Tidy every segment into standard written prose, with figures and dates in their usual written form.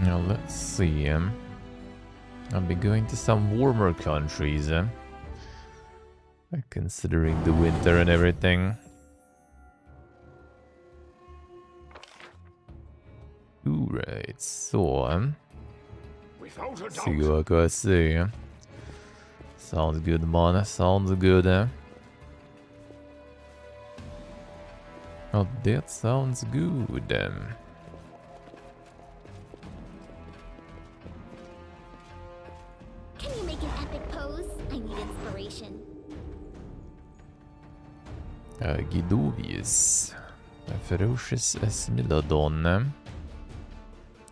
Now let's see. I'll be going to some warmer countries, considering the winter and everything. Alright, so see what I see. Sounds good, man. Sounds good. Oh, that sounds good. Can you make an epic pose? I need inspiration. Gidovius. A ferocious Smilodon.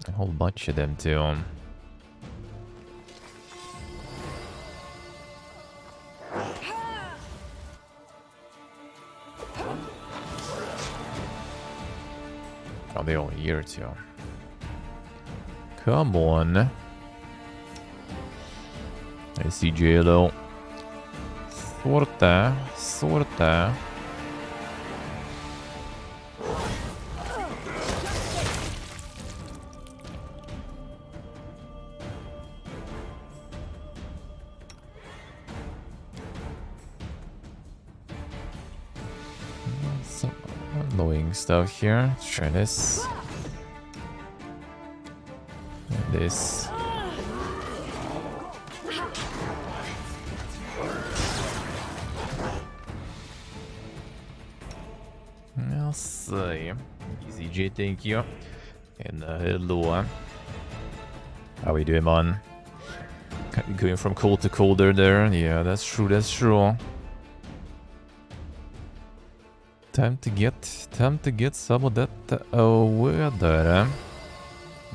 A whole bunch of them too. Oh, they're all here too. Come on. I see JLO. Sorta, sorta. Some annoying stuff here. Let's try this. And this. I'll see. Easy J, thank you. And hello. How we doing, man? Going from cold to colder there. Yeah, that's true, that's true. Time to get some of that weather.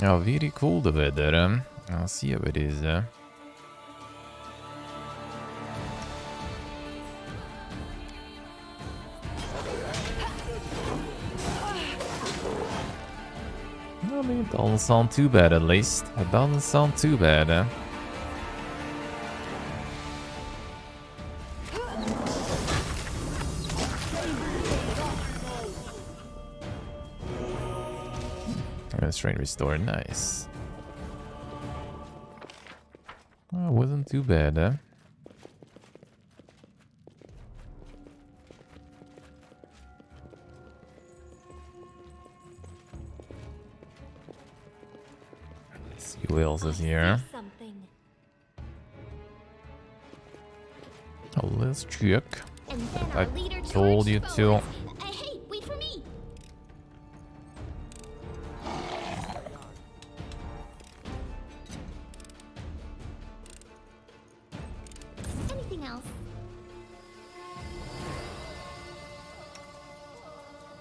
Yeah, very cold weather. I'll see how it is. I mean, it doesn't sound too bad at least. It doesn't sound too bad. Strain restore, nice. Oh, it wasn't too bad, Let's see who else is here. Oh, let's check. I told you to.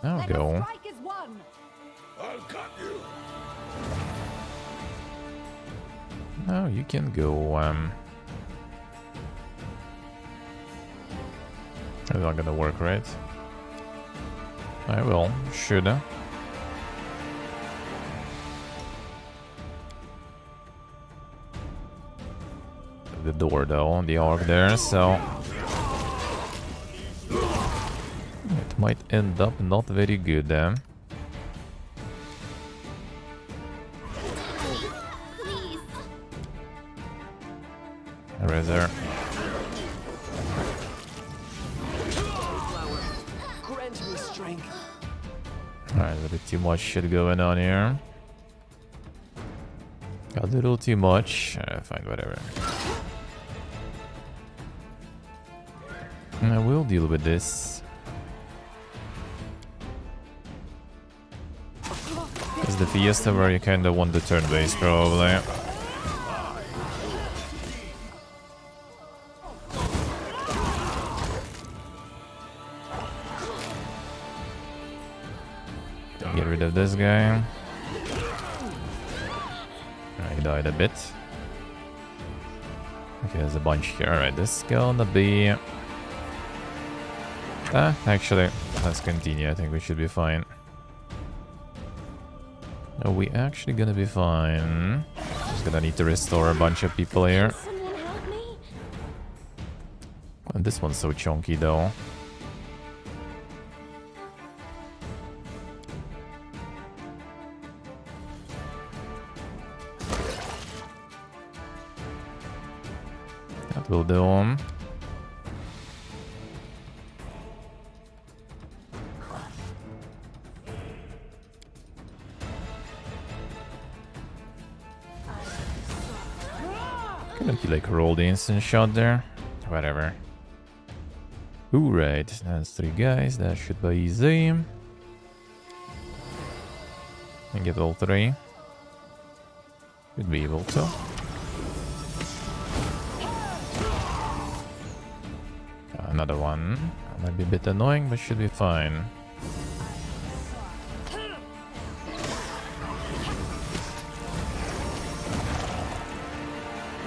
I'll go. No, you can go. It's not gonna work, right? I will. Should. The door, though, the arc there, so. It might end up not very good. Razor. Alright, a little bit too much shit going on here. A little too much. Fine, whatever. I will deal with this. It's the Fiesta where you kinda want the turn base, probably. Get rid of this guy. He died a bit. Okay, there's a bunch here. Alright, this is gonna be... actually, let's continue. I think we should be fine. Are we actually gonna be fine? Just gonna need to restore a bunch of people here. And this one's so chunky, though. will do. Couldn't you like roll the instant shot there? Whatever. Ooh, right. That's 3 guys. That should be easy. And get all 3. Should be able to. Another one. Might be a bit annoying, but should be fine.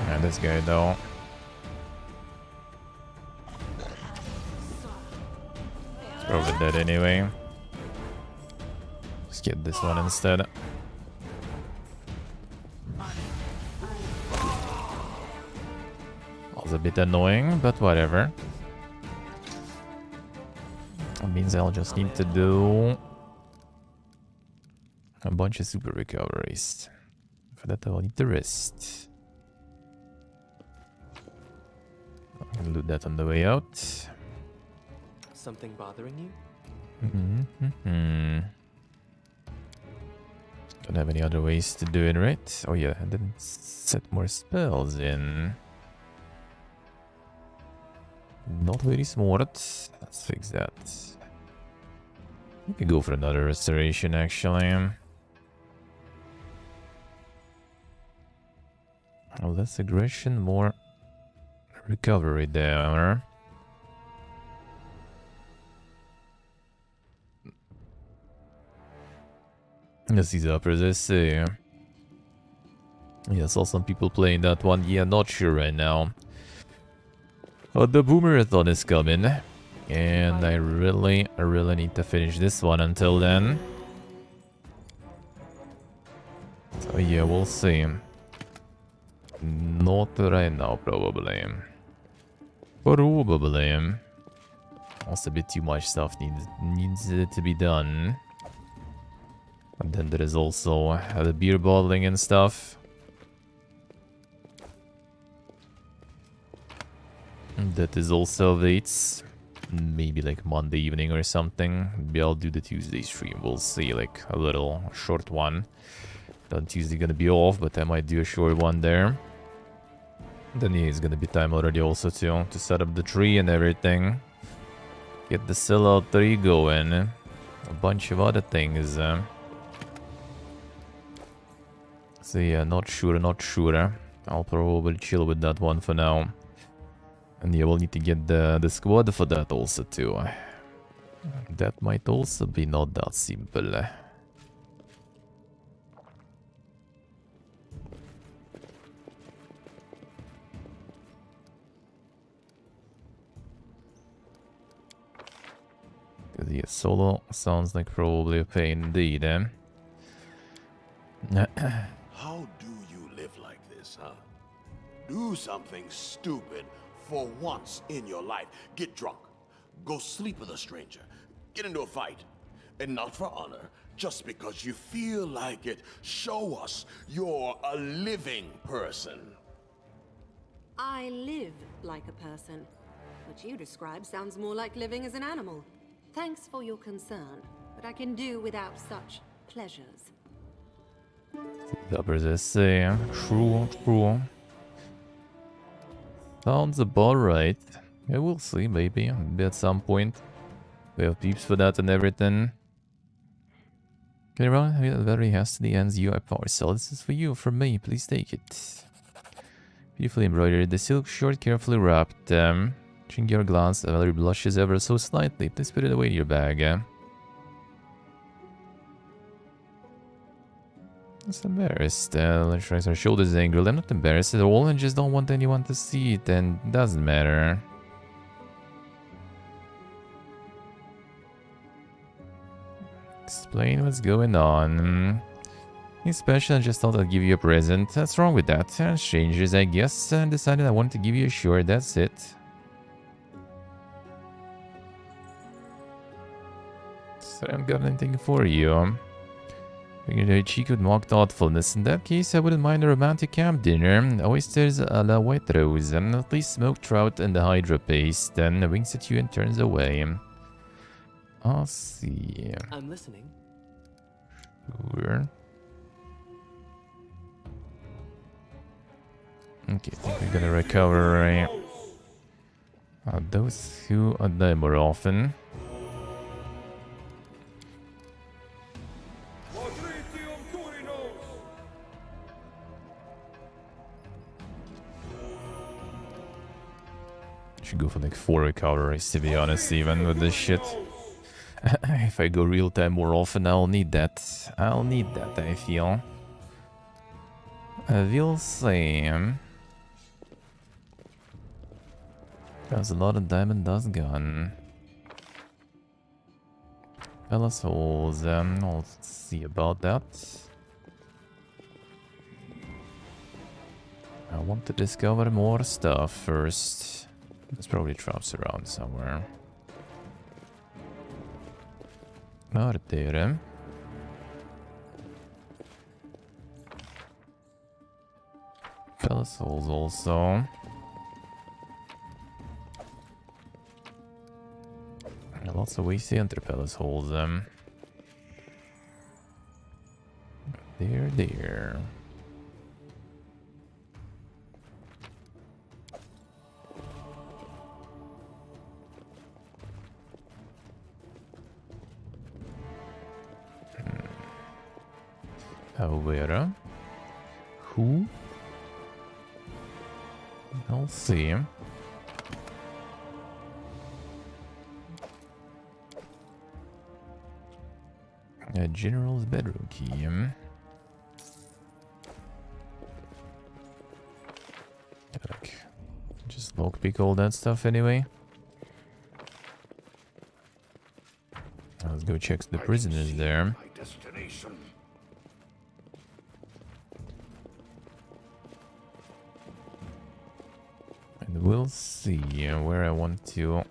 And this guy though. It's probably dead anyway. Let's get this one instead. Also a bit annoying, but whatever. That means I'll just need to do a bunch of super recoveries. For that I'll need the rest. I'll loot that on the way out. Something bothering you? Don't have any other ways to do it, right? Oh yeah, I didn't set more spells in. Not very smart. Let's fix that. We can go for another restoration actually. Oh, less aggression, more recovery there. Yes, these uppers, I see. Yeah, I saw some people playing that one. Yeah, not sure right now. Oh, the Boomerathon is coming. And I really need to finish this one until then. So yeah, we'll see. Not right now, probably. Probably. Also a bit too much stuff needs to be done. And then there is also the beer bottling and stuff. That is also waits. Maybe like Monday evening or something. Maybe I'll do the Tuesday stream. We'll see, like a little short one. Then Tuesday gonna be off, but I might do a short one there. Then yeah, it's gonna be time already also to set up the tree and everything. Get the sellout tree going. A bunch of other things. So yeah, not sure. I'll probably chill with that one for now. And yeah, we'll need to get the squad for that also too. That might also be not that simple. Because yeah, solo sounds like probably a pain indeed, eh? How do you live like this, huh? Do something stupid for once in your life. Get drunk. Go sleep with a stranger. Get into a fight. And not for honor, just because you feel like it. Show us you're a living person. I live like a person. What you describe sounds more like living as an animal. Thanks for your concern, but I can do without such pleasures. Uppers, I say. True. Sounds about right. Yeah, we'll see, maybe at some point. We have peeps for that and everything. Okay, wrong. The very hastily ends UI power cell. This is for you, from me. Please take it. Beautifully embroidered. The silk short, carefully wrapped. Catching your glance, Valerie blushes ever so slightly. Please put it away in your bag. It's embarrassed. Let's raise our shoulders angrily. I'm not embarrassed at all. I just don't want anyone to see it, and it doesn't matter. Explain what's going on. It's special, I just thought I'd give you a present. What's wrong with that? Strangers, I guess. I decided I wanted to give you a shirt, that's it. So I haven't got anything for you. Figured she could mock thoughtfulness. In that case, I wouldn't mind a romantic camp dinner. Oysters a la white rose, and at least smoked trout and the hydra paste. Then winks at you and turns away. I'll see. I'm listening. Sure. Okay, I think we're gonna recover those who die more often. Should go for like 4 recoveries, to be honest, even with this shit. If I go real time more often, I'll need that. I'll need that, I feel. We'll see. There's a lot of diamond dust gone. Palace holes, I'll see about that. I want to discover more stuff first. There's probably traps around somewhere. Not there. Palace holes also. Lots of ways to enter palace holes. There. Where? Who? I'll see. A general's bedroom key. Like, just lockpick all that stuff anyway. Let's go check the prisoners there. And we'll see where I want to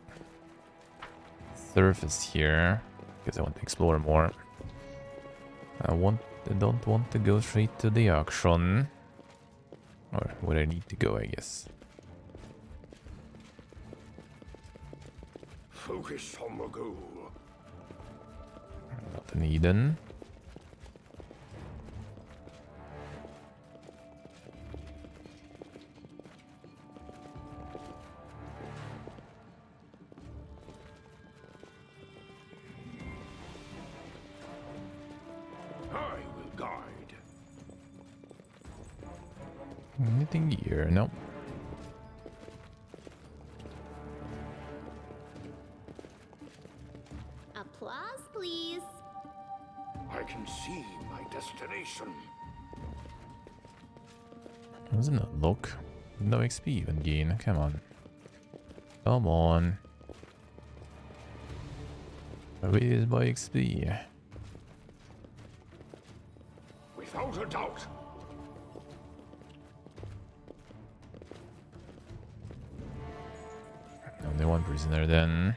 surface here, because I want to explore more. I don't want to go straight to the auction. Or where I need to go, I guess. Focus on the goal. Not an Eden. Anything here? Nope. Applause, please. I can see my destination. Doesn't it look? No XP even gain. Come on. Come on. Where is my XP? Without a doubt. Only one prisoner then.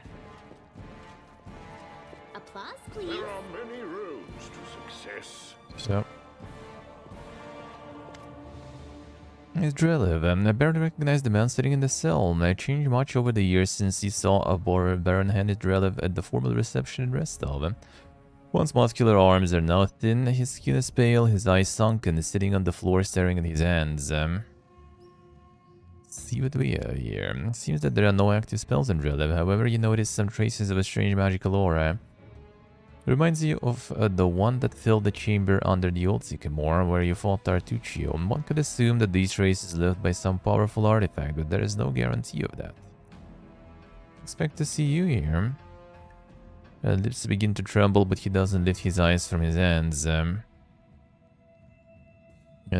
Applause, please. There are many roads to success. So. It's Drelev. I barely recognize the man sitting in the cell. I changed much over the years since he saw a Baron handed Drelev at the formal reception in Restov. Once muscular arms are now thin, his skin is pale, his eyes sunken, sitting on the floor staring at his hands. See what we have here. Seems that there are no active spells on Drelev, however you notice some traces of a strange magical aura. It reminds you of the one that filled the chamber under the old sycamore where you fought Tartuccio. One could assume that these traces left by some powerful artifact, but there is no guarantee of that. Expect to see you here. Lips begin to tremble, but he doesn't lift his eyes from his hands.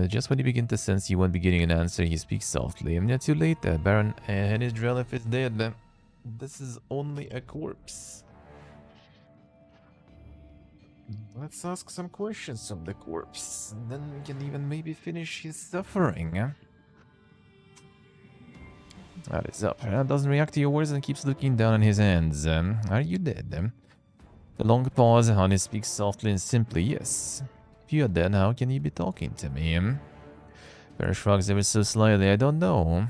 Just when you begin to sense you won't be getting an answer, he speaks softly. Too late, Baron Hennis Drelev is dead. This is only a corpse. Let's ask some questions of the corpse, and then we can even maybe finish his suffering. That is up. Doesn't react to your words and keeps looking down on his hands. Are you dead? A long pause, Hannes speaks softly and simply, yes. If you're dead, how can you be talking to me? Bear shrugs ever so slightly. I don't know.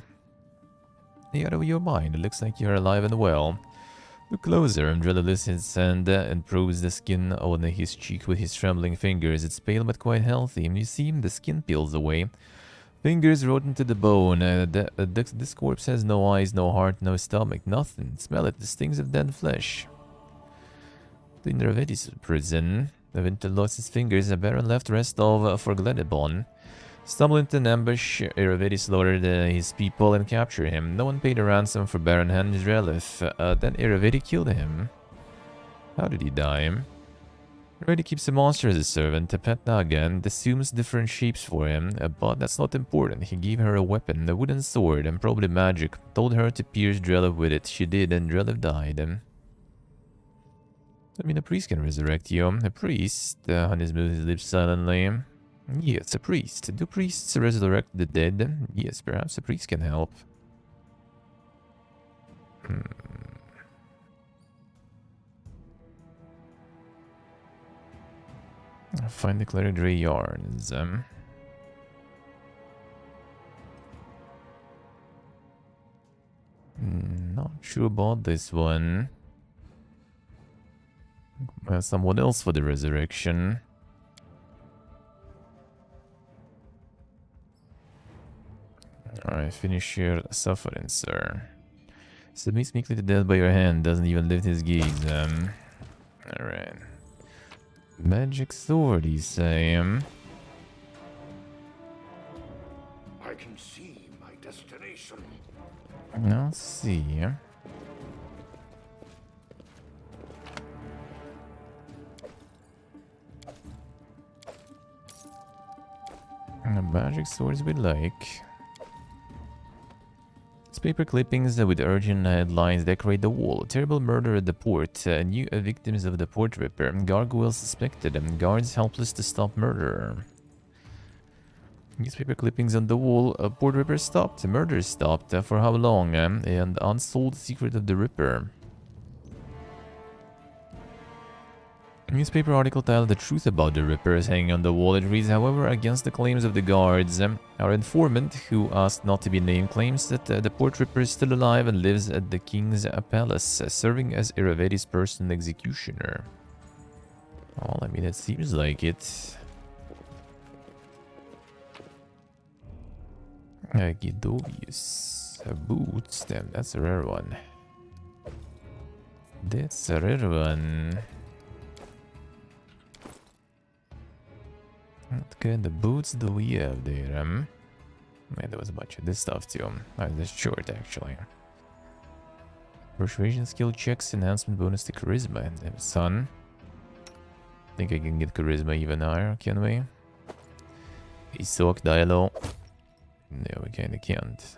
You're out of your mind. It looks like you're alive and well. Look closer. Drella lifts his hand and probes the skin on his cheek with his trembling fingers. It's pale but quite healthy. You see, the skin peels away. Fingers rotten to the bone. This corpse has no eyes, no heart, no stomach, nothing. Smell it. It stings of dead flesh. The Iravidi's prison. The winter lost his fingers. A barren left rest of for Glenibon. Stumbled into an ambush, Iravedi slaughtered his people and captured him. No one paid a ransom for Baron Henry's relief. Then Iravedi killed him. How did he die? Iravedi keeps a monster as a servant, a pet naga, and assumes different shapes for him. But that's not important. He gave her a weapon, a wooden sword, and probably magic. Told her to pierce Drelev with it. She did, and Drelev died. I mean, a priest can resurrect you. A priest? Hannes moved his lips silently. Yes, a priest. Do priests resurrect the dead? Yes, perhaps a priest can help. Find the cleric Dre yarns. Not sure about this one. Someone else for the resurrection. Alright, finish your suffering, sir. Submits meekly to death by your hand, doesn't even lift his gaze. Alright. Magic sword, you say? I can see my destination. I'll see. Magic swords we like. Paper clippings with urgent headlines decorate the wall. Terrible murder at the port. New victims of the port ripper. Gargoyles suspected. Guards helpless to stop murder. Newspaper clippings on the wall. Port ripper stopped. Murder stopped. For how long? And unsolved secret of the ripper. Newspaper article titled "The Truth About the Ripper" is hanging on the wall. It reads, however, against the claims of the guards. Our informant, who asked not to be named, claims that the port ripper is still alive and lives at the king's palace, serving as Iravedi's personal executioner. Well, I mean, it seems like it. Gidovius. Boots, damn, that's a rare one. That's a rare one. What kind of boots do we have there? Man, there was a bunch of this stuff too. This short actually. Persuasion skill checks, enhancement bonus to charisma. And son. Think I can get charisma even higher, can we? Isok dialogue. No, we kinda can't.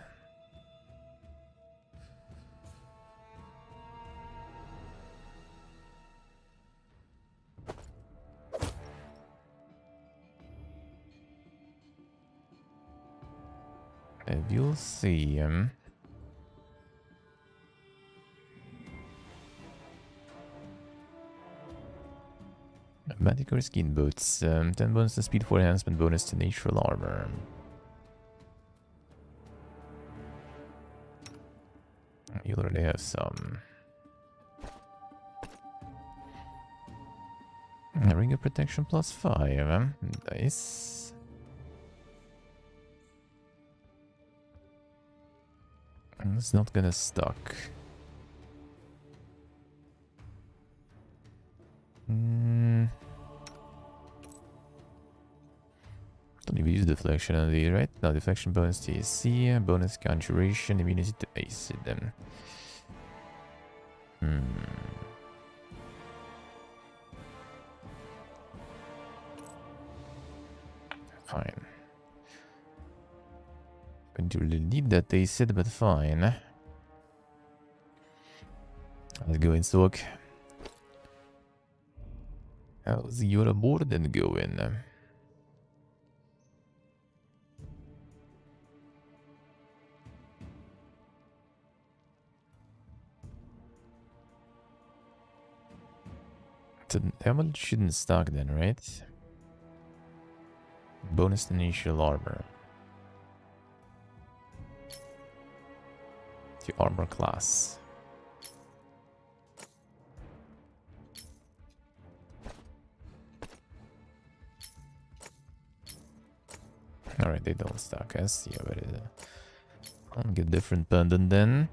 You'll see him. Magic or skin boots. 10 bonus to speed, 4 enhancement bonus to natural armor. You already have some. Ring of protection plus 5. Nice. It's not gonna stuck. Don't even use deflection on the right? No, deflection bonus to AC, bonus conjuration, immunity to acid. Fine. Don't really need that acid, but fine. Let's go and talk. How's your boarding going? So Emerald shouldn't stock then, right? Bonus initial armor. The armor class. Alright, they don't stack us. Yeah, but I'll get different pendant then.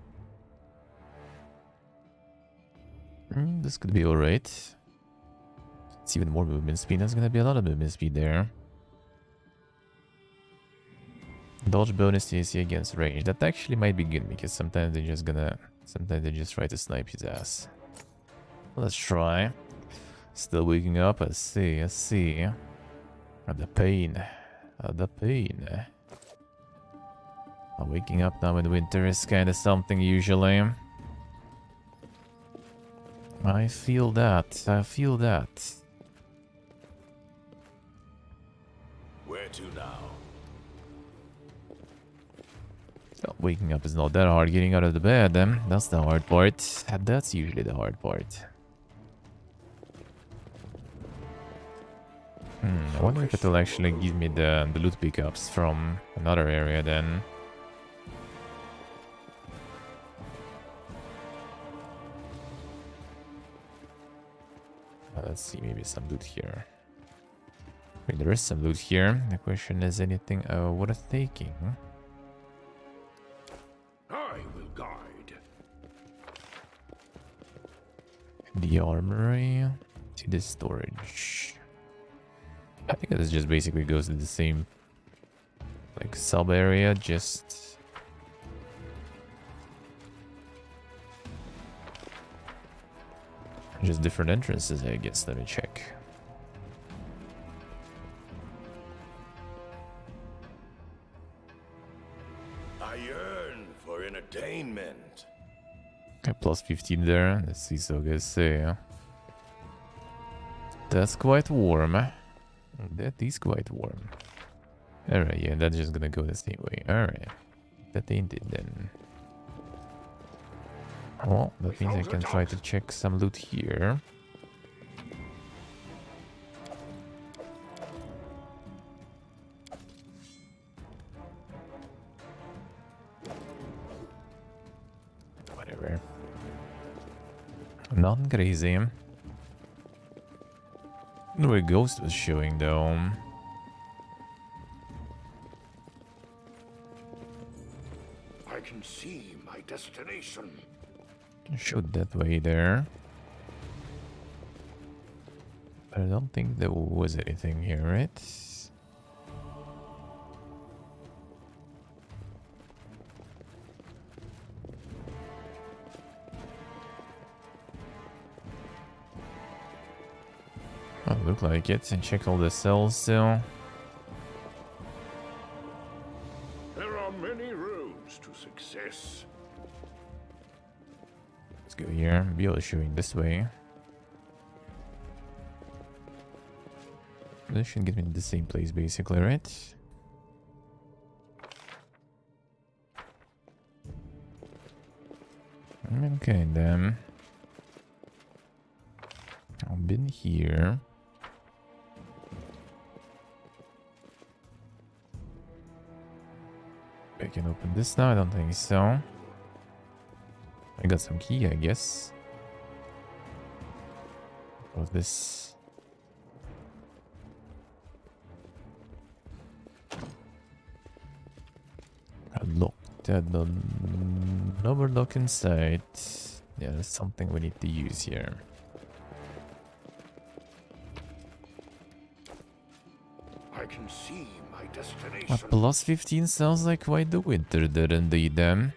This could be alright. It's even more movement speed. There's gonna be a lot of movement speed there. Dodge bonus AC against range. That actually might be good because sometimes they just try to snipe his ass. Let's try. Still waking up. I see. The pain. The pain. Waking up now in winter is kind of something usually. I feel that. Where to now? Well, waking up is not that hard. Getting out of the bed, then. That's the hard part. That's usually the hard part. I wonder if it'll actually give me the loot pickups from another area then. Let's see, maybe some loot here. Wait, there is some loot here. The question is anything worth taking? I will guide. The armory to the storage. I think this just basically goes to the same like sub area, just different entrances, I guess. Let me check. I yearn for entertainment. Okay, plus 15 there. Let's see, so I say. That's quite warm. That is quite warm. Alright, yeah, that's just gonna go the same way. Alright. That ain't it then. Well, that means I can try to check some loot here. Whatever. Nothing crazy. No way Ghost was showing though. I can see my destination. Showed that way there. But I don't think there was anything here, right? Oh, look like it. And check all the cells still. There are many roads to success. Let's go here. Bill is showing this way. This should get me to the same place basically, right? Okay then. I've been here. I can open this now? I don't think so. I got some key, I guess. What's this? Locked at the overlook inside. Yeah, there's something we need to use here. I can see my destination. Plus 15 sounds like quite the winter there indeed then.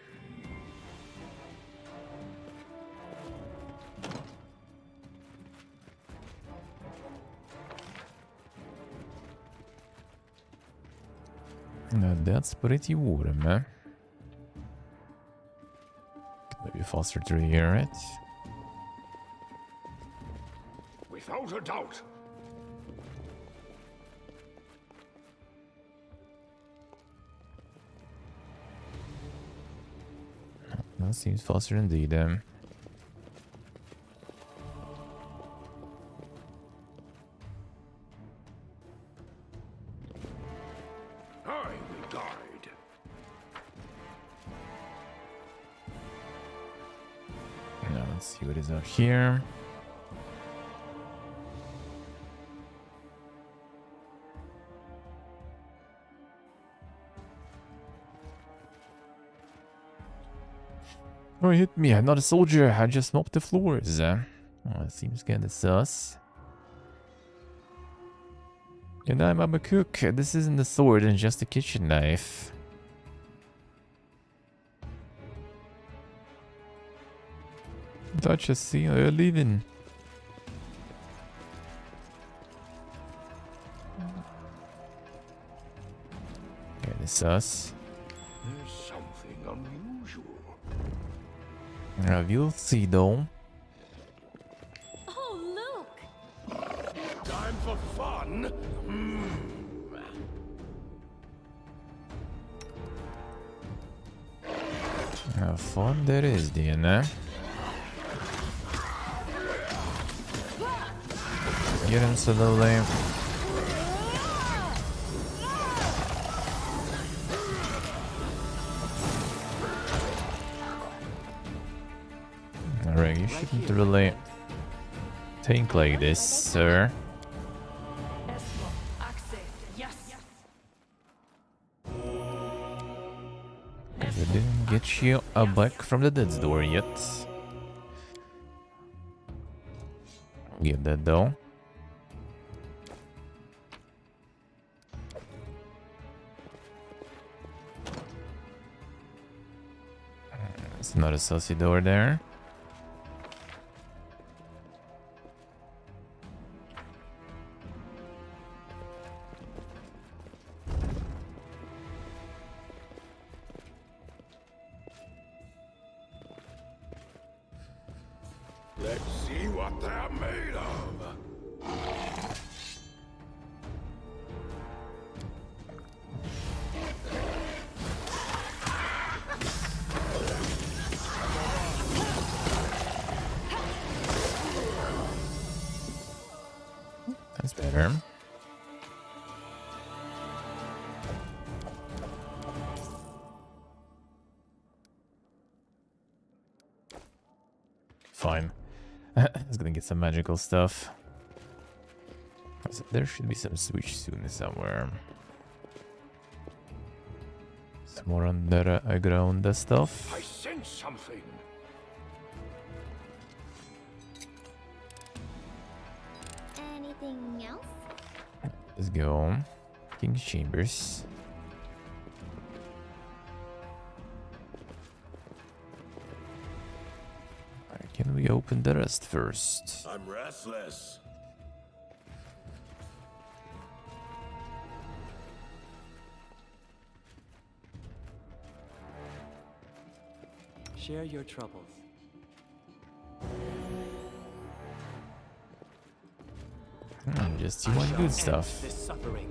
Now that's pretty warm, eh? Maybe faster through here, right? Without a doubt. That seems faster indeed, Let's see what is up here. Oh, he hit me. I'm not a soldier. I just mopped the floors. Oh, it seems kind of sus. And I'm a cook. This isn't a sword and just a kitchen knife. Duchess, see, you're leaving. Kinda sus. There's something unusual. We'll see though. Oh, look! Time for fun? How fun there is, DNA. Get him slowly. Alright, you shouldn't really think like this, sir. Because I didn't get you a back from the dead's door yet. Get that though. It's not a sussy door there. Let's see what they're made of. That's better. Fine. I was gonna get some magical stuff. There should be some switch soon somewhere. Some more underground stuff. I sense something. Anything else? Let's go. King's Chambers. Can we open the rest first? I'm restless. Share your troubles. Just you want good stuff. This suffering.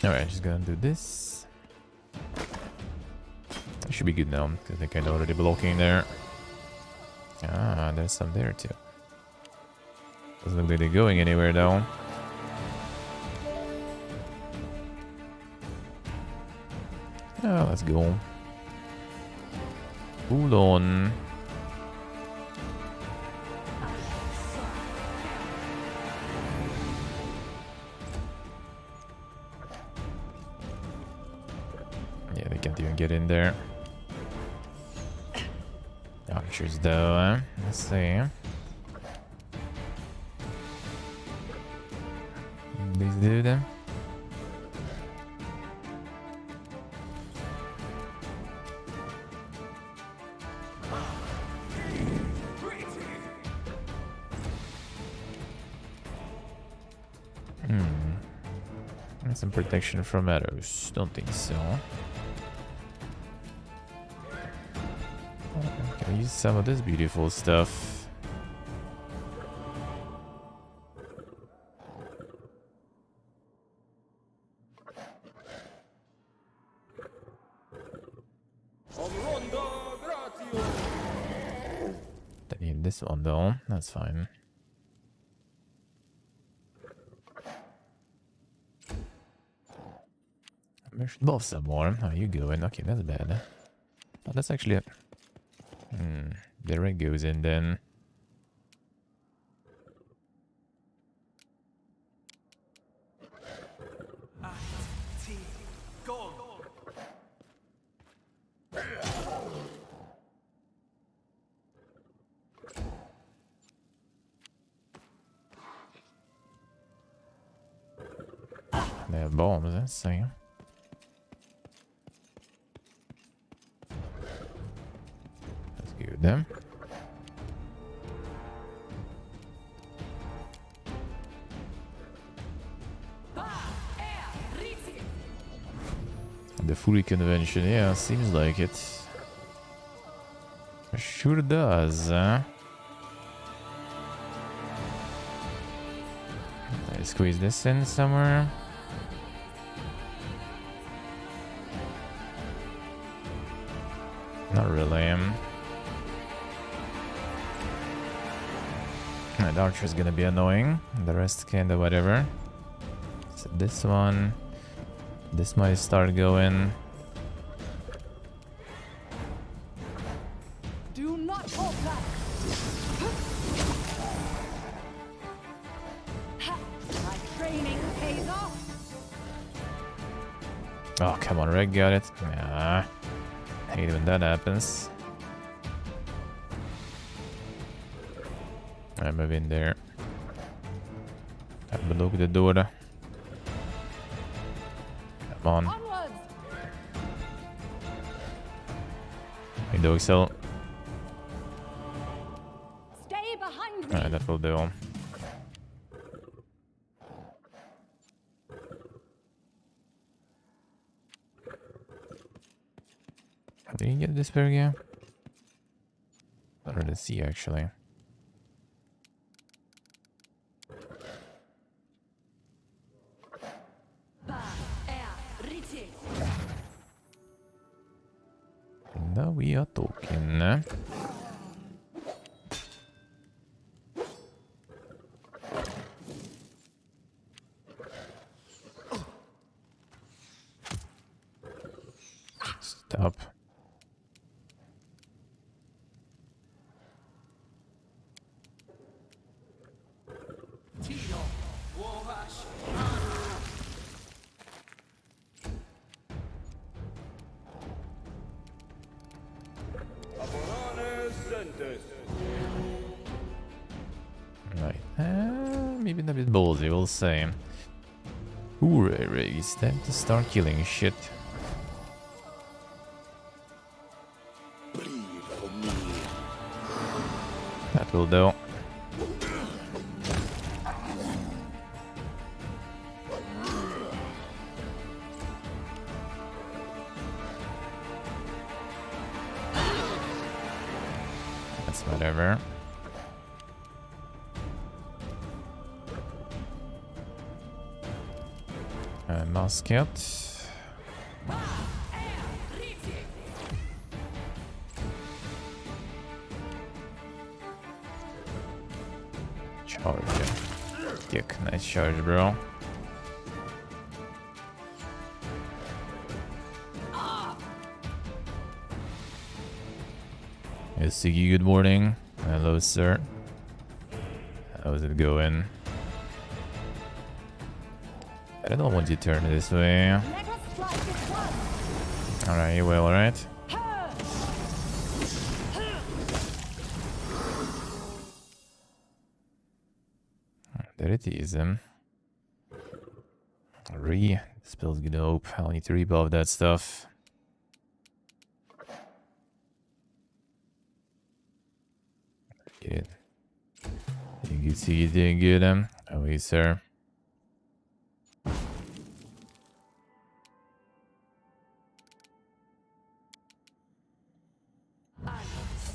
Alright, just gonna do this. That should be good now. I think I'm already blocking there. Ah, there's some there too. Doesn't look like they're going anywhere though. Oh, let's go. Hold on. Yeah, they can't even get in there. Archers though, let's see. These do them. Some protection from arrows. Don't think so. Can I use some of this beautiful stuff? I need this one though. That's fine. There should have some more. How you going? Okay, that's bad. Oh, that's actually... There it goes in then. They have bombs, that's saying. That's good then. The Fury Convention, yeah, seems like it. Sure does, huh? Let's squeeze this in somewhere. Not really. That archer's gonna be annoying. The rest kinda whatever. So this one. This might start going. Do not hold back. My training pays off. Oh, come on, Reg got it. Nah. Hate when that happens. I move in there. Have a look at the door. Come on. Onwards. Hey, dog cell. Stay behind me. Alright, that will do. Did you get this burger? Better to see actually. Now we are talking. Stop. Right. Maybe a bit ballsy, we'll say. Hooray, Ray. It's time to start killing shit. Bleed for me. That will do. That's whatever. Musket. Charge. Kick. Nice charge, bro. Hey, Siggy, good morning. Hello, sir. How's it going? I don't want you to turn this way. Alright, you will, alright? There it is. Spell's good hope. I'll need to rebuff that stuff. Get it. You can see you doing good, How are you, sir?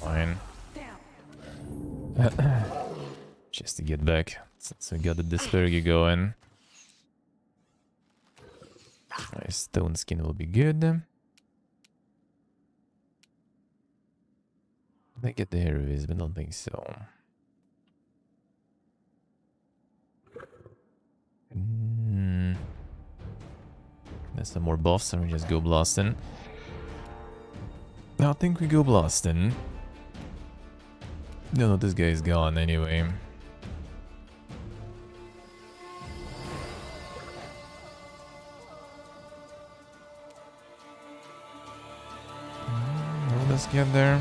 Fine. Just to get back. Since we got the Disperger going. Nice stone skin will be good. I get the hair of his, but I don't think so. There's some more buffs, and we just go blasting. I think we go blasting. No, this guy is gone anyway. Let's get there.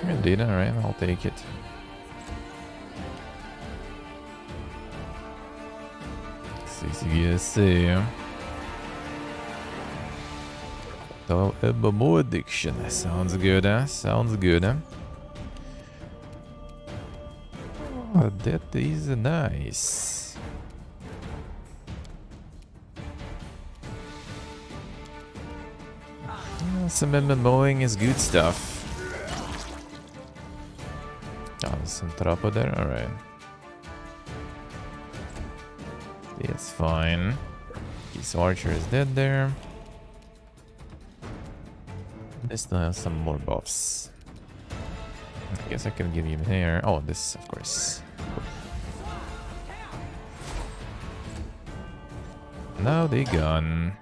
Indeed, alright, I'll take it. CCSC. So, a more addiction. Sounds good, huh? Sounds good, huh? Oh, that is nice. Some MMOing is good stuff. Oh, there's some trapper there, alright. It's fine. This archer is dead there. This still has some more buffs. I guess I can give him here. Oh, this, of course. Now they gone.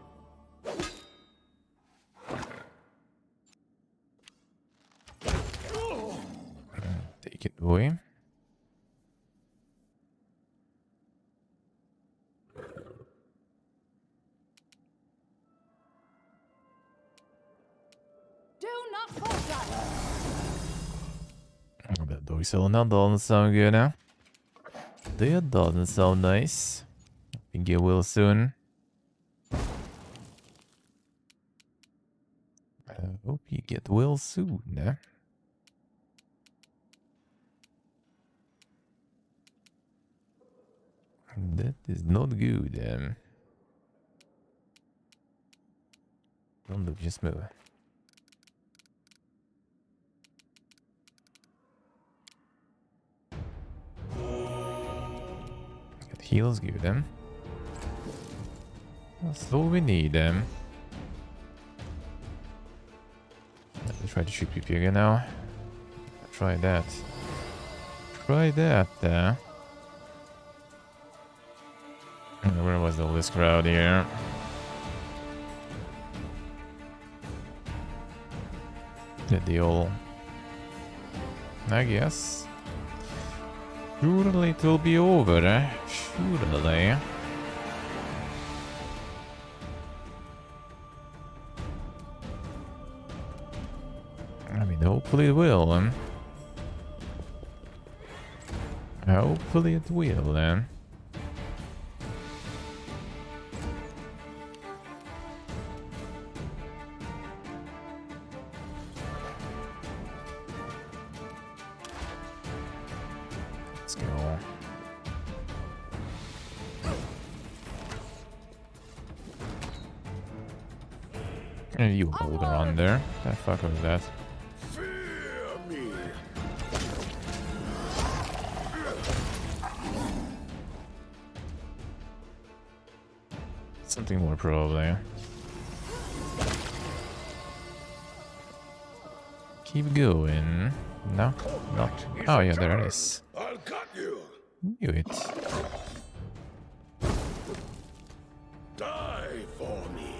Take it away. That dog selling that doesn't sound good now. That doesn't sound nice. I think it will soon. I hope you get well soon. That is not good. Don't look, just move. Heals good, That's all we need, Let's try to shoot people again now. Try that. Try that, Where was all this crowd here? Did they all... I guess. Surely it will be over, Surely. I mean, hopefully it will, Hopefully it will, Let's go. And you hold around there. What the fuck was that? Fear me. Something more probably. Keep going. No, not. Oh yeah, there it is. I'll cut you. Knew it. Die for me.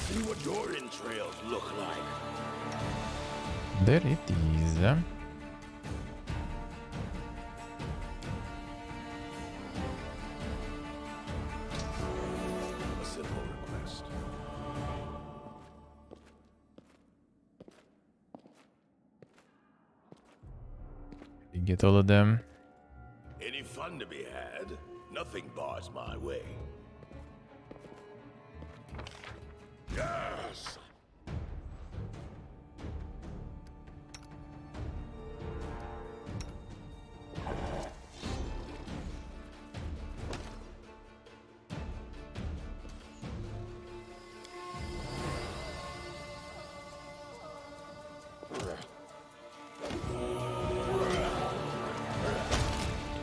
See what your entrails look like. There it is. A simple request. You get all of them. Any fun to be had? Nothing bars my way. Yes!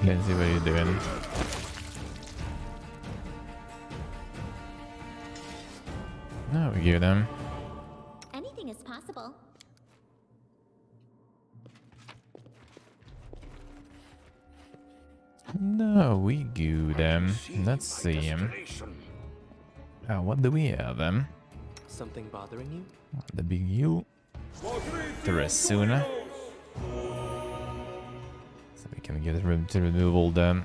Let's see what you're doing. There we go then. Anything is possible. No, we go then. Let's see. What do we have then? Something bothering you? The big U. The rest sooner. So we can get room to remove all them.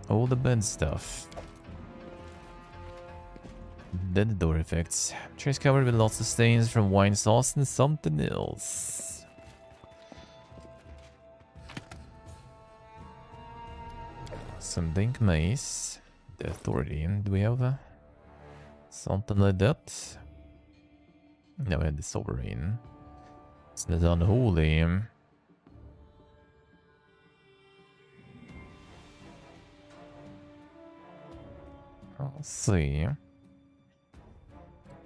All the bad stuff. Dead door effects. Trace covered with lots of stains from wine sauce and something else. Some dink mace. The authority. Do we have something like that? No, we had the sovereign. It's the unholy. I'll see.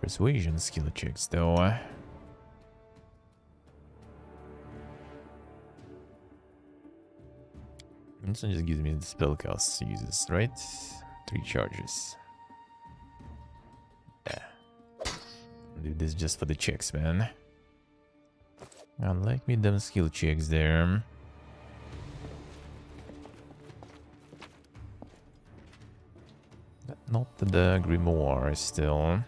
Persuasion skill checks though. This one just gives me the spellcast uses, right? 3 charges. Yeah. I'll do this just for the checks, man. I like me them skill checks there. Not the grimoire still.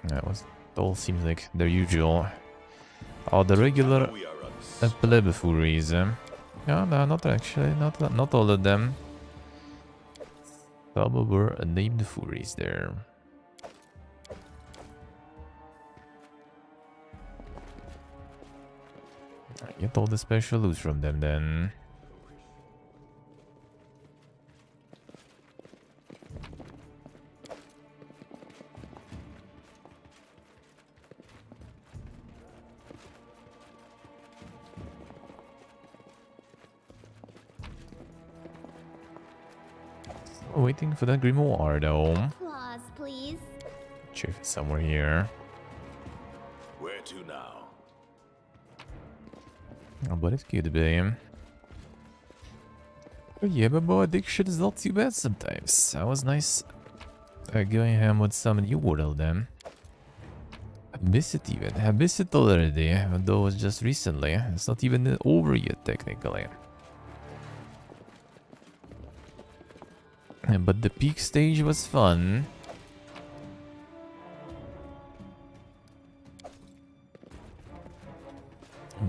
That was all seems like their usual. Oh, the regular plebfuries. Yeah, no, not actually, not all of them. Some were named furies there. Get all the special loot from them then. Waiting for that grimoire though. Applause, please. Check if it's somewhere here. Where to now? Oh, but it's good to be. Oh yeah, but boy, addiction is not too bad sometimes. That was nice going ham with some new world then. I miss it even. I miss it already, though it was just recently. It's not even over yet technically. But the peak stage was fun.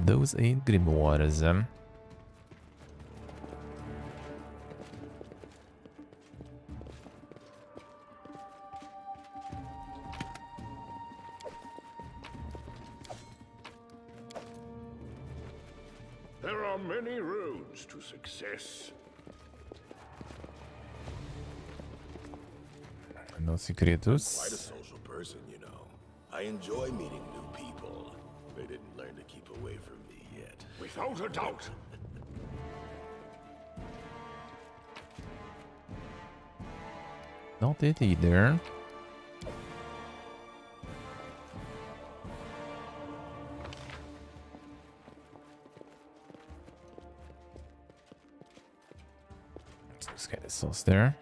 Those ain't grimoires. There are many roads to success. No Quite a secretos. social person, you know. I enjoy meeting new people. They didn't learn to keep away from me yet. Without a doubt. Not it either. Let's get this sauce there.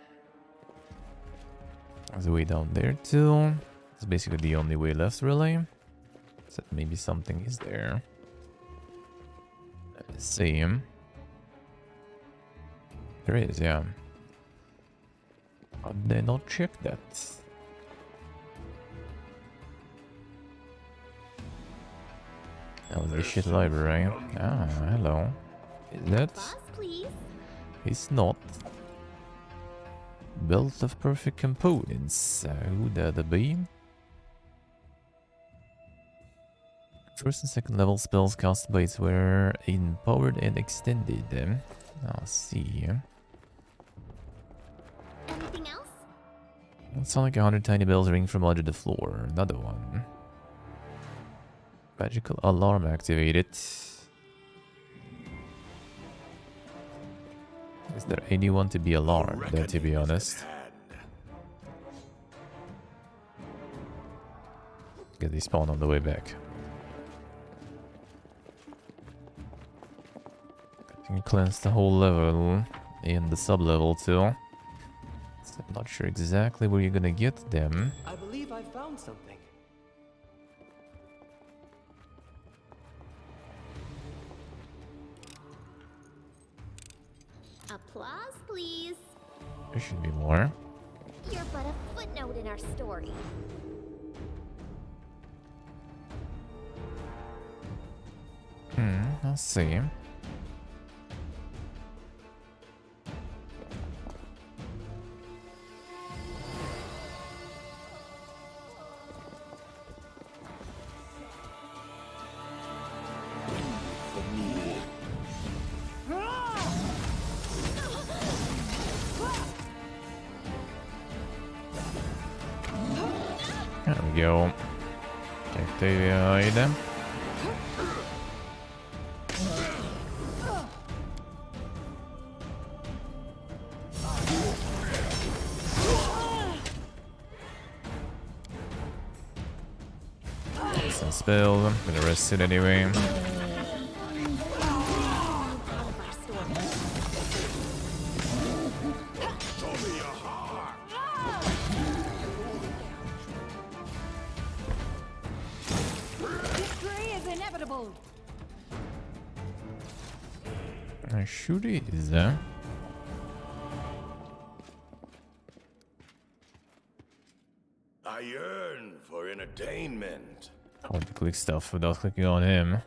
There's a way down there too. It's basically the only way left, really. So maybe something is there. Let's see. There is, yeah. How did they not check that? That was the shit library. Ah, hello. Is that? Applause, please. It's not. Belt of perfect components. Who that be? First and second level spells cast by its wearer empowered and extended. I'll see. Anything else? It's like 100 tiny bells ring from under the floor. Another one. Magical alarm activated. Is there anyone to be alarmed, there, to be honest? Because they spawn on the way back. can cleanse the whole level in the sub-level too. So I'm not sure exactly where you're gonna get them. I believe I found something. Applause, please. There should be more. You're but a footnote in our story. I'll see. There we go. Octavia. Some spell. I'm gonna rest it anyway. Part of our story. Victory is inevitable. Sure is. I yearn for entertainment. Hard to click stuff without clicking on him.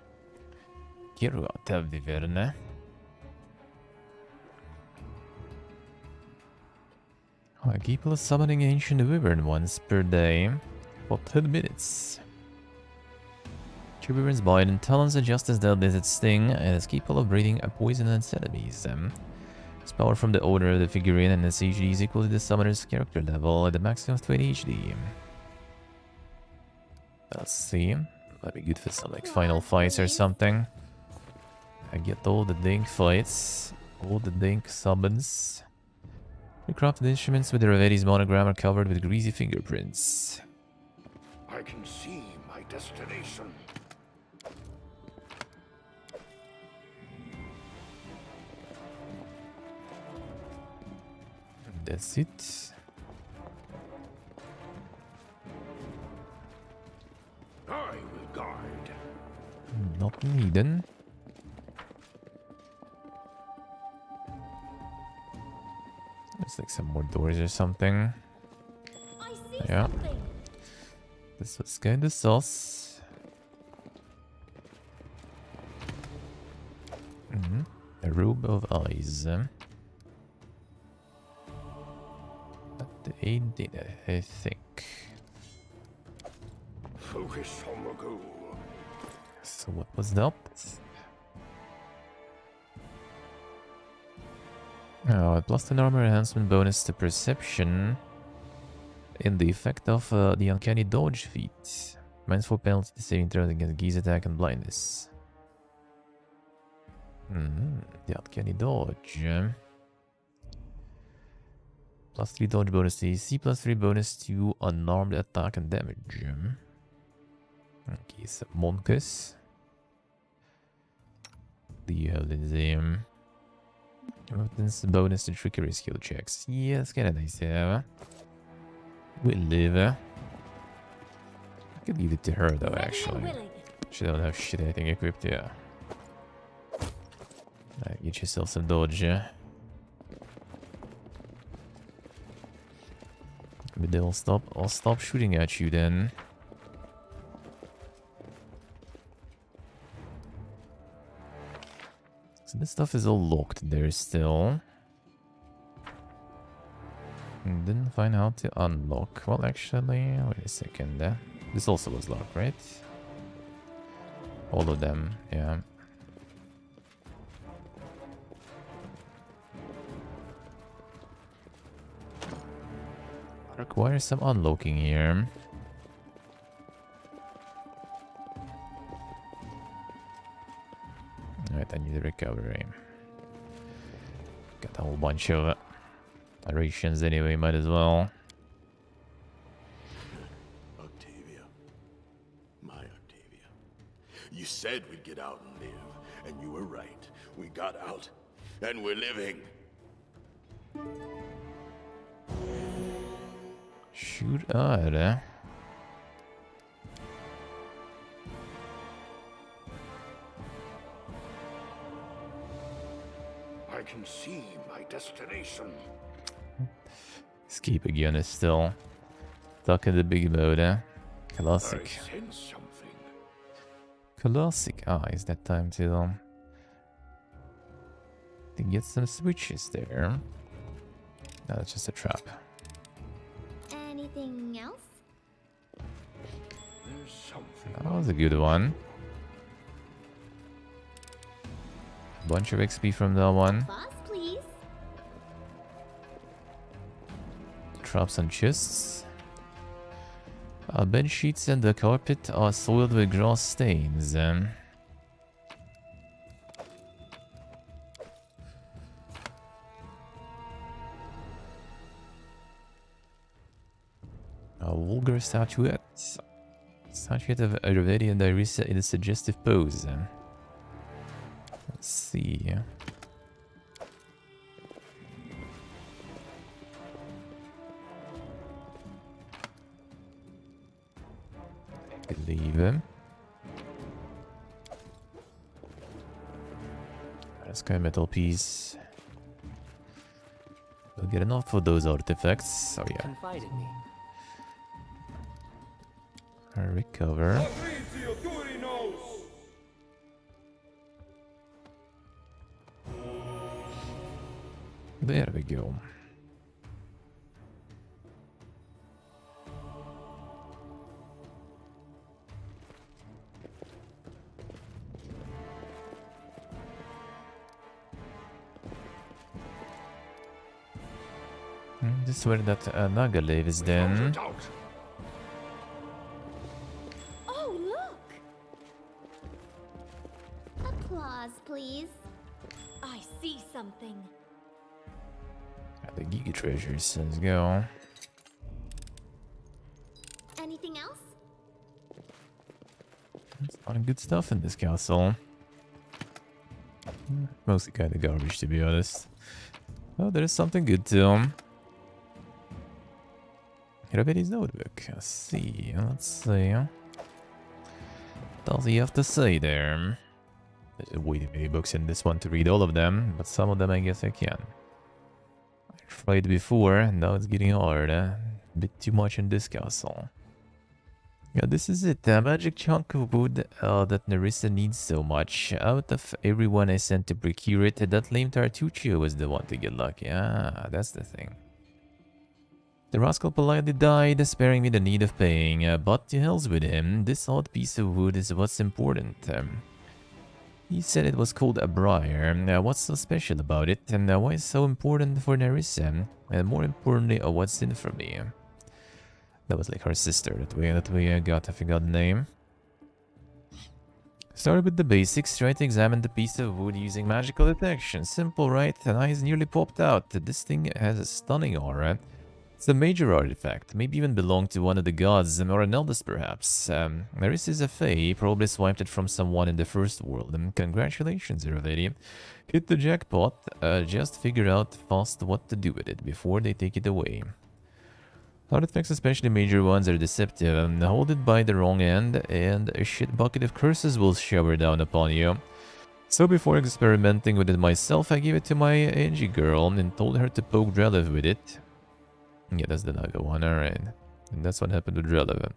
Kiro tevdiverne. I keep summoning ancient wyvern once per day for 10 minutes. Two wyverns bite and talons adjust as deadly as its sting and is capable of breathing a poison on its enemies. Its power from the owner of the figurine and its HD is equal to the summoner's character level at the maximum of 20 HD. Let's see. Might be good for some like final fights or something. I get all the dink fights, all the dink summons. The crafted instruments with the Ravedi's monogram are covered with greasy fingerprints. I can see my destination. That's it. I will guide. Not needed. There's like some more doors or something. I see Yeah. something. This was kinda sus. A robe of eyes. But the 18, I think. Focus on the goal. So what was that? Oh, plus an armor enhancement bonus to perception in the effect of the uncanny dodge feat. Minus 4 penalty to saving throws against gaze attack and blindness. The uncanny dodge. Plus 3 dodge bonus to AC, plus 3 bonus to unarmed attack and damage. Okay, so Monkus. The Lindsay. Weapons bonus to trickery skill checks. Yeah, that's kinda nice, yeah. We'll live. I could give it to her though, Ready and actually. willing. She don't have shit anything equipped, yeah. Alright, get yourself some dodge, yeah. But they'll stop. I'll stop shooting at you then. So this stuff is all locked there still. And didn't find how to unlock. Well, actually, wait a second. This also was locked, right? All of them, yeah. Requires some unlocking here. Alright, I need a recovery. Got a whole bunch of rations anyway, might as well. Octavia. My Octavia. You said we'd get out and live, and you were right. We got out, and we're living. Shoot är. I can see my destination. Escape again is still stuck in the big mode. I Classic. sense something. Classic. Ah, is that time to get some switches there? No, that's just a trap. Anything else? There's something. That was a good one. Bunch of XP from that one. Boss, please. Traps and chests. Bed sheets and the carpet are soiled with grass stains. A vulgar statuette. Statuette of Ayurveda and Irisa in a suggestive pose. Let's see. Leave him. Let's go metal piece. We'll get enough for those artifacts. Oh yeah. Confide in me. Recover. There we go. This is where that Naga lives then. Out. Oh, look! Applause, please. I see something. The Giga treasures. Let's go. Anything else? There's a lot of good stuff in this castle. Mostly kind of garbage, to be honest. Oh, there is something good too. Everybody's notebook. Let's see. Let's see. What does he have to say there? There's way too many books in this one to read all of them, but some of them I guess I can. I tried before, now it's getting hard. A bit too much in this castle. Yeah, this is it. A magic chunk of wood that Nerissa needs so much. Out of everyone I sent to procure it, that lame Tartuccio was the one to get lucky. Ah, that's the thing. The rascal politely died, sparing me the need of paying, but to hell's with him, this odd piece of wood is what's important. He said it was called a briar. What's so special about it, and why is it so important for Nerissa? And more importantly, what's in it for me? That was like her sister that we got, I forgot the name. Started with the basics, try to examine the piece of wood using magical detection. Simple, right? And eyes nearly popped out. This thing has a stunning aura. It's a major artifact, maybe even belonged to one of the gods, or an eldest perhaps. Nerissa is a fae, probably swiped it from someone in the first world. Congratulations, Irvedi. Hit the jackpot, just figure out fast what to do with it before they take it away. Artifacts, especially major ones, are deceptive. Hold it by the wrong end, and a shit bucket of curses will shower down upon you. So before experimenting with it myself, I gave it to my Angie girl and told her to poke Drelev with it. Yeah, that's the Naga one, alright. And that's what happened with Drelev.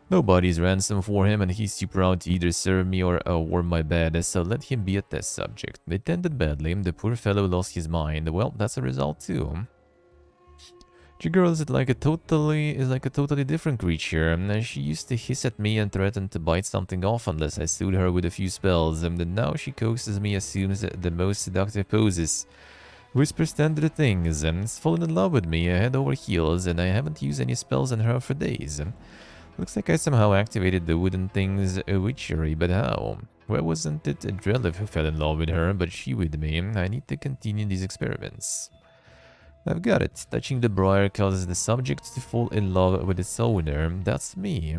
Nobody's ransom for him, and he's too proud to either serve me or warm my bed, so let him be a test subject. It ended badly, the poor fellow lost his mind. Well, that's a result too. Your girl is like a totally different creature. She used to hiss at me and threaten to bite something off unless I soothed her with a few spells, and now she coaxes me, assumes the most seductive poses, whispers tender things, and has fallen in love with me head over heels, and I haven't used any spells on her for days. Looks like I somehow activated the wooden thing's witchery, but how? Why wasn't it Drelev who fell in love with her, but she with me? I need to continue these experiments. I've got it. Touching the briar causes the subject to fall in love with its owner. That's me.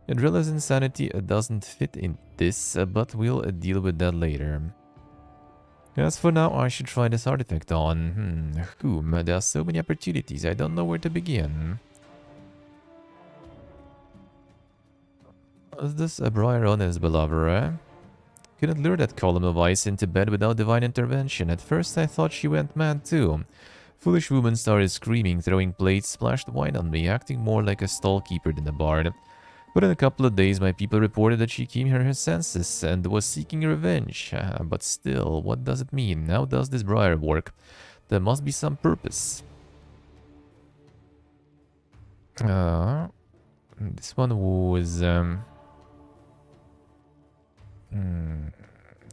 Adrilla's insanity doesn't fit in this, but we'll deal with that later. As for now, I should try this artifact on. Whom? There are so many opportunities, I don't know where to begin. Is this a briar on his beloved? Couldn't lure that column of ice into bed without divine intervention. At first I thought she went mad too. Foolish woman started screaming, throwing plates, splashed wine on me, acting more like a stallkeeper than a bard. But in a couple of days my people reported that she came to her senses and was seeking revenge. But still, what does it mean? How does this briar work? There must be some purpose. This one was...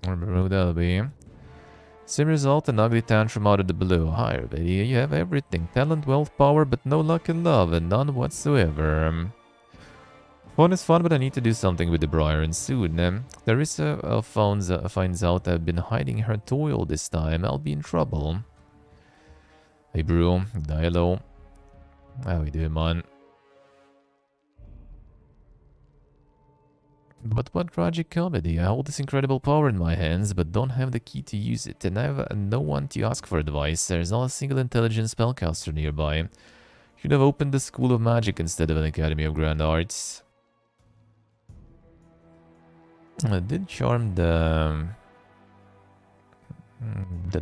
remember who that'll be. Same result, an ugly tantrum out of the blue. Hi, everybody, you have everything. Talent, wealth, power, but no luck in love, and none whatsoever. Fun is fun, but I need to do something with the briar, and soon. Clarissa finds out I've been hiding her toy all this time. I'll be in trouble. Hey, bro. Hello. How we doing, man? But what tragic comedy. I hold this incredible power in my hands, but don't have the key to use it, and I have no one to ask for advice. There's not a single intelligent spellcaster nearby. Should have opened the School of Magic instead of an Academy of Grand Arts. I did charm the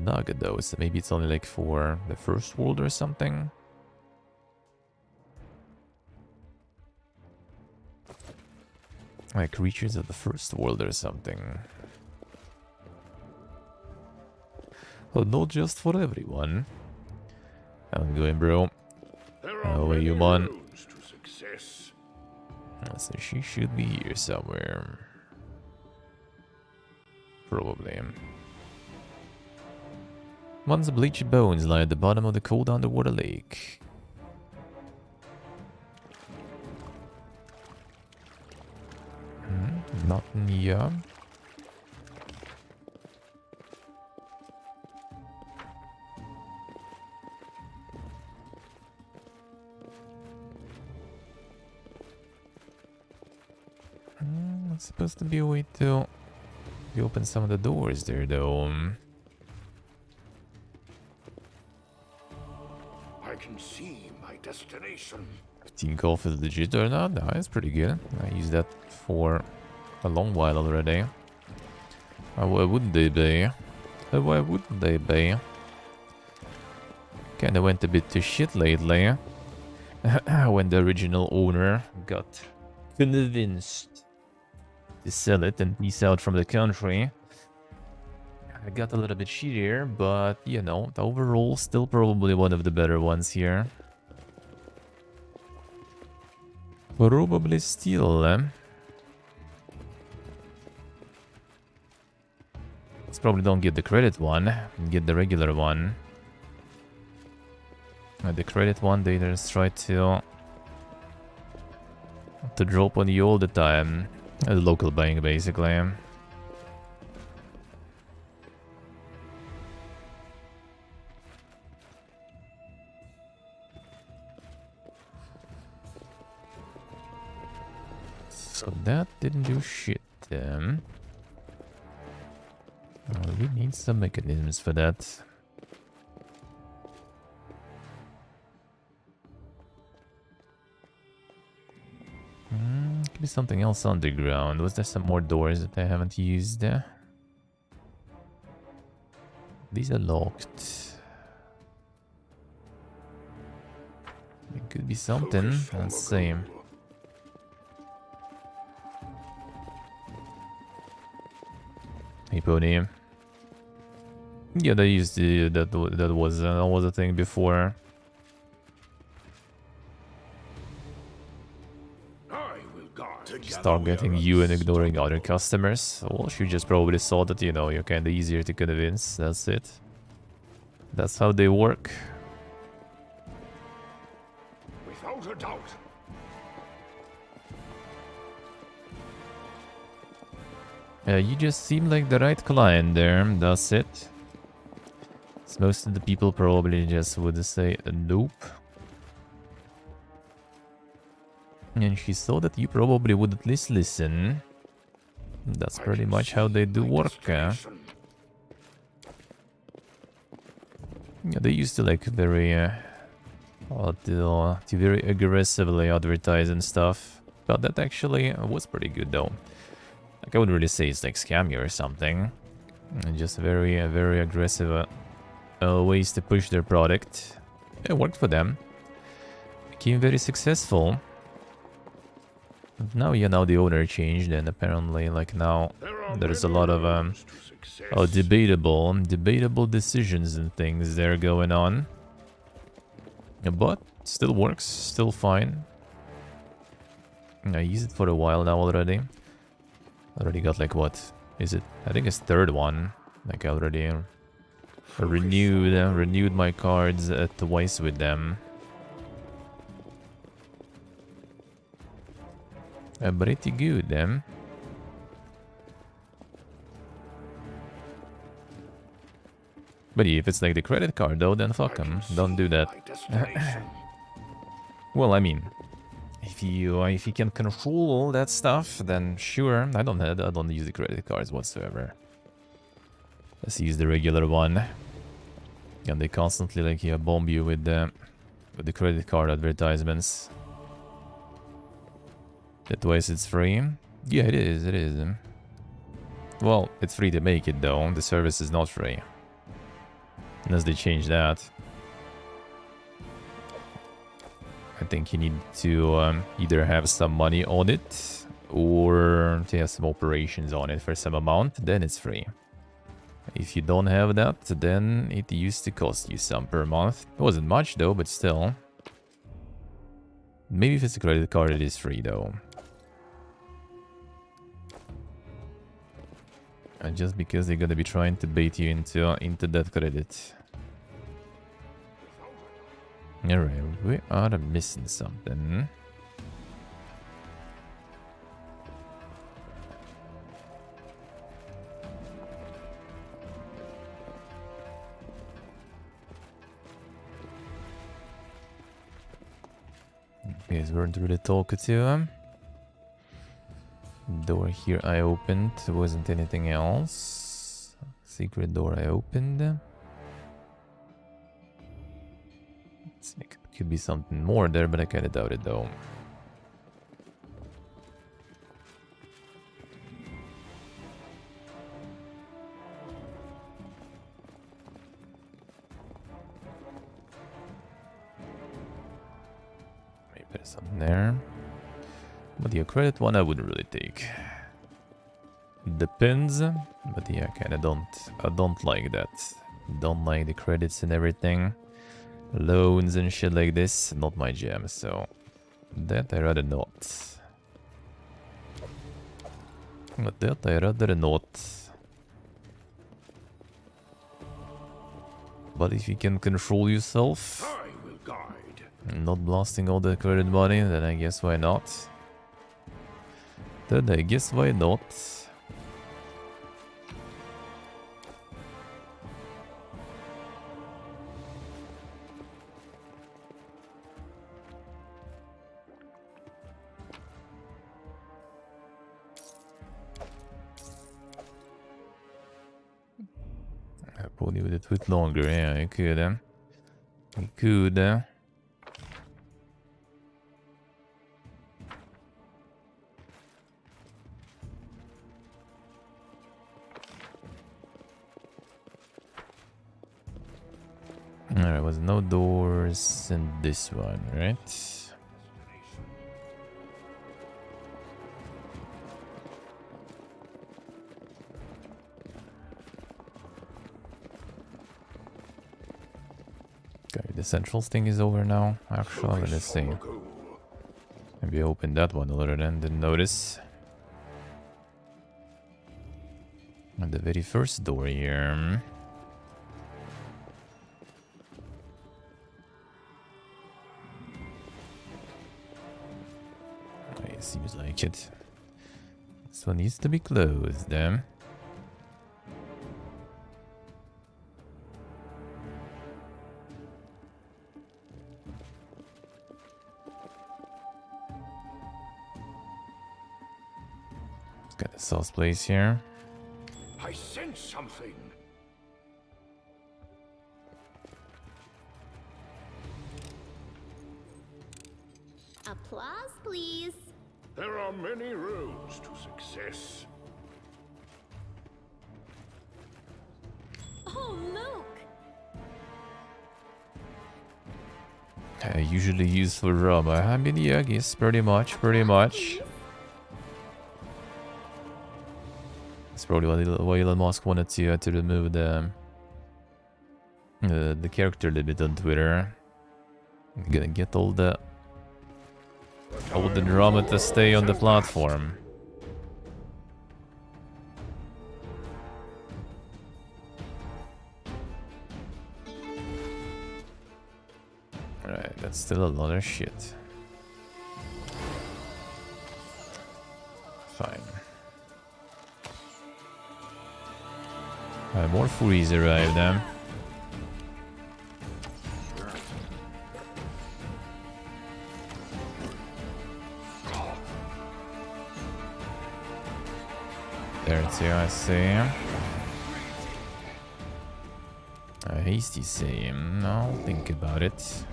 nugget though, so maybe it's only like for the first world or something. Like creatures of the first world or something. Well, not just for everyone. I'm going, bro. How are you, man? So she should be here somewhere. Probably. One's bleached bones lie at the bottom of the cold underwater lake. Nothing here. It's supposed to be a way to open some of the doors there, though. I can see my destination. 15 golf is legit or not? No, it's pretty good. I used that for a long while already. Why wouldn't they be? Why wouldn't they be? Kinda went a bit to shit lately. When the original owner got convinced to sell it and peace out from the country. I got a little bit shittier, but you know, overall still probably one of the better ones here. Probably still, Let's probably don't get the credit one, get the regular one. The credit one they just try to drop on you all the time. A local bank, basically. So that didn't do shit. We need some mechanisms for that. Could be something else underground. Was there some more doors that I haven't used? These are locked. It could be something. Let's see. Hey, Pony. Yeah, they used the, that was a thing before. Start getting you and ignoring other customers. Well, she just probably saw that, you know, you're kinda easier to convince. That's it. That's how they work. Without a doubt. You just seem like the right client there. That's it. So most of the people probably just would say nope. And she thought that you probably would at least listen. That's pretty much how they do work. Yeah, they used to like very, to very aggressively advertise and stuff. But that actually was pretty good though. Like I wouldn't really say it's like scammy or something. Just very, very aggressive ways to push their product. It worked for them. Became very successful. Now, yeah, now the owner changed, and apparently, like now, there's a lot of debatable decisions and things there going on. But still works, still fine. I used it for a while now already. Already got like what is it? I think it's third one. Like I already renewed my cards twice with them. Pretty good, then. But if it's like the credit card, though, then fuck them. Don't do that. Well, I mean, if you can control all that stuff, then sure. I don't use the credit cards whatsoever. Let's use the regular one. And they constantly like bomb you with the credit card advertisements. That twice it's free? Yeah, it is, it is. Well, it's free to make it though. The service is not free. Unless they change that. I think you need to either have some money on it or to have some operations on it for some amount, then it's free. If you don't have that, then it used to cost you some per month. It wasn't much though, but still. Maybe if it's a credit card, it is free though. And just because they're gonna be trying to bait you into that credit. Alright, we are missing something. These weren't really talkative. Door here I opened, wasn't anything else. Secret door I opened. Could be something more there, but I kinda doubt it though. Maybe there's something there. But the credit one I wouldn't really take. Depends, but yeah, I don't like that. Don't like the credits and everything. Loans and shit like this, not my jam, so that I rather not. But that I rather not. But if you can control yourself, I will guide. not blasting all the credit money, then I guess why not? Then I guess why not? I probably would have put longer, yeah, I could. I could. There was no doors in this one, right? Okay, the central thing is over now. Actually, let's see. Maybe I opened that one already and didn't notice. And the very first door here. Okay, seems like it. This one needs to be closed, then. Got a sauce place here. I sense something. Applause, please. There are many roads to success. Oh, look! Usually used for rum. I mean, yeah, I guess pretty much. That's probably why Elon Musk wanted to remove the character limit on Twitter. I'm gonna get all the drama to stay on the platform. Alright, that's still a lot of shit. Fine. More Furies arrived then. There it's here, I see. A hasty same. I'll think about it.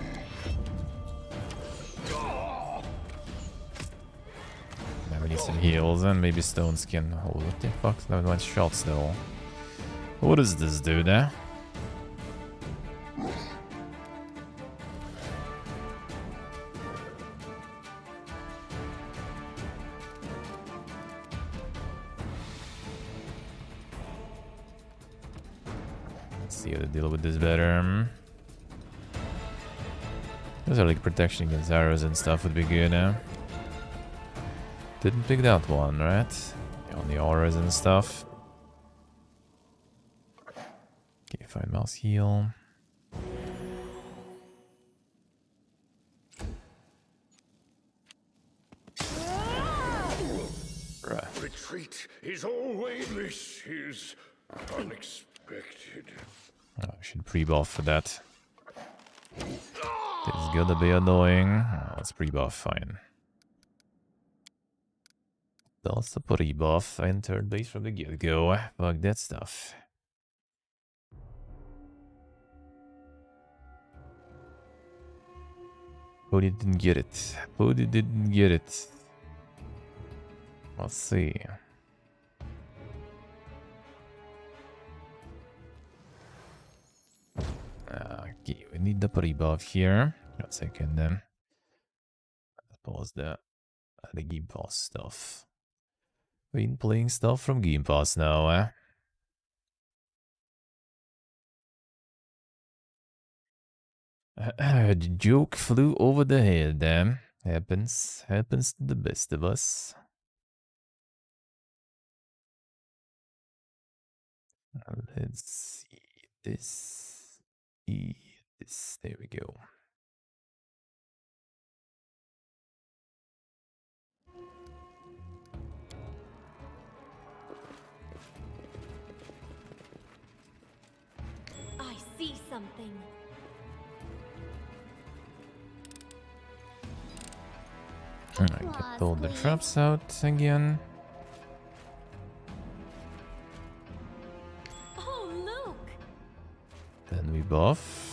Now we need some heals and maybe Stone Skin. Oh, what the fuck? That one shots though. What does this do there? Let's see how to deal with this better. Those are like protection against arrows and stuff would be good now. Didn't pick that one, right? On the auras and stuff. Okay, fine, mouse heal. Right. Retreat is always this is unexpected. Oh, I should pre-buff for that. It's gonna be annoying. Oh, let's pre-buff, fine. That's a pre-buff. I entered base from the get-go. Fuck that stuff. Bodhi didn't get it. Bodhi didn't get it. Let's see. Okay, we need the pre-buff here. 1 second then. Pause the Game Pass stuff. Been playing stuff from Game Pass now, eh? The joke flew over the head, damn. Happens to the best of us. Let's see this. There we go. I see something. Alright, get all the traps out again. Oh, look! Then we buff.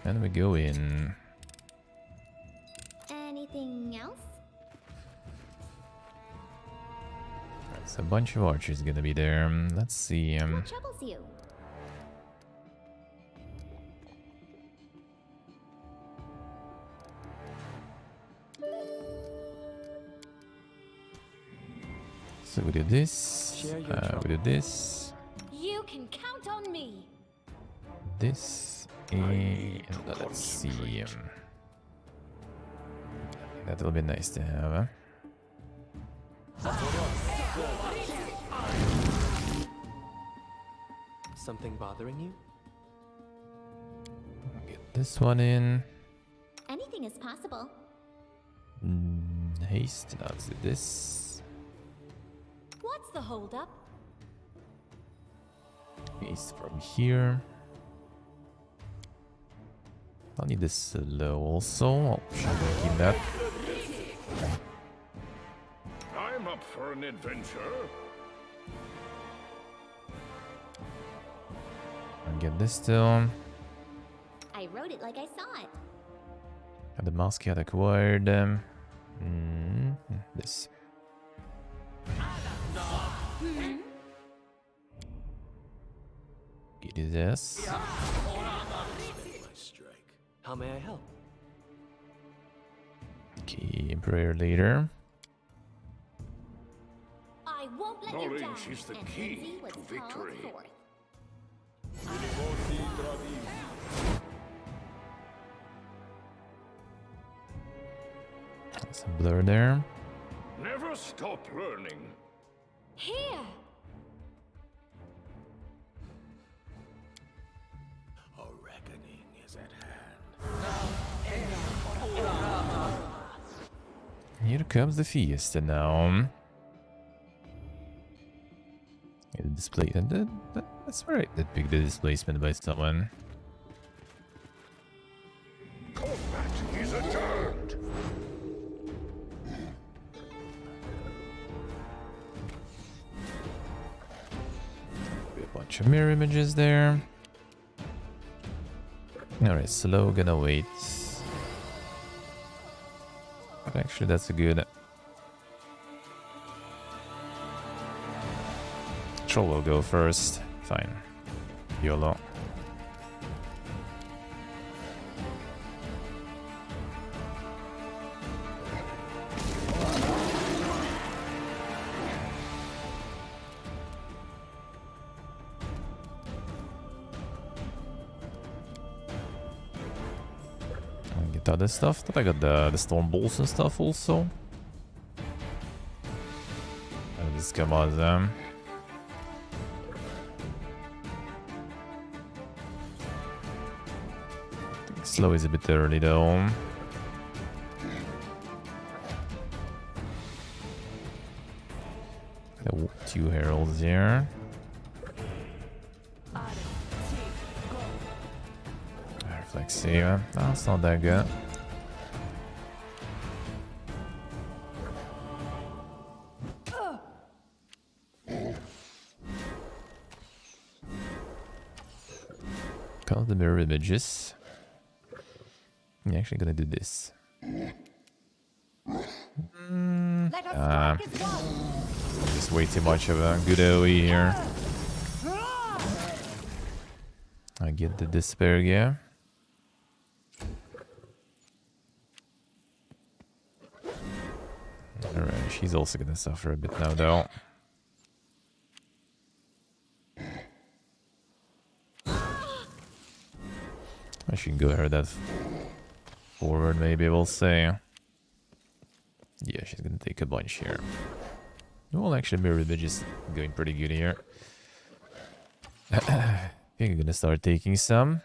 And we go in. Anything else? There's a bunch of archers gonna be there. Let's see. What troubles you? So we do this. We do this. You can count on me. This. And let's see. That will be nice to have. Something bothering you? Get this one in. Anything is possible. Haste. Let's do this. What's the holdup? Haste from here. I'll need this slow also. I'll keep that. I'm a up for an adventure? I'll get this still. I wrote it like I saw it. And the mask had acquired. This. Get it this. My strike. How may I help? Key prayer leader. I won't let you down. Knowledge is the and key Lindsay was to called victory. forth. Some blur there. Never stop learning. Here! A reckoning is at hand. Here comes the fiesta now. Yeah, the display, and that's right. That picked the displacement by someone. Combat is adjourned. A bunch of mirror images there. Alright, slow, gonna wait. But actually, that's a good. Troll will go first. Fine. YOLO. Get other stuff. But I got the storm balls and stuff also. And this come out them. Slow is a bit early though. Two heralds here. Reflexia. That's not that good. Call the mirror images. I'm actually gonna do this. Just way too much of a good AoE here. I get the despair, yeah. Alright, she's also gonna suffer a bit now though. I should go her that forward, maybe we'll say. Yeah, she's gonna take a bunch here. Well, actually, mirror image is going pretty good here. I think I'm gonna start taking some.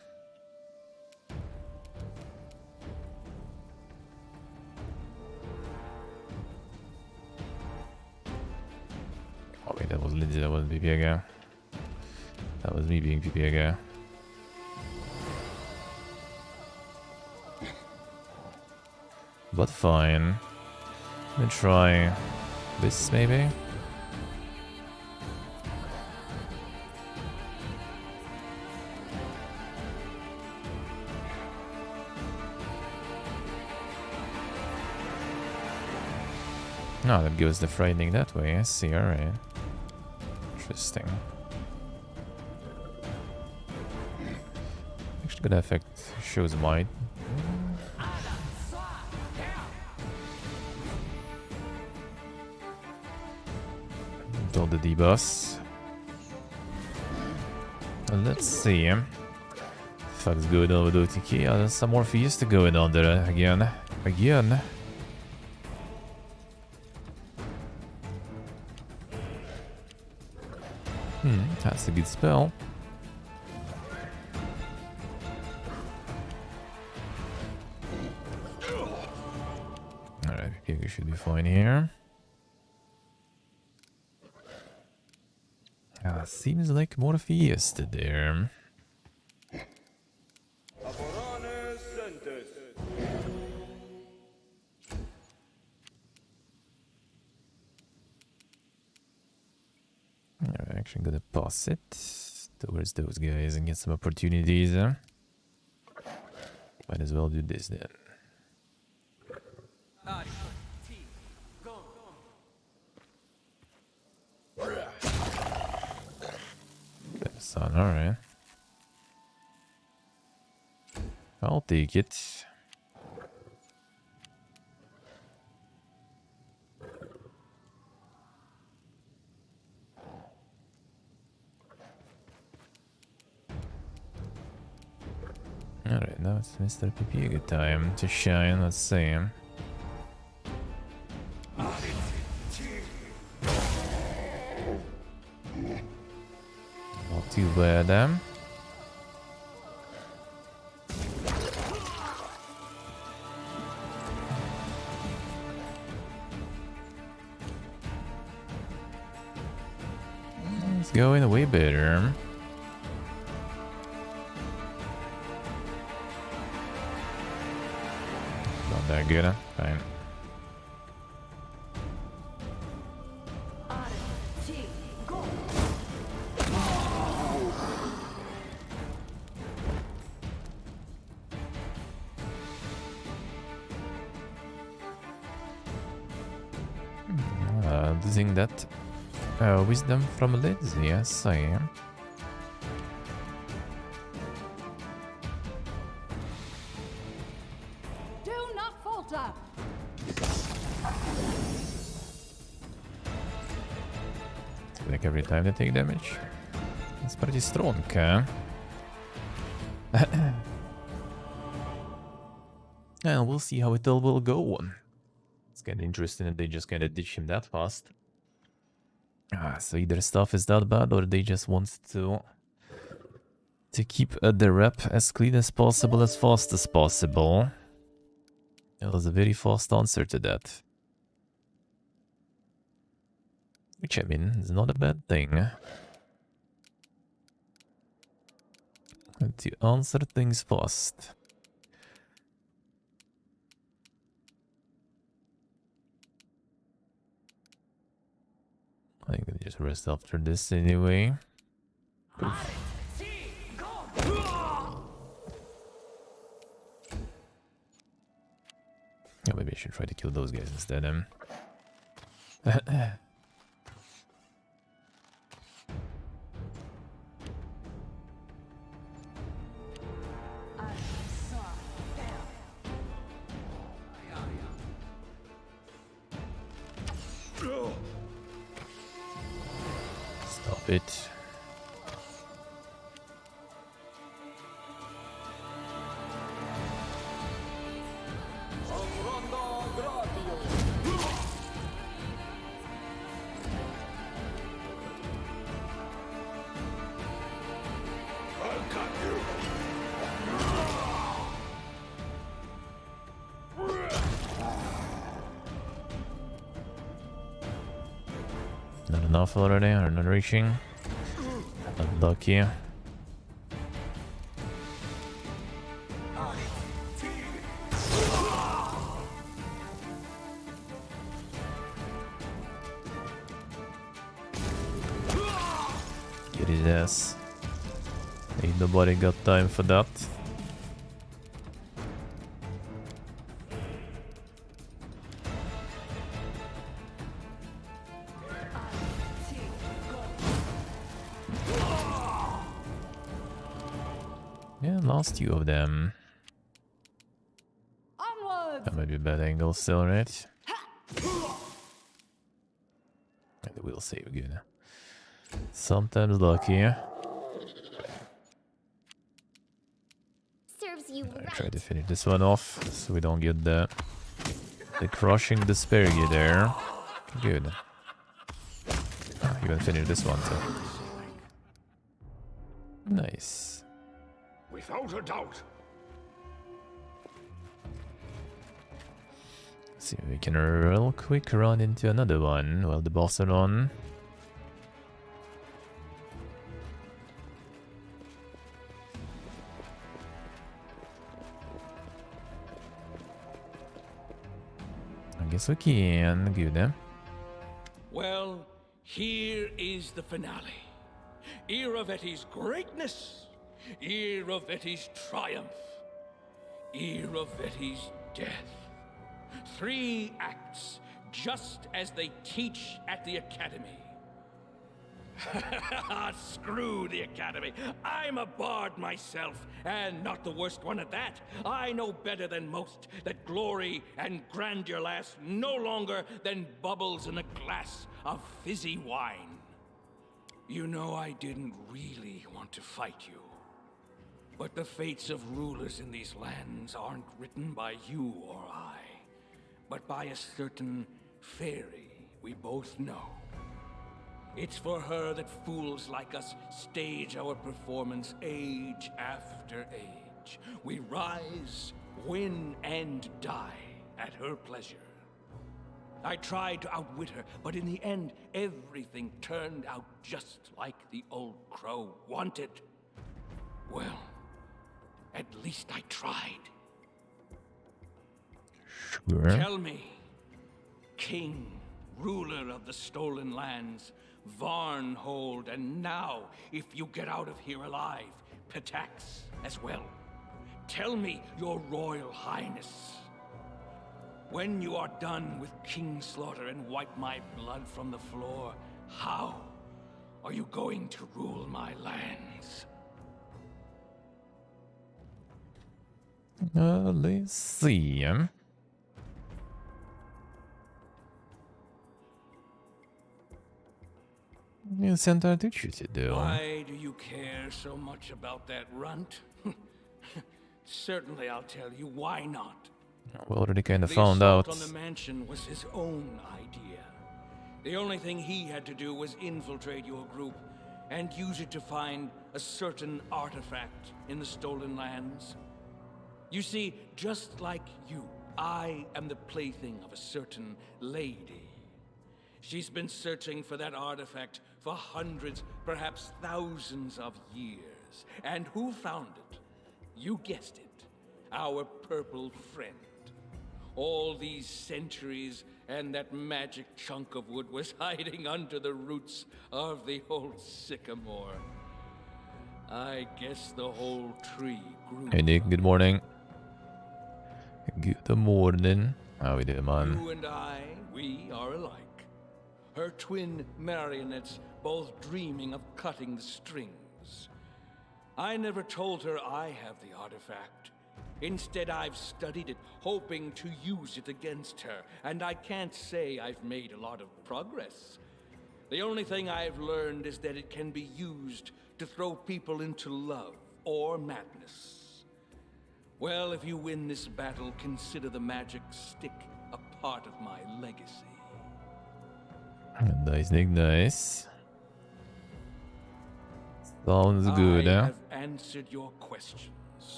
Oh wait, that was Lindsay, that wasn't PPA. That was me being PPA. But fine. Let me try this maybe. No, that goes the frightening that way. I see, alright. Interesting. Actually gonna affect shows might. All the debuffs. Let's see. Fuck's going on with OTK. There's some more fiesta going on there again. That's a good spell. Alright, Kingmaker should be fine here. Seems like more fiesta there. Actually gonna pass it towards those guys and get some opportunities. Might as well do this then. That's on, alright. I'll take it. Alright, now it's Mr. PP good time to shine, let's see. Not too bad, It's going way better. Not that good, huh? Fine. Losing that wisdom from Liz, yes I am. Do not falter. Like every time they take damage. It's pretty strong, And we'll see how it all will go on. It's kind of interesting that they just kind of ditch him that fast. So either stuff is that bad or they just want to keep the rep as clean as possible, as fast as possible. That was a very fast answer to that. Which, I mean, is not a bad thing. And to answer things fast. I think I'll just rest after this anyway. Oof. Yeah, maybe I should try to kill those guys instead. Stop it. Not enough already, or not reaching. Unlucky. Get his ass. Ain't nobody got time for that. Yeah, lost two of them. Onwards. That might be a bad angle still, right? And the will save good. Sometimes lucky. Serves you I right. try to finish this one off so we don't get the crushing disparity there. Good. Even finish this one too. Nice. Without a doubt. See if we can real quick run into another one while the boss are on. I guess we can. Good, eh? Well, here is the finale. Iraveti's greatness, Iraveti's triumph, Iraveti's death. 3 acts, just as they teach at the Academy. Screw the Academy. I'm a bard myself, and not the worst one at that. I know better than most that glory and grandeur last no longer than bubbles in a glass of fizzy wine. You know, I didn't really want to fight you. But the fates of rulers in these lands aren't written by you or I, but by a certain fairy we both know. It's for her that fools like us stage our performance age after age. We rise, win, and die at her pleasure. I tried to outwit her, but in the end, everything turned out just like the old crow wanted. Well, at least I tried. Sure. Tell me, king, ruler of the stolen lands, Varnhold, and now, if you get out of here alive, Pitax as well. Tell me, your royal highness, when you are done with Kingslaughter and wipe my blood from the floor, how are you going to rule my lands? Let's see. You sent her to choose to do. Why do you care so much about that runt? Certainly I'll tell you why not. We already kind of The found assault out. on the mansion was his own idea. The only thing he had to do was infiltrate your group and use it to find a certain artifact in the stolen lands. You see, just like you, I am the plaything of a certain lady. She's been searching for that artifact for hundreds, perhaps thousands of years. And who found it? You guessed it, our purple friend. All these centuries, and that magic chunk of wood was hiding under the roots of the old sycamore. I guess the whole tree grew. Hey Nick, good morning. Good morning. How we doing, man? You and I, we are alike. Her twin marionettes, both dreaming of cutting the strings. I never told her I have the artifact. Instead, I've studied it, hoping to use it against her, and I can't say I've made a lot of progress. The only thing I've learned is that it can be used to throw people into love or madness. Well, if you win this battle, consider the magic stick a part of my legacy. Nice, Nick, nice. Sounds good, I huh? have answered your questions.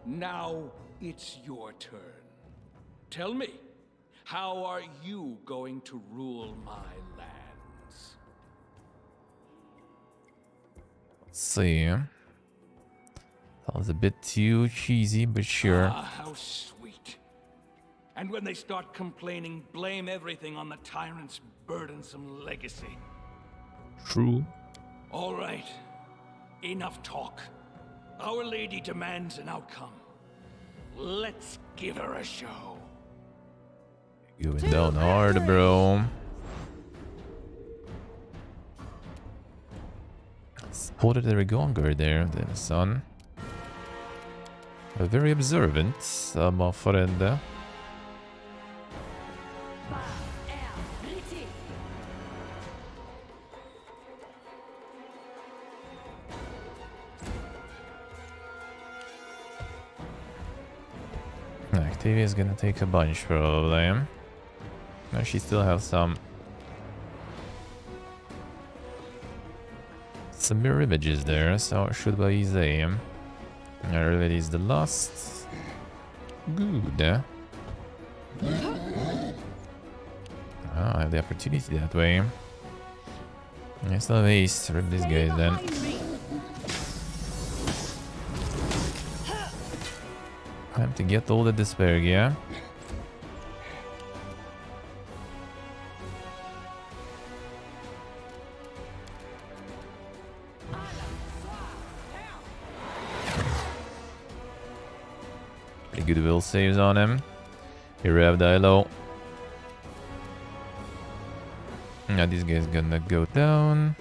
Now it's your turn. Tell me, how are you going to rule my lands? Let's see. That was a bit too cheesy, but sure. Ah, how sweet. And when they start complaining, blame everything on the tyrant's burdensome legacy. True. All right. Enough talk. Our Lady demands an outcome. Let's give her a show. Going down hard, bro. Spotted the Regonger there, then, son. Very observant, my friend. Activia is gonna take a bunch, probably. No, she still has some mirror images there, so it should be easy. Already is the last. Good. I have the opportunity that way. I still have haste. Rip these guys then. Time to get all the despair, yeah. Pretty good will saves on him. He revved low. Now this guy's gonna go down.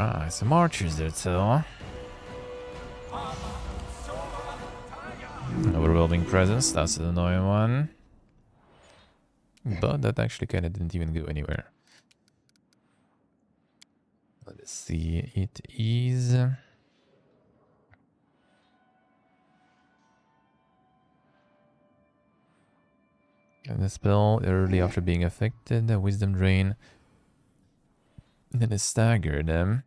Ah, some archers there too. Overwhelming presence, that's an annoying one. But that actually kind of didn't even go anywhere. Let's see, it is... And the spell early after being affected, a wisdom drain. Then it staggered them.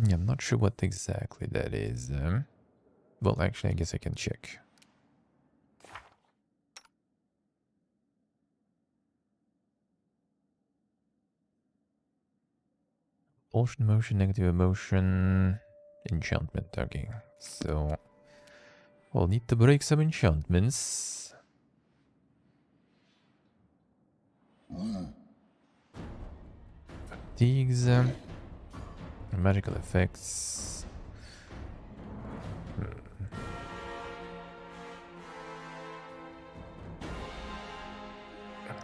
Yeah, I'm not sure what exactly that is. Well, actually, I guess I can check. Potion motion, negative emotion, enchantment. Okay, so we'll need to break some enchantments. Fatigues, magical effects.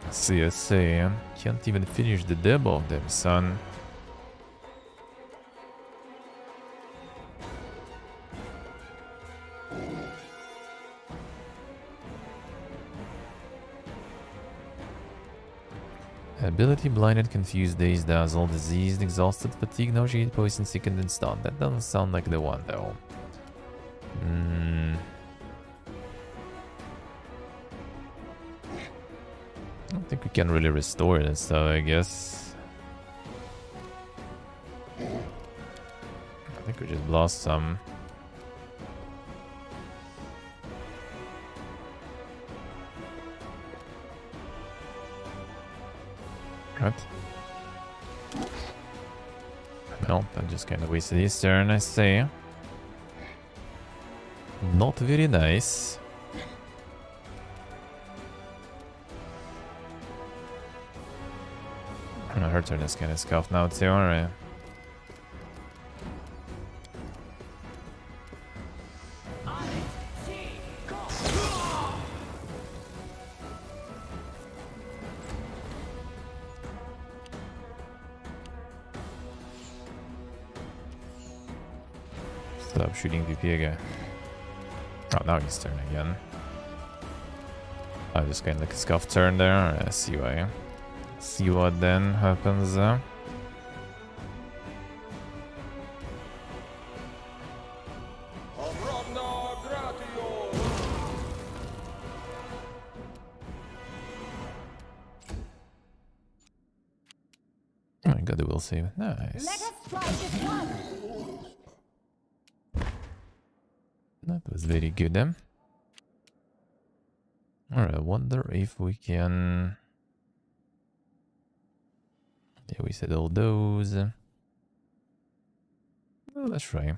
CSA, can't even finish the demo of them, son. Ability, blinded, confused, dazed, dazzled, diseased, exhausted, fatigued, nauseated, poison, sickened, and stunned. That doesn't sound like the one, though. I don't think we can really restore it and stuff, I guess. I think we just lost some. What? Well, that just kind of wasted his turn, I say. Not very nice. Her turn is kind of scuffed now too, alright. Stop shooting VP again. Oh, now he's turn again. I just kind of like a scuffed turn there. I see why. See what then happens. Oh my god, the will save. Nice. Let us try this one. That was very good then. Alright, I wonder if we can... Yeah, we said all those. Well, let's try.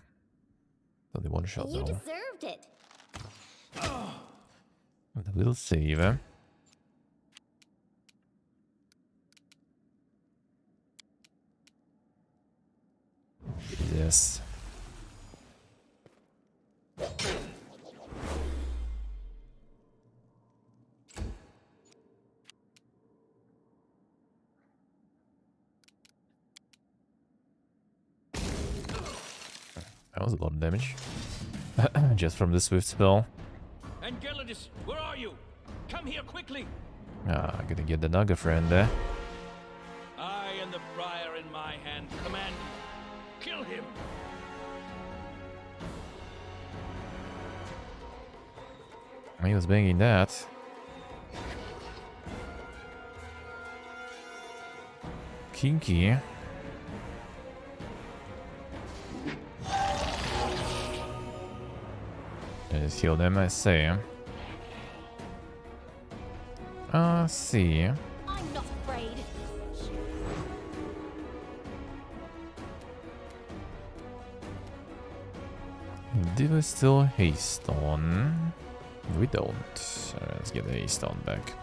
Only one shot You though. deserved it. And a little save. Yes. That was a lot of damage. Just from the swift spell. Angelidus, where are you? Come here quickly. Ah, gonna get the Naga friend there. I and the briar in my hand command you. Kill him. He was banging that. Just heal them, I say. See. I'm not afraid. Do we still haste on? We don't. Let's get the haste on back.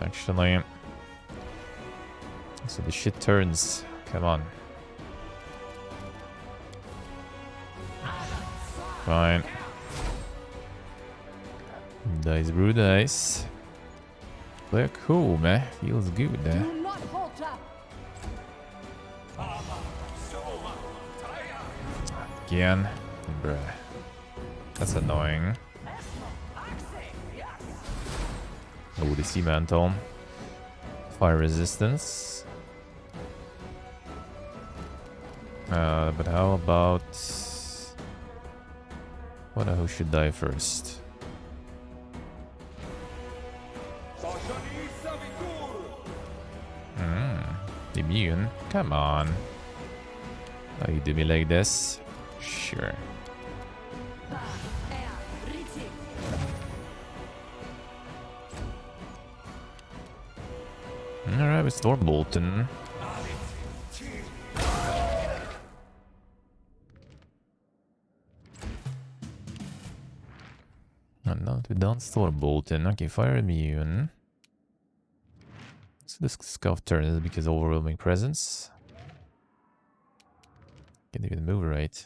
Actually. So the shit turns. Come on. Fine. Dice brew dice. We're cool, man. Feels good, eh? Do not falter. Again. Bruh. That's annoying. Oh, the sea mantle. Fire resistance. But how about... What who should die first? Immune? Come on. Oh, you do me like this? Sure. Alright, with Stormbolton. And now we're done Stormbolton. Okay, fire immune. So this scuff turn is because overwhelming presence. Can't even move right.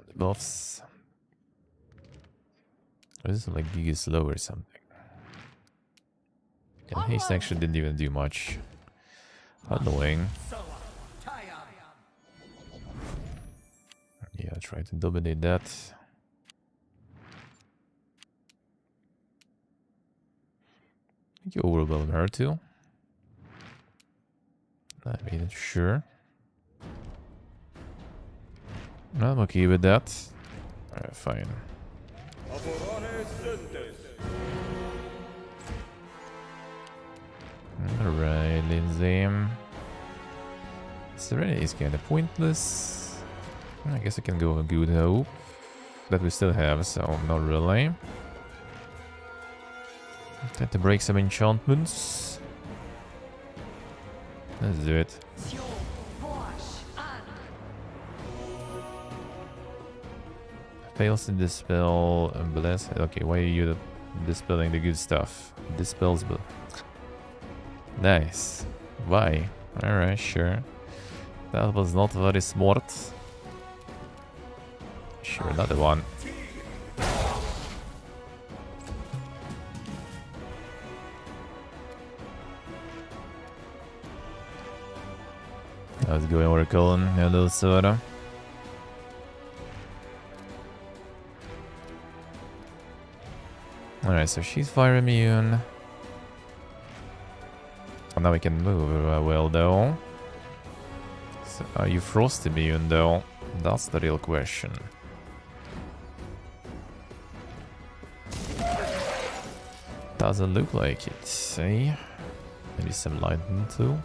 The buffs. Or is it like Giga slow or something? And haste actually didn't even do much. Annoying. Yeah, try to dominate that. I think you overwhelm her too. I mean, sure. I'm okay with that. Alright, fine. Alright, Lindsay. Serenity is kind of pointless. I guess I can go with Good Hope. That we still have, so not really. Time to break some enchantments. Let's do it. Fails to dispel and bless. Okay, why are you dispelling the good stuff? Dispels. Nice. Why? Alright, sure. That was not very smart. Sure, another one. How's it going, Oracle? Hello, Sora. Alright, so she's fire immune. Oh, now we can move well, though. So, are you frost immune, though? That's the real question. Doesn't look like it, see? Maybe some lightning too.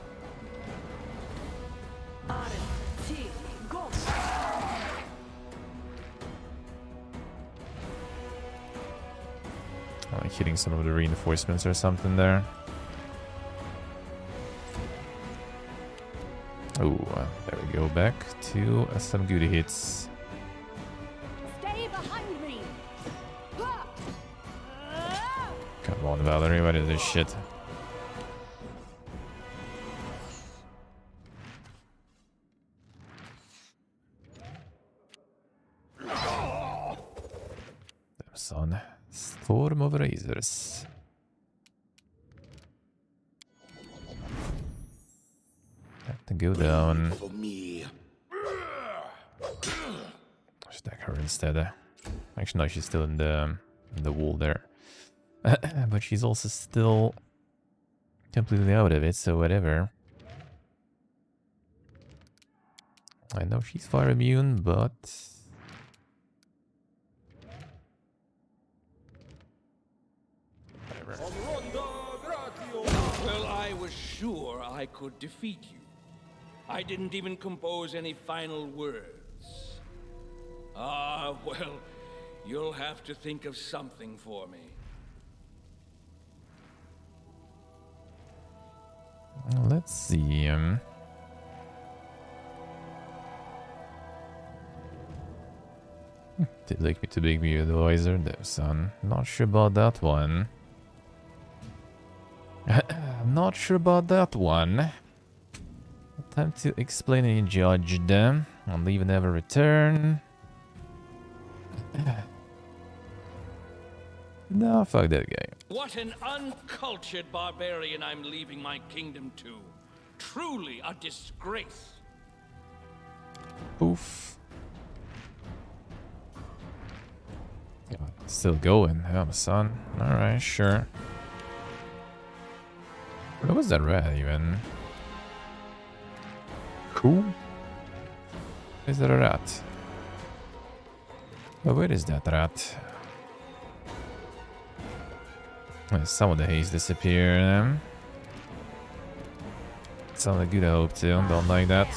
Like hitting some of the reinforcements or something there. Oh, there we go. Back to some good hits. Stay behind me. Come on, Valerie, what is this shit? Damn son. Storm of Razors. Have to go down. For me. Stack her instead. Actually, no, she's still in the wall there. But she's also still completely out of it, so whatever. I know she's fire immune, but... whatever. Well, I was sure I could defeat you. I didn't even compose any final words. Ah, well, you'll have to think of something for me. Let's see. They'd like me to make me advisor there, son. Not sure about that one. Not sure about that one. Time to explain and judge them. I'll leave and never return. No, fuck that guy. What an uncultured barbarian I'm leaving my kingdom to. Truly a disgrace. Oof. Still going, yeah, son. Alright, sure. Where was that rat even? Cool. Is that a rat? Oh, where is that rat? Some of the haze disappeared. Some of the good hope too. Don't like that.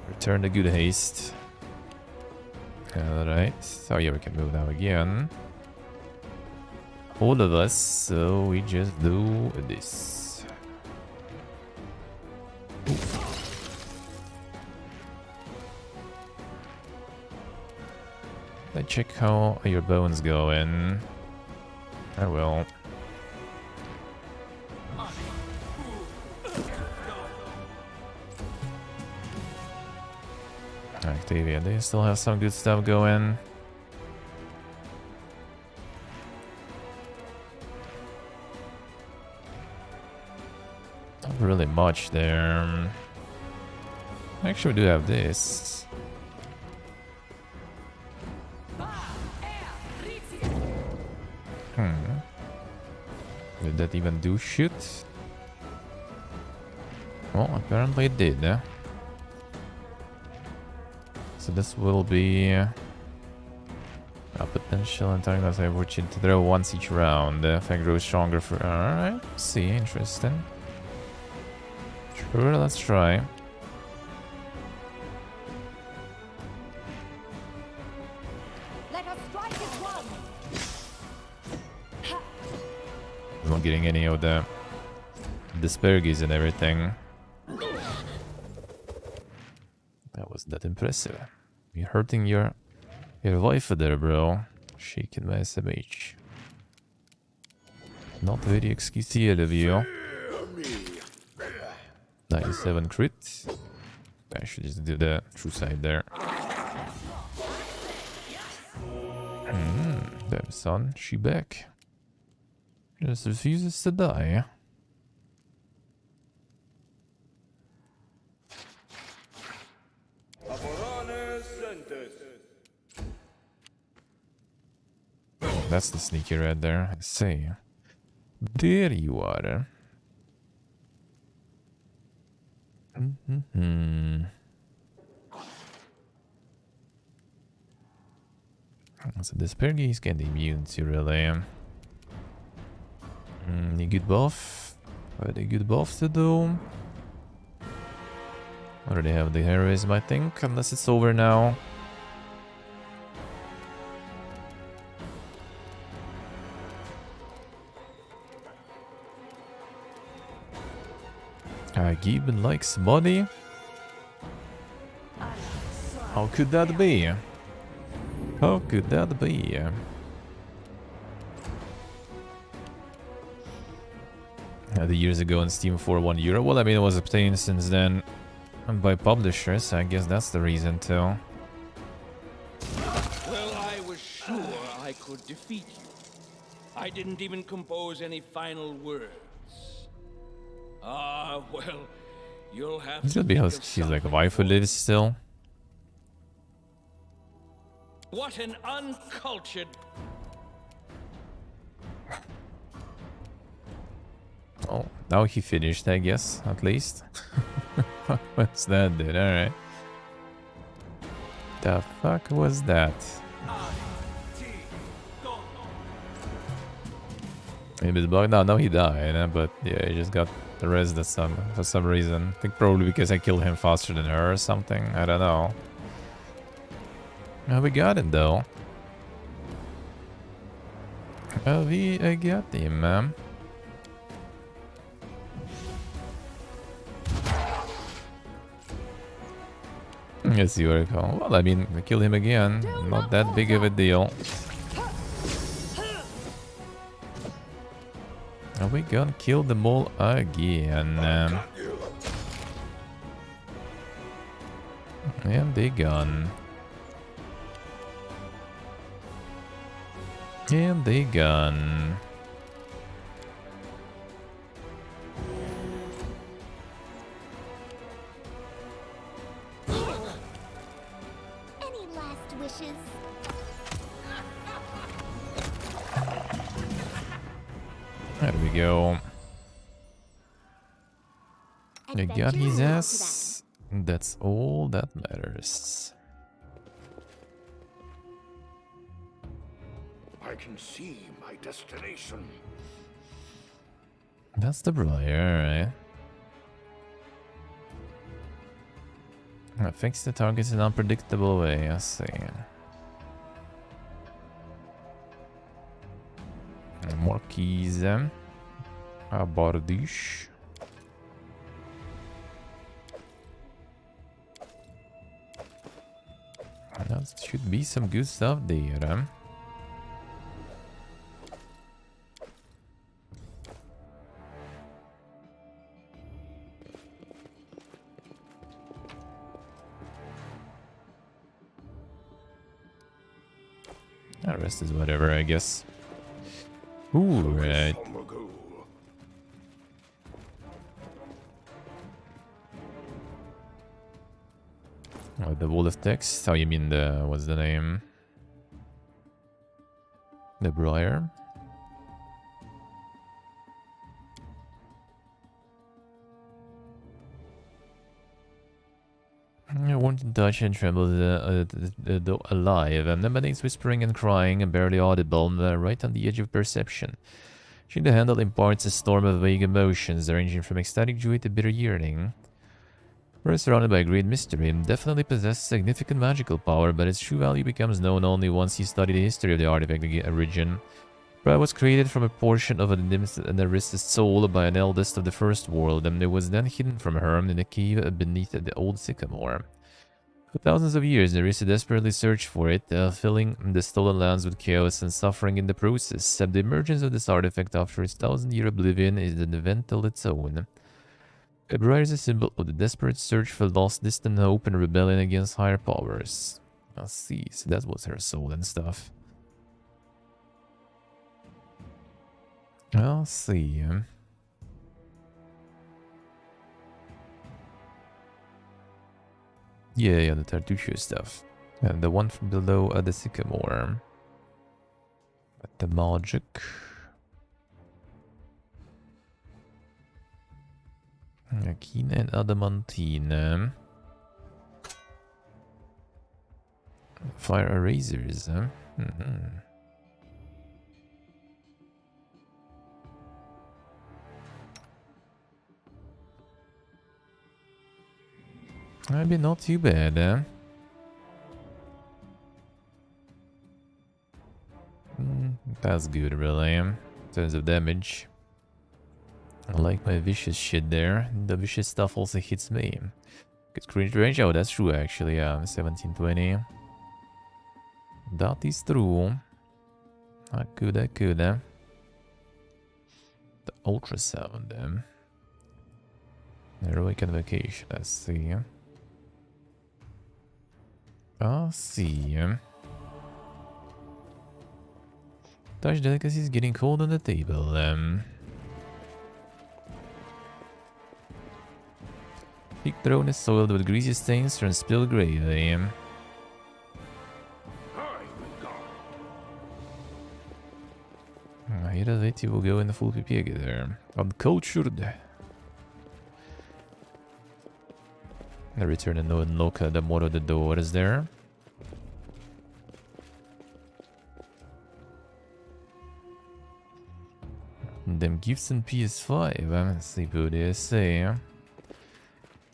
Return the good haste. Alright. Oh yeah, we can move now again. All of us, so we just do this. Let's check how your bones going. I will. Octavia, they still have some good stuff going. Not really much there. Actually, we do have this. Did that even do shit? Well, apparently it did. So this will be a potential antagonist which you throw once each round. The effect grows stronger for. Alright, see, interesting. Sure, let's try. Let us strike as one. I'm not getting any of the dispergies and everything. That wasn't that impressive. You're hurting your wife there, bro. Shaking my SMH. Not very excusable of you. 97 crit. I should just do the true side there. Damn son, she back. Just refuses to die. Oh, that's the sneaky red there. I see. There you are. So this Pergy is getting immune to really. Any good buff? Very good buff to do. Already have the heroism, I think, unless it's over now. Gibbon likes body. How could that be? How could that be? The years ago on Steam for €1. Well, I mean, it was obtained since then by publishers. I guess that's the reason too. Well, I was sure I could defeat you. I didn't even compose any final words. Ah, well, you'll have It's to gonna be how think of she's like a something wife who for me. lives still. What an uncultured... Oh, now he finished, I guess, at least. What's that, dude? Alright. The fuck was that? Maybe the bug. No, he died. But yeah, he just got the rest for some reason. I think probably because I killed him faster than her or something. I don't know. We got it though. We got him, man. Let's see what I call. Well, I mean, we killed him again. Not that big of a deal. Are we gonna kill them all again? And they gone. And they gone. Any last wishes? There we go. I got his ass. That's all that matters. I can see my destination. That's the Briar, right? Fix the targets in an unpredictable way, I see. More keys. Abordish. That should be some good stuff there. The rest is whatever, I guess. Ooh, right. Oh, the wall of text? Oh, you mean the... what's the name? The Briar? I want to touch and tremble alive. Emanates whispering and crying, barely audible, right on the edge of perception. She the handle imparts a storm of vague emotions, ranging from ecstatic joy to bitter yearning. We're surrounded by great mystery, and definitely possesses significant magical power, but its true value becomes known only once you study the history of the artifact origin. It was created from a portion of an Arista's soul by an eldest of the First World, and it was then hidden from her in a cave beneath the old sycamore. For thousands of years, Arista desperately searched for it, filling the stolen lands with chaos and suffering in the process. The emergence of this artifact after its thousand-year oblivion is an event all its own. A briar is a symbol of the desperate search for lost, distant hope and rebellion against higher powers. I see, so that was her soul and stuff. I'll see. Yeah, the Tartusio stuff. And the one from below the sycamore. But the magic. Akina and Adamantine. Fire erasers, huh? Maybe not too bad, eh? That's good, really. In terms of damage. I like my vicious shit there. The vicious stuff also hits me. Good cringe range. Oh, that's true, actually. 1720. That is true. I could. The ultrasound, Heroic invocation, I see. I see. Touch delicacy is getting cold on the table. Big throne is soiled with greasy stains from spilled gravy. I hear that you will go in the full PP there. Uncultured. I return and unlock the more of the doors there. Them gifts in PS5. Let's see what they say.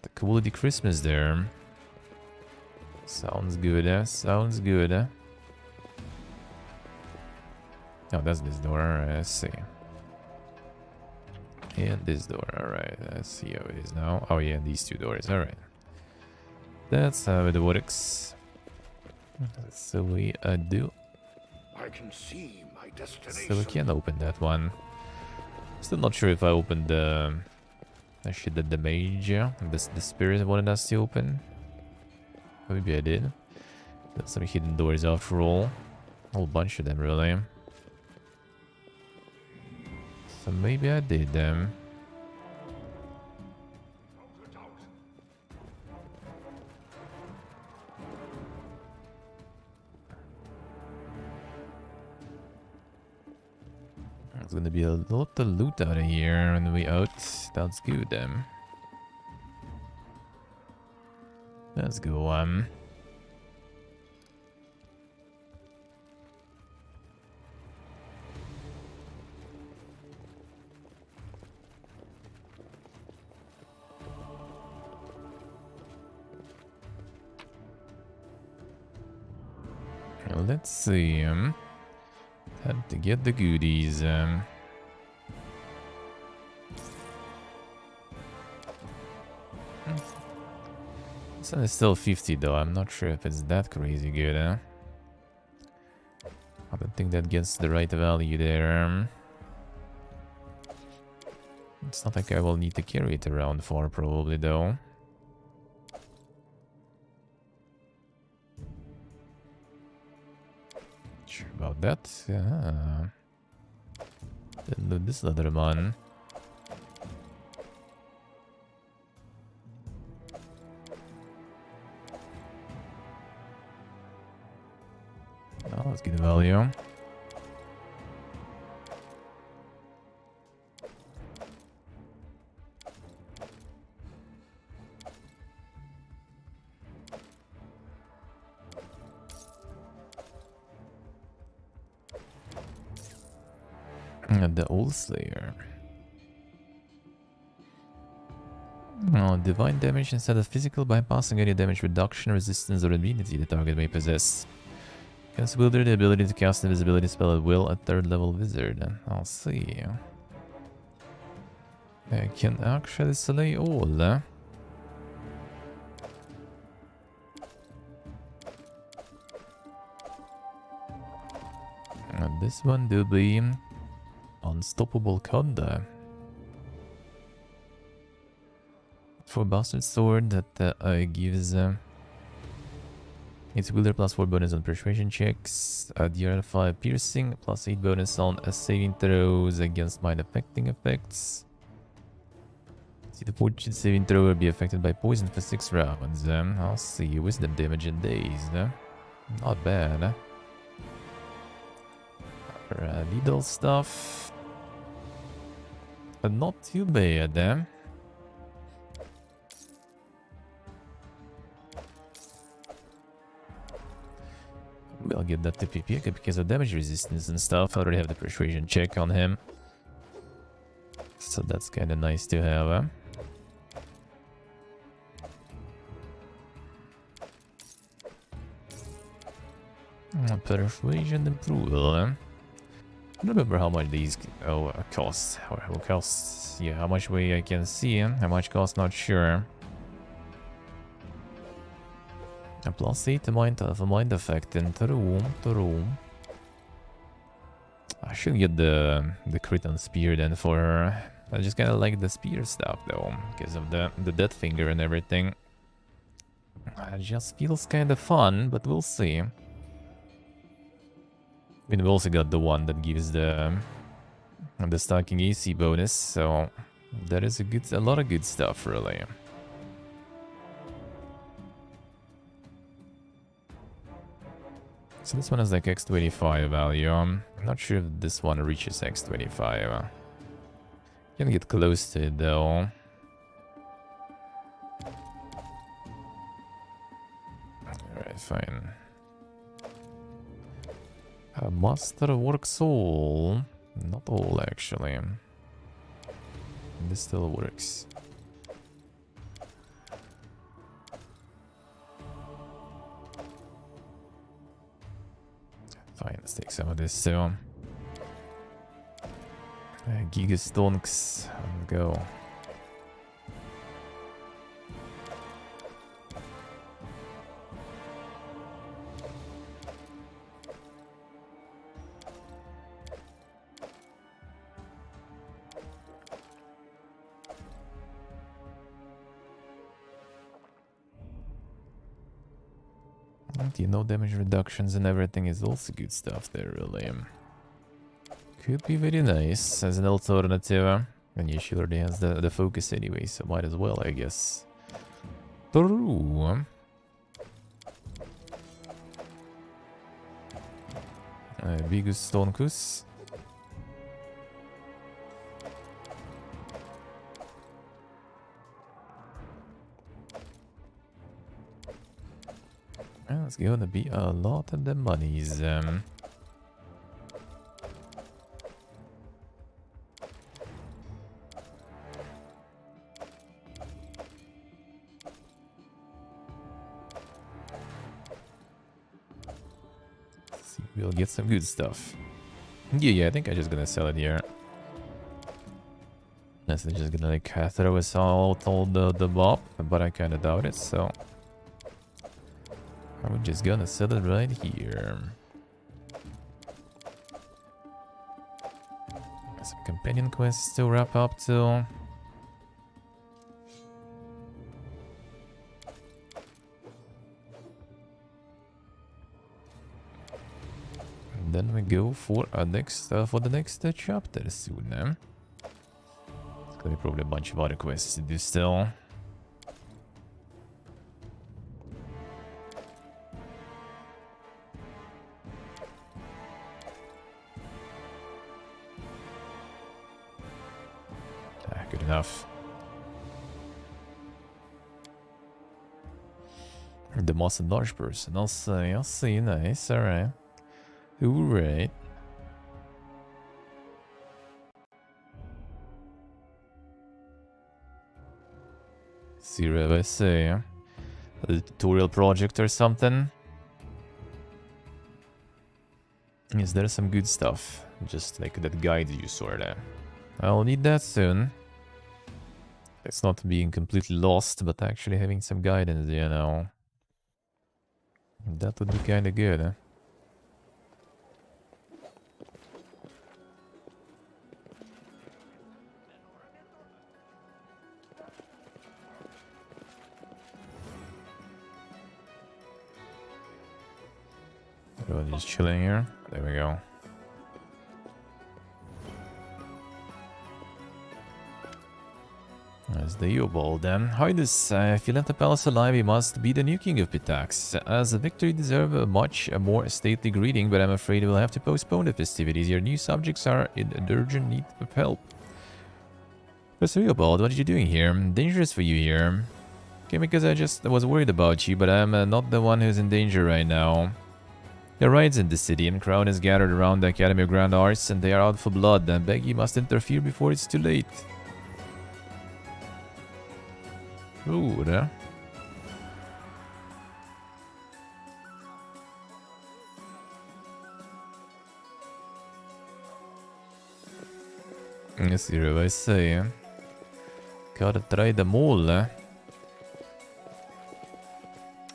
The quality Christmas there. Sounds good, sounds good. Oh, that's this door. Alright, let's see. And this door. Alright, let's see how it is now. Oh yeah, these two doors. Alright. That's how it works. So we do. I can see my destination. So we can open that one. Still not sure if I opened the... Actually, the mage, yeah. The spirit wanted us to open. Maybe I did. There's some hidden doors after all. A whole bunch of them, really. So maybe I did them. There's gonna be a lot of loot out of here on the way out. That's good then. Let's go let's see time to get the goodies. This one is still 50 though. I'm not sure if it's that crazy good, I don't think that gets the right value there. It's not like I will need to carry it around for probably though. Sure about that. Yeah. Then loot this other one. Oh, let's get the value. And the Old Slayer. Oh, divine damage instead of physical, bypassing any damage reduction, resistance, or immunity the target may possess. Gives wielder the ability to cast invisibility spell at will at 3rd level wizard. I'll see. I can actually slay all. And this one do be Unstoppable Conda. For Bastard Sword that gives its wielder +4 bonus on persuasion checks, DR5 piercing, +8 bonus on saving throws against mind affecting effects. See, the fortune saving throw will be affected by poison for 6 rounds. I'll see. Wisdom damage in days. Not bad. Needle stuff. But not too bad. I'll give that to Pipika because of damage resistance and stuff. I already have the persuasion check on him. So that's kind of nice to have. Persuasion approval. I don't remember how much these cost. Or how costs. Yeah, how much way I can see. How much cost, not sure. A +8 to mind effect into room. I should get the crit on spear then for her. I just kind of like the spear stuff though, because of the death finger and everything. It just feels kind of fun, but we'll see. I mean, we also got the one that gives the stacking AC bonus, so that is a lot of good stuff really. So this one has like X25 value. I'm not sure if this one reaches X25. Can get close to it though. Alright, fine. Master Work Soul. Not all, actually. This still works. Fine, let's take some of this too. Gigastonks, and go. You know, damage reductions and everything is also good stuff there, really. Could be very nice as an alternative. And Yoshi already has the focus anyway, so might as well, I guess. True. Vigus Stonkus. It's gonna be a lot of the monies. See, we'll get some good stuff. Yeah, I think I'm just gonna sell it here. Unless they're just gonna like throw us out all the mob, but I kinda doubt it, so I'm just gonna sell it right here. Some companion quests to wrap up too. And then we go for the next chapter soon. It's gonna be probably a bunch of other quests to do still. Good enough. The most large person. I'll see. Nice. Alright. Alright. See what I say. A tutorial project or something. Is there some good stuff? Just like that guide you saw there. I'll need that soon. It's not being completely lost, but actually having some guidance, you know. That would be kinda good, huh? Everyone just chilling here. There we go. As the Eobald then. Highness, if you let the palace alive, you must be the new king of Pitax. As a victory deserve a much more stately greeting, but I'm afraid we'll have to postpone the festivities. Your new subjects are in urgent need of help. Professor Eobald, what are you doing here? Dangerous for you here. Okay, because I just was worried about you, but I'm not the one who's in danger right now. There are riots in the city, and crowd is gathered around the Academy of Grand Arts, and they are out for blood. I beg you must interfere before it's too late. Ooh, there. Let's see what I say. Gotta try them all,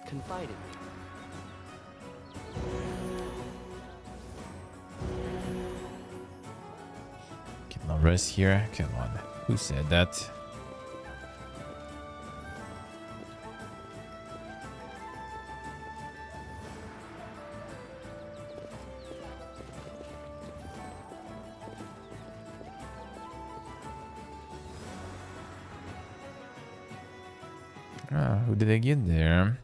Confide in me. Cannot rest here. Come on. Who said that? Who did I get there?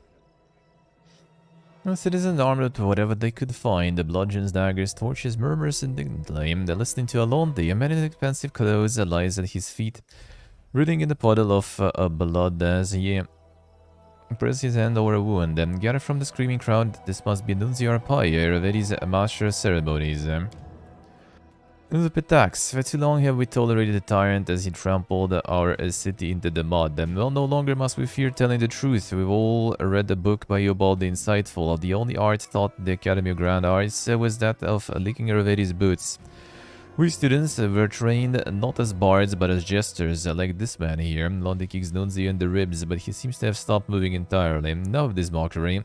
A citizen armed with whatever they could find, the bludgeons, daggers, torches, murmurs indignantly. They're listening to Alonde, a man in expensive clothes lies at his feet, rooting in a puddle of blood as he presses his hand over a wound. Then gather from the screaming crowd, this must be Nunzio Arpaio, Ravedi's master of ceremonies. The Pitax, for too long have we tolerated the tyrant as he trampled our city into the mud. And well, no longer must we fear telling the truth. We've all read the book by Yobal the Insightful. The only art taught in the Academy of Grand Arts was that of licking Raveri's boots. We students were trained not as bards but as jesters, like this man here. Londi kicks Nunzio in the ribs, but he seems to have stopped moving entirely. Enough of this mockery.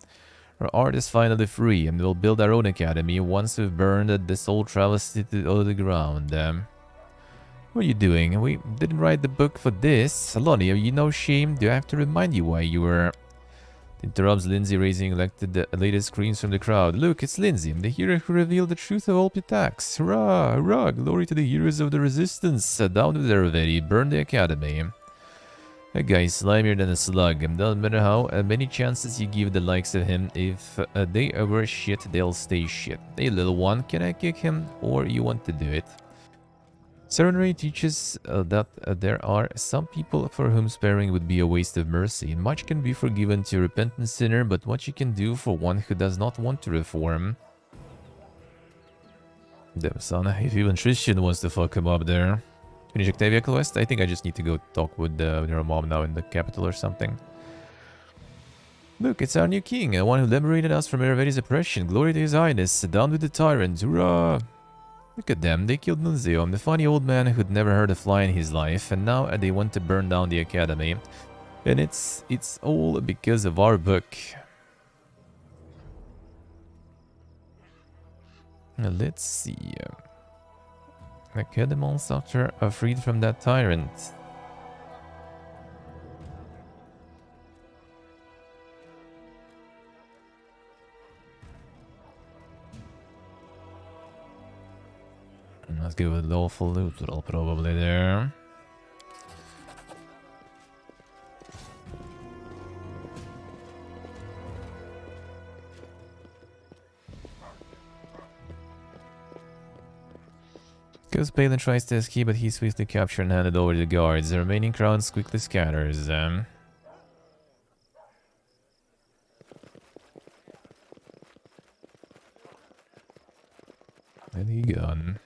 Our art is finally free, and we'll build our own academy once we've burned this old travesty to the ground. What are you doing? We didn't write the book for this. Lonnie, are you no shame? Do I have to remind you why you were... Interrupts Lindsay, raising the latest screams from the crowd. Look, it's Lindsay, the hero who revealed the truth of all Pitax. Hurrah! Hurrah! Glory to the heroes of the resistance! Down with their ready, burn the academy. That guy is slimier than a slug. Doesn't matter how many chances you give the likes of him, if they were shit, they'll stay shit. Hey little one, can I kick him? Or you want to do it? Serenray teaches that there are some people for whom sparing would be a waste of mercy. Much can be forgiven to a repentant sinner, but what you can do for one who does not want to reform. Damn son, if even Tristan wants to fuck him up there. Finish Octavia quest? I think I just need to go talk with her mom now in the capital or something. Look, it's our new king, the one who liberated us from Eraveri's oppression. Glory to his highness. Down with the tyrant. Hurrah! Look at them, they killed Nunzio, the funny old man who'd never heard a fly in his life, and now they want to burn down the academy. And it's all because of our book. Now, let's see. Academons after are freed from that tyrant. Let's go with lawful neutral probably there. Because Palin tries to escape, but he's swiftly captured and handed over to the guards. The remaining crowds quickly scatters. Then he gone.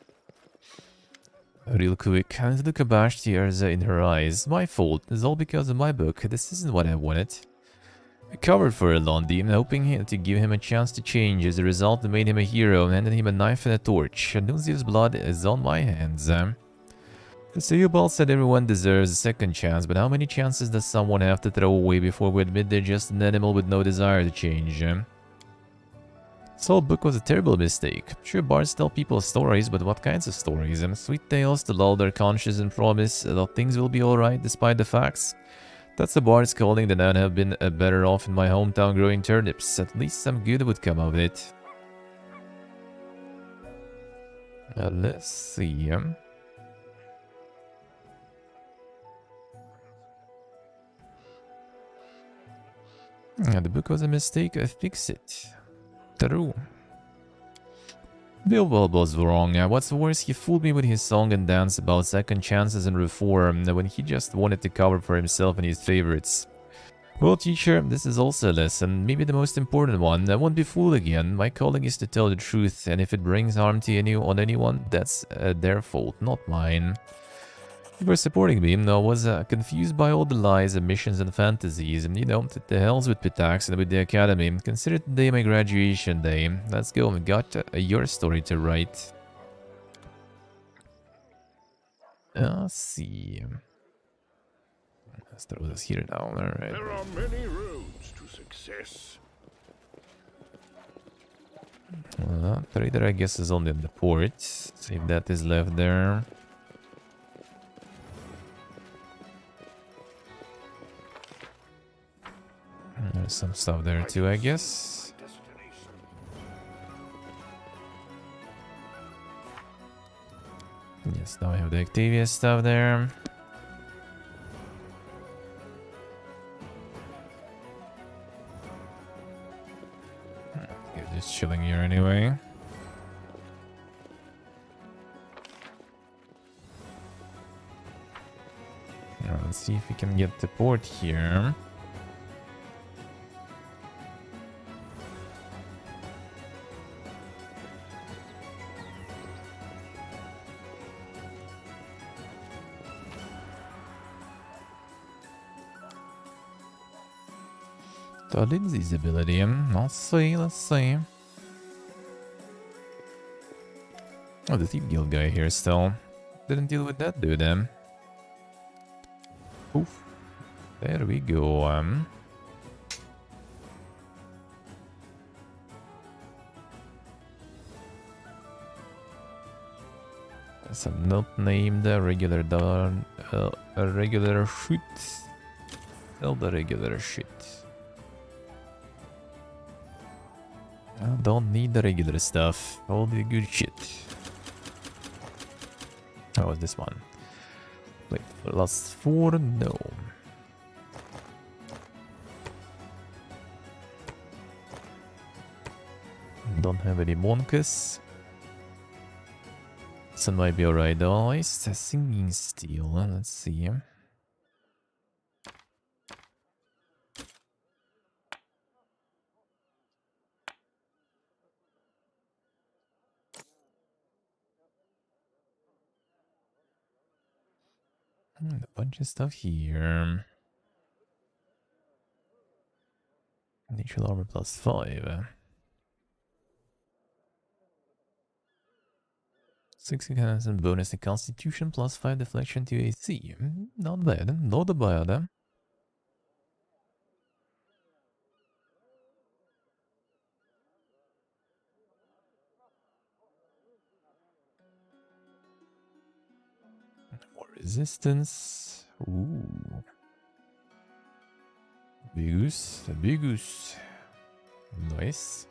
Real quick, and the Kabash tears in her eyes. My fault. It's all because of my book. This isn't what I wanted. I covered for Londi, hoping to give him a chance to change. As a result, I made him a hero and handed him a knife and a torch. Nunzio's blood is on my hands. Theobald said everyone deserves a second chance, but how many chances does someone have to throw away before we admit they're just an animal with no desire to change? This whole book was a terrible mistake. Sure, bards tell people stories, but what kinds of stories? Sweet tales to lull their conscience and promise that things will be alright despite the facts. That's a bard's calling, then I'd have been better off in my hometown growing turnips. At least some good would come of it. Let's see. The book was a mistake, I fix it. True. Bilbo was wrong. What's worse, he fooled me with his song and dance about second chances and reform when he just wanted to cover for himself and his favorites. Well, teacher, this is also a lesson, maybe the most important one. I won't be fooled again. My calling is to tell the truth, and if it brings harm to anyone, that's their fault, not mine. You were supporting me, I was confused by all the lies and missions and fantasies, and to the hells with Pitax and with the academy. Consider today my graduation day. Let's go, we got your story to write. Let's see. Let's throw this here now, alright. There are many roads to success. Well, trader I guess is only in the port. See if that is left there. There's some stuff there too, I guess. Yes, now I have the Octavia stuff there. You're just chilling here anyway. Now, let's see if we can get the port here. The Lindsay's ability. Let's see, let's see. Oh, the Thief Guild guy here still. Didn't deal with that dude then. Oof. There we go. Some not named regular a regular shit. Tell the regular shit. I don't need the regular stuff. All the good shit. How was this one? Wait, last 4? No. Don't have any monkeys. This might be alright though. It's a singing steel. Let's see. A bunch of stuff here. Natural armor +5. 60 cannons and bonus to Constitution +5 deflection to AC. Not bad, not bad. More resistance. Ooh. Bigus, Bigus. Nice.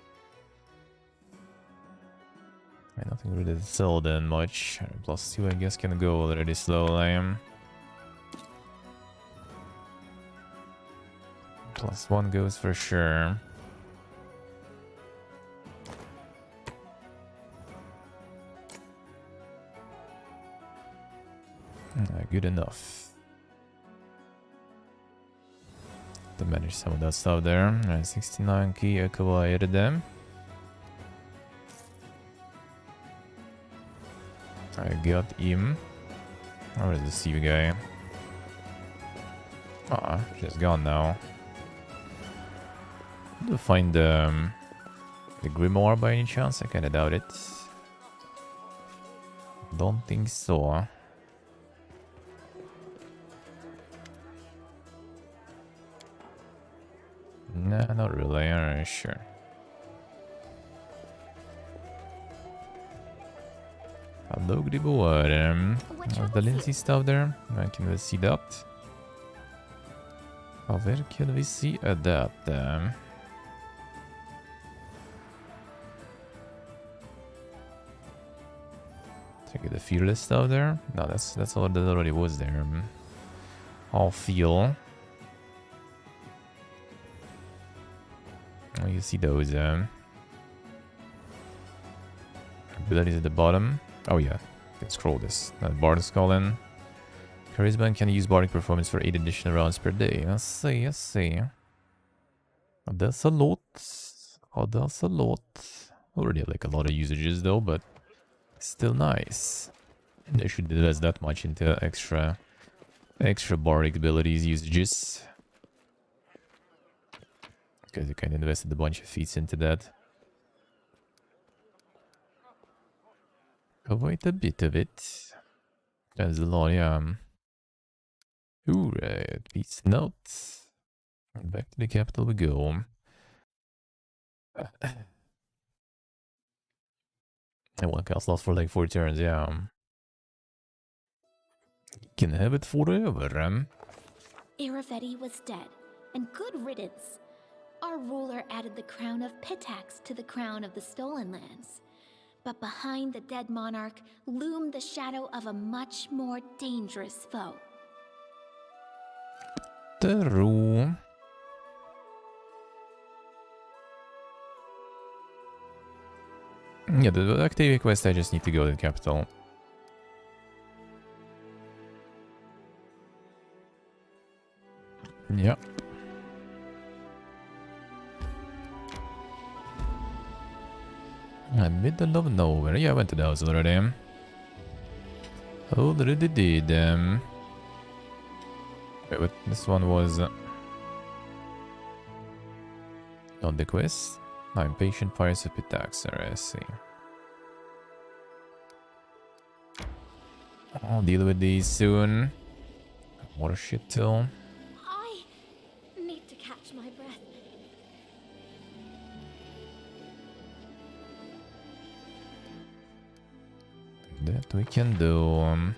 Nothing really to sell then much. +2 I guess can go already slowly. +1 goes for sure. Good enough. To manage some of that stuff there. 69 key acquired them. I got him. Where is the Steve guy? Ah, she's gone now. To find the Grimoire by any chance? I kinda doubt it. Don't think so. Nah, not really. Alright, sure. Hello, Grimoire. The Lindsay stuff there. Can we see that? Where can we see that? Check the fearless stuff there. No, that's all that already was there. All feel. Oh, you see those abilities at the bottom. Oh yeah, let's scroll this. Bard Skullin. Charisma can use Bardic Performance for 8 additional rounds per day. I see, I see. Oh, that's a lot. Oh, that's a lot. Already have like a lot of usages though, but still nice. They should invest that much into extra Bardic abilities usages. Because you kind of invested a bunch of feats into that. Quite a bit of it. That's a lot, yeah. Alright, peace out. Back to the capital we go. And one cast lasts for like 4 turns, yeah. You can have it forever. Iravetti was dead, and good riddance. Our ruler added the crown of Pitax to the crown of the Stolen Lands. But behind the dead monarch loomed the shadow of a much more dangerous foe. True. Yeah, the Octavia quest, I just need to go to the capital. Yeah. Middle of nowhere. Yeah, I went to the house already. Already did. Wait, but this one was... On the quest? I'm patient Pirates of Pitaxer, I see. I'll deal with these soon. More shit till. I need to catch my breath. That we can do.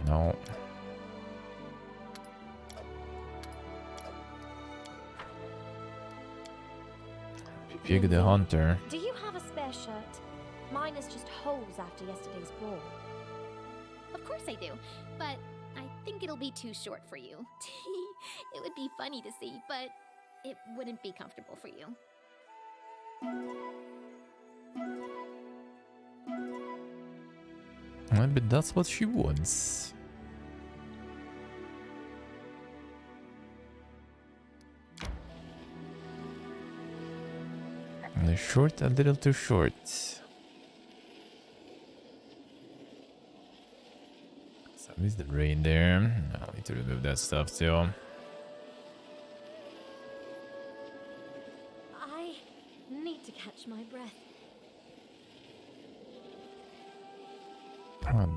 No. Pig the Hunter. Do you have a spare shirt? Mine is just holes after yesterday's brawl. Of course I do, but I think it'll be too short for you. It would be funny to see, but it wouldn't be comfortable for you. But that's what she wants. Short, a little too short. So is the rain there? I need to remove that stuff too. I need to catch my breath.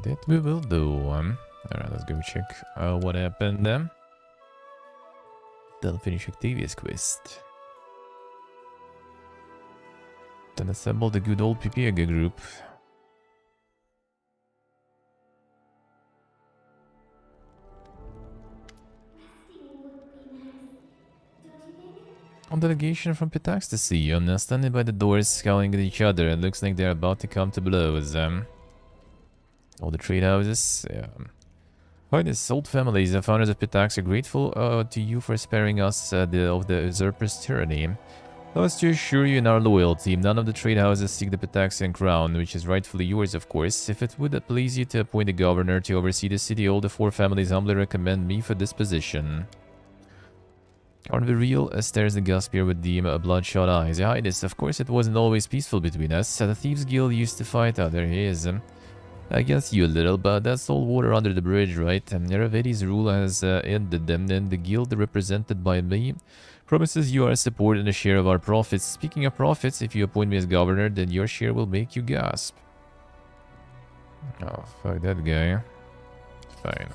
That we will do. Alright, let's go check what happened then. Then finish Octavia's quest. Then assemble the good old Pipiega group. On delegation from Pitax to see you. Now standing by the doors, scowling at each other. It looks like they're about to come to blows. All the trade houses. Yeah. Hi, this old families, the founders of Pitax are grateful to you for sparing us of the usurper's tyranny. Let us to assure you in our loyalty, none of the trade houses seek the Pitaxian crown, which is rightfully yours, of course. If it would please you to appoint a governor to oversee the city, all the four families humbly recommend me for this position. Carnveril stares at Gaspier with bloodshot eyes. Your Highness, of course it wasn't always peaceful between us. The Thieves Guild used to fight other against you a little, but that's all water under the bridge, right? Neravedi's rule has ended them, and the guild represented by me promises you our support and a share of our profits. Speaking of profits, if you appoint me as governor, then your share will make you gasp. Oh, fuck that guy. Fine.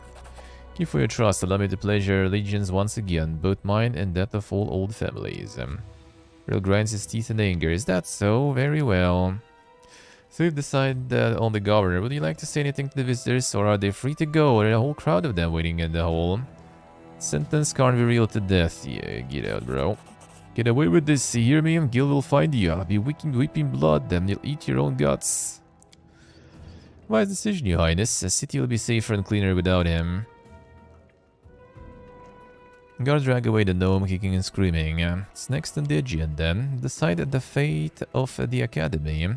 Thank you for your trust. Allow me to pledge your allegiance once again, both mine and that of all old families. Real grinds his teeth in anger. Is that so? Very well. So you've decided on the governor. Would you like to say anything to the visitors, or are they free to go? Or a whole crowd of them waiting in the hall? Sentence Carnveril to death. Yeah, get out, bro. Get away with this, you hear me? Gil will find you. I'll be weeping blood, then you'll eat your own guts. Wise decision, your highness. The city will be safer and cleaner without him. Guards drag away the gnome, kicking and screaming. It's next on the agenda. Decide the fate of the academy.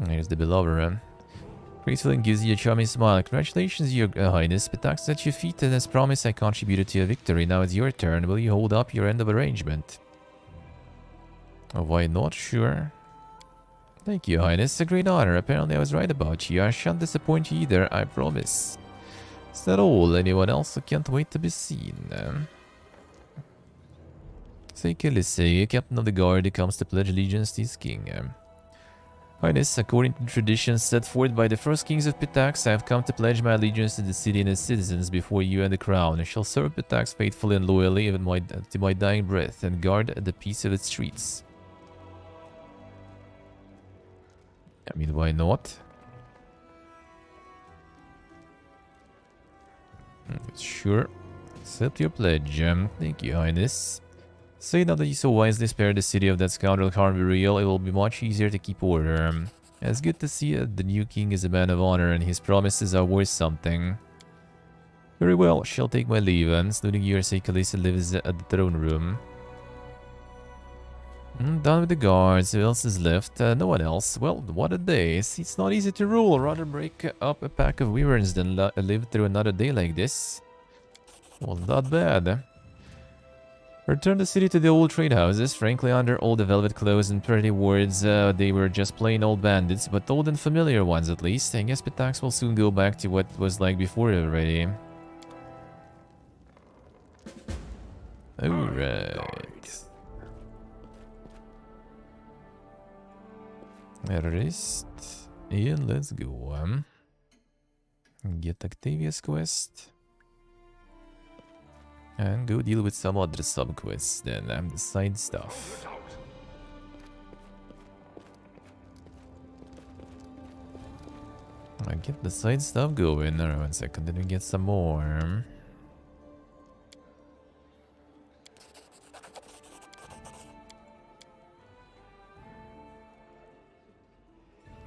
Here's the beloved. Graceful and gives you a charming smile. Congratulations, your highness. Pitax at your feet, and as promised, I contributed to your victory. Now it's your turn. Will you hold up your end of arrangement? Oh, why not? Sure. Thank you, highness. A great honor. Apparently I was right about you. I shan't disappoint you either, I promise. Is that all? Anyone else who can't wait to be seen? Seike Lissei, captain of the guard, who comes to pledge allegiance to his king. Highness, according to traditions set forth by the first kings of Pitax, I have come to pledge my allegiance to the city and its citizens before you and the crown. I shall serve Pitax faithfully and loyally even to my dying breath, and guard the peace of its streets. I mean, why not? Sure. Accept your pledge. Thank you, Highness. Say now that you so wisely spared the city of that scoundrel Carnveril, it will be much easier to keep order. It's good to see the new king is a man of honor and his promises are worth something. Very well, shall take my leave, including your Kalisa lives at the throne room. Done with the guards, who else is left? No one else. Well, what a day. It's not easy to rule. Rather break up a pack of wyverns than live through another day like this. Well, not bad. Return the city to the old trade houses. Frankly, under all the velvet clothes and pretty words, they were just plain old bandits, but old and familiar ones at least. I guess Pitax will soon go back to what it was like before already. Alright. Rest. And let's go. Get Octavia's quest. And go deal with some other sub-quests then, the side stuff. I get the side stuff going. Alright, 1 second, then we get some more.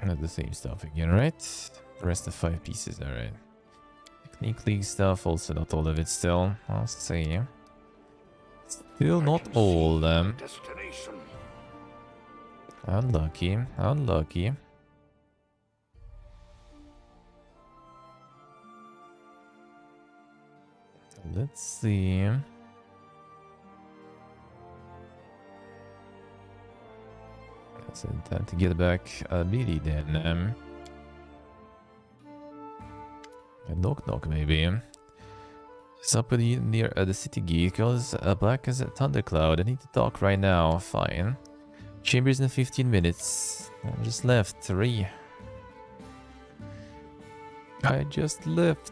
Not the same stuff again, right? The rest of 5 pieces, alright. Technique League stuff, also not all of it still. I'll see. Still not all. Unlucky, unlucky. Let's see. So time to get back Billy then. A knock maybe. It's up near the city gate, because black as a thundercloud. I need to talk right now. Fine. Chambers in 15 minutes. I just left 3. I just left.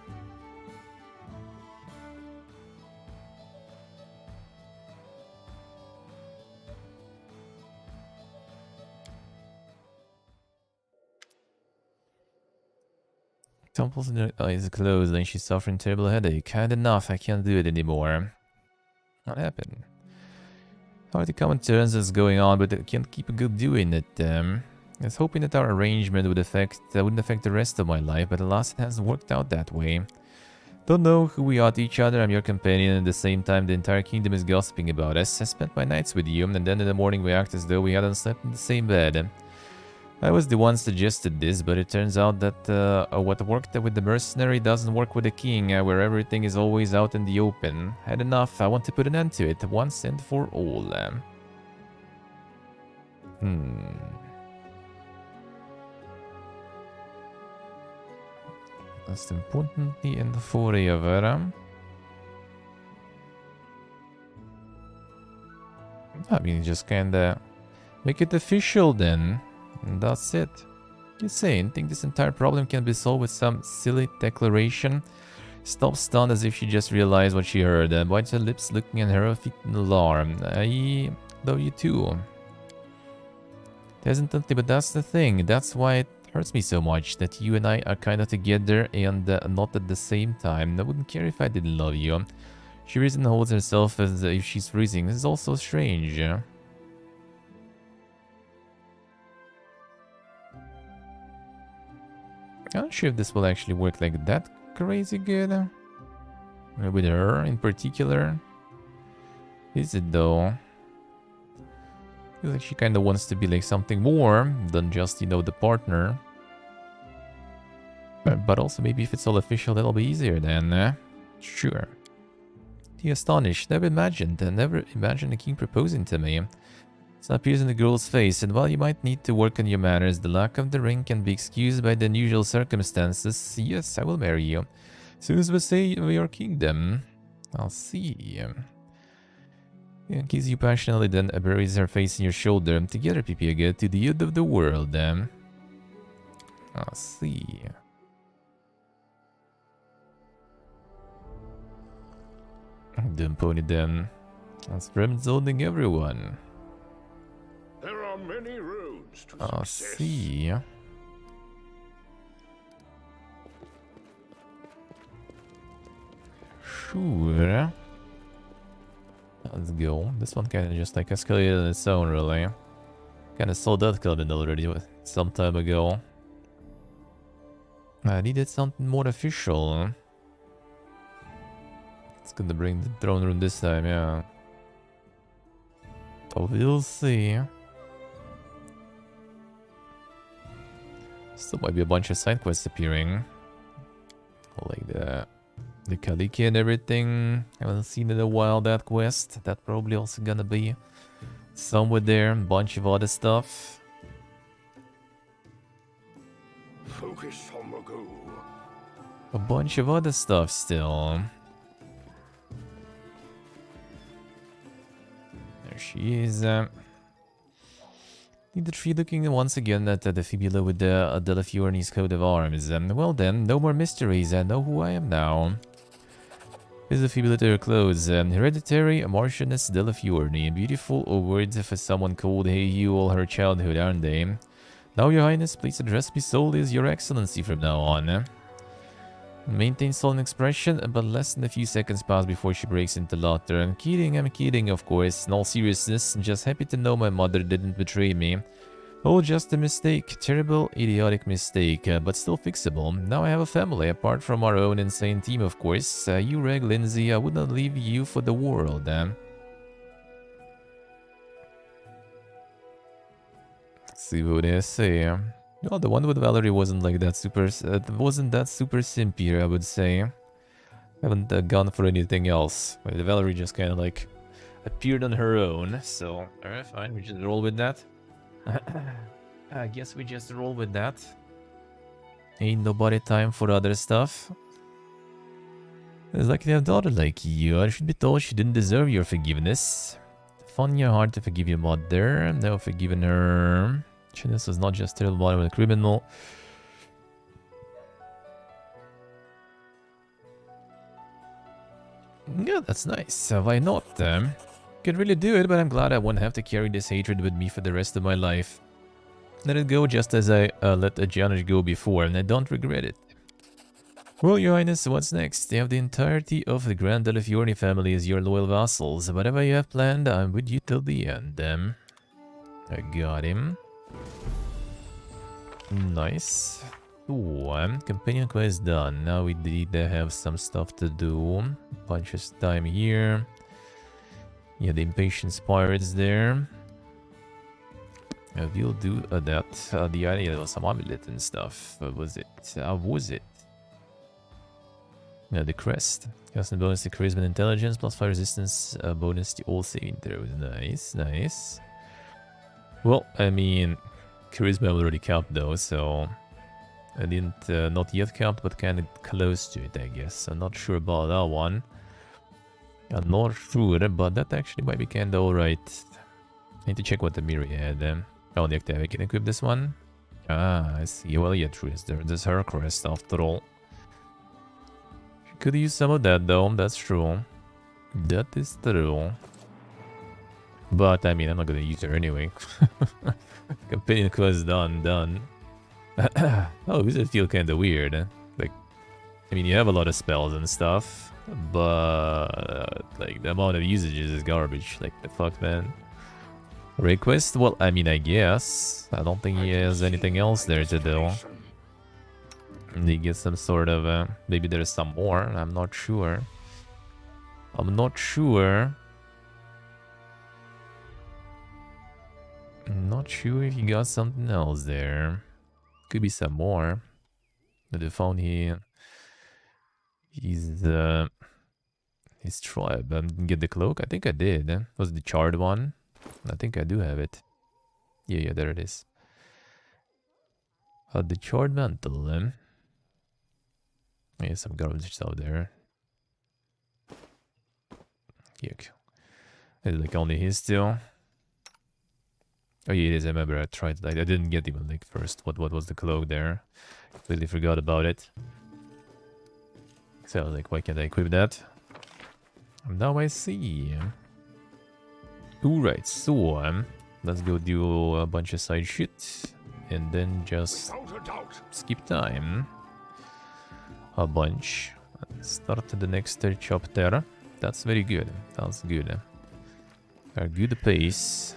Temples in her eyes closed and she's suffering terrible headache. Had enough, I can't do it anymore. What happened? Hard to come on terms what's going on, but I can't keep doing it. I was hoping that our arrangement wouldn't affect the rest of my life, but alas, it hasn't worked out that way. Don't know who we are to each other, I'm your companion, and at the same time the entire kingdom is gossiping about us. I spent my nights with you, and then in the morning we act as though we hadn't slept in the same bed. I was the one suggested this, but it turns out that what worked with the mercenary doesn't work with the king, where everything is always out in the open. Had enough, I want to put an end to it, once and for all. Most importantly, and forever. I mean, just kinda make it official then. And that's it. Insane. Think this entire problem can be solved with some silly declaration? Stopped stunned as if she just realized what she heard. Bites her lips, looking at her feet in alarm. I love you too. Hesitantly, but that's the thing. That's why it hurts me so much that you and I are kind of together and not at the same time. I wouldn't care if I didn't love you. She reason holds herself as if she's freezing. This is also strange. I'm not sure if this will actually work like that crazy good. With her in particular. Is it though? I feel like she kind of wants to be like something more than just, you know, the partner. But also maybe if it's all official, that'll be easier then. Sure. He astonished. Never imagined a king proposing to me. It appears in the girl's face, and while you might need to work on your manners, the lack of the ring can be excused by the unusual circumstances. Yes, I will marry you. Soon as we say your kingdom. I'll see. Yeah, kisses you passionately, then buries her face in your shoulder. Together, Pipiaga, to the end of the world. I'll see. Dumb pony then. That's friend zoning everyone. There are many roads to I'll success. see. Sure. Let's go. This one kind of just like escalated on its own, really. Kind of saw that coming already some time ago. I needed something more official. It's gonna bring the throne room this time, yeah. So we'll see. Still might be a bunch of side quests appearing. Like that. The Kaliki and everything. Haven't seen it in a while, that quest. That probably also gonna be somewhere there. Bunch of other stuff. Focus on the goal. A bunch of other stuff still. There she is. Need the tree looking once again at the fibula with the Delafiorni's coat of arms. Well then, no more mysteries. I know who I am now. Here's the fibula to her clothes. Hereditary Marchioness Delafiorni. Beautiful words for someone called Hey You all her childhood, aren't they? Now, Your Highness, please address me solely as Your Excellency from now on. Maintain solemn expression, but less than a few seconds pass before she breaks into laughter. I'm kidding, of course. In all seriousness, just happy to know my mother didn't betray me. Oh, just a mistake. Terrible, idiotic mistake, but still fixable. Now I have a family, apart from our own insane team, of course. You, Reg, Lindsay, I would not leave you for the world. Let's see what they say. Well, the one with Valerie wasn't like that super... wasn't that super simpy, I would say. Haven't gone for anything else. But the Valerie just kind of like appeared on her own. So, alright, fine. We just roll with that. I guess we just roll with that. Ain't nobody time for other stuff. It's like they have a daughter like you. I should be told she didn't deserve your forgiveness. Fun your heart to forgive your mother. No forgiving her. This was not just terrible but a criminal. Yeah, that's nice. Why not? Could really do it, but I'm glad I won't have to carry this hatred with me for the rest of my life. Let it go just as I let Janusz go before, and I don't regret it. Well, Your Highness, what's next? You have the entirety of the Grand Delafiorni family as your loyal vassals. Whatever you have planned, I'm with you till the end. I got him. Nice. Ooh, companion quest done. Now we need to have some stuff to do. Bunch of time here. Yeah, the impatient pirates there. We'll do that. The idea was some amulet and stuff. What was it? Was it? Yeah, the crest. Custom bonus to charisma and intelligence, plus 5 resistance, bonus to all saving throws. Nice, nice. Well, I mean, charisma I already capped though, so I didn't, not yet capped, but kind of close to it, I guess. I'm not sure about that one. I'm not sure, but that actually might be kind of alright. I need to check what the Miri had. Oh, the Octavia can equip this one. Ah, I see. Well, yeah, true. There's her crest after all. She could use some of that though, that's true. That is true. But, I mean, I'm not gonna use her anyway. Companion quest done. Oh, does it feel kinda weird? Like, I mean, you have a lot of spells and stuff, but, like, the amount of usages is garbage. Like, the fuck, man? Request? Well, I mean, I guess. I don't think he has anything else there to do. He gets some sort of, maybe there's some more. I'm not sure. I'm not sure if he got something else there. Could be some more. Did they found his tribe. Didn't get the cloak? I think I did. Was it the charred one? I think I do have it. Yeah, there it is. The charred mantle. Yeah, some garbage out there. Yuck. Is it like only his still? Oh yeah, it is. I remember I tried. I didn't get even like first. What was the cloak there? Completely forgot about it. So I was like, why can't I equip that? Now I see. Alright, so let's go do a bunch of side shit and then just skip time. A bunch. Start the next chapter. That's very good. That's good. A good pace.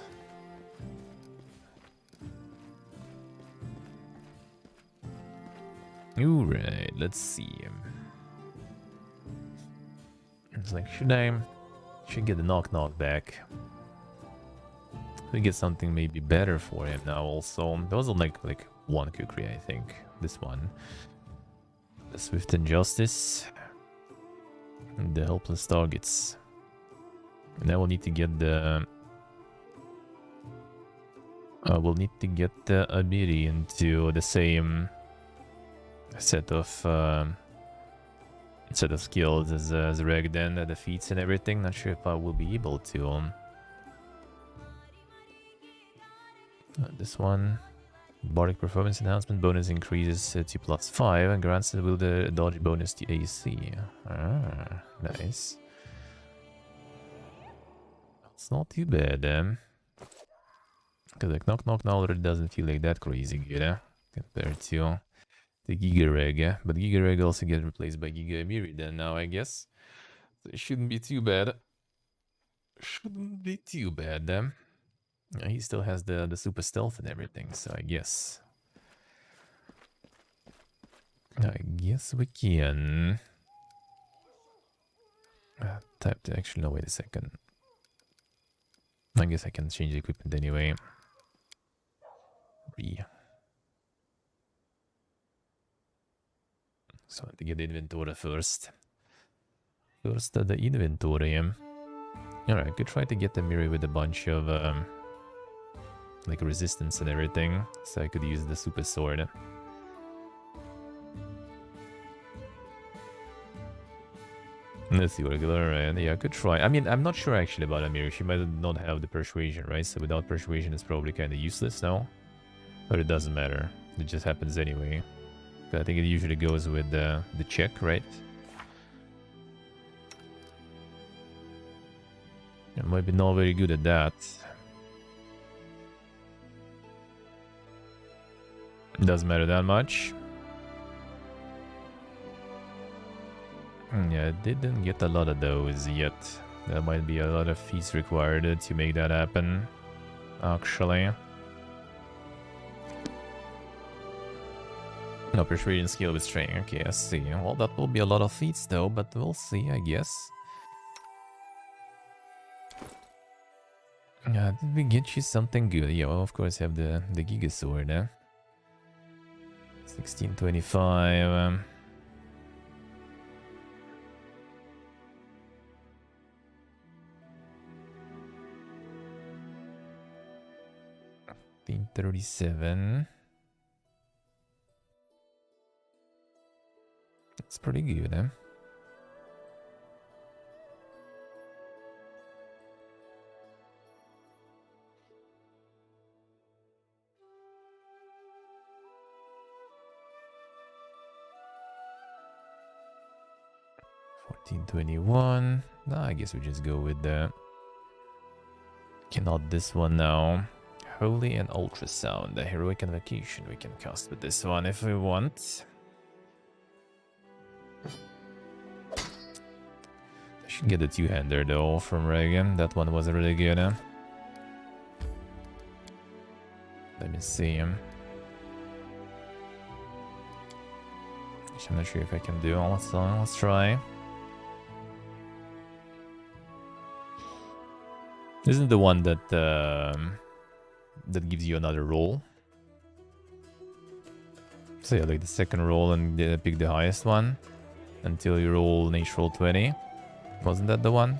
Alright, let's see. It's like, should get the knock back. We get something maybe better for him now also. There was like one kukri, I think. This one. The Swift Injustice. the helpless targets. And then we'll need to get the... we'll need to get the Abiri into the same set of skills as Regden, the feats and everything. Not sure if I will be able to. This one, Bardic Performance Enhancement bonus increases to +5 and grants it with the dodge bonus to AC. Ah, nice. It's not too bad, because like Knock Knock now already doesn't feel like that crazy good, compared to the Giga Reg, but Giga Reg also gets replaced by Giga Amiri then now, I guess. So it shouldn't be too bad. Shouldn't be too bad. He still has the super stealth and everything, so I guess we can type to actually no, wait a second. I guess I can change the equipment anyway. So to get the inventory first. The inventory. Alright, I could try to get the mirror with a bunch of like resistance and everything, so I could use the super sword. Let's see what I get. Alright, yeah, I could try. I mean, I'm not sure actually about Amiri. She might not have the persuasion, right? So without persuasion, it's probably kind of useless now. But it doesn't matter. It just happens anyway. I think it usually goes with the check, right? I might be not very good at that. It doesn't matter that much. Yeah, I didn't get a lot of those yet. There might be a lot of feats required to make that happen, actually. No, persuasion skill with strength. Okay, I see. Well, that will be a lot of feats though, but we'll see, I guess. Did we get you something good? Yeah, well, of course, have the Giga Sword, 1625. 1537. It's pretty good, eh? $14.21. No, I guess we just go with the... Cannot this one now. Holy and Ultrasound, the Heroic Invocation we can cast with this one if we want. I should get a two-hander though from Reagan. That one was really good. Let me see him. I'm not sure if I can do all. Let's try. Isn't the one that that gives you another roll? So yeah, like the second roll and pick the highest one until you roll natural 20. Wasn't that the one?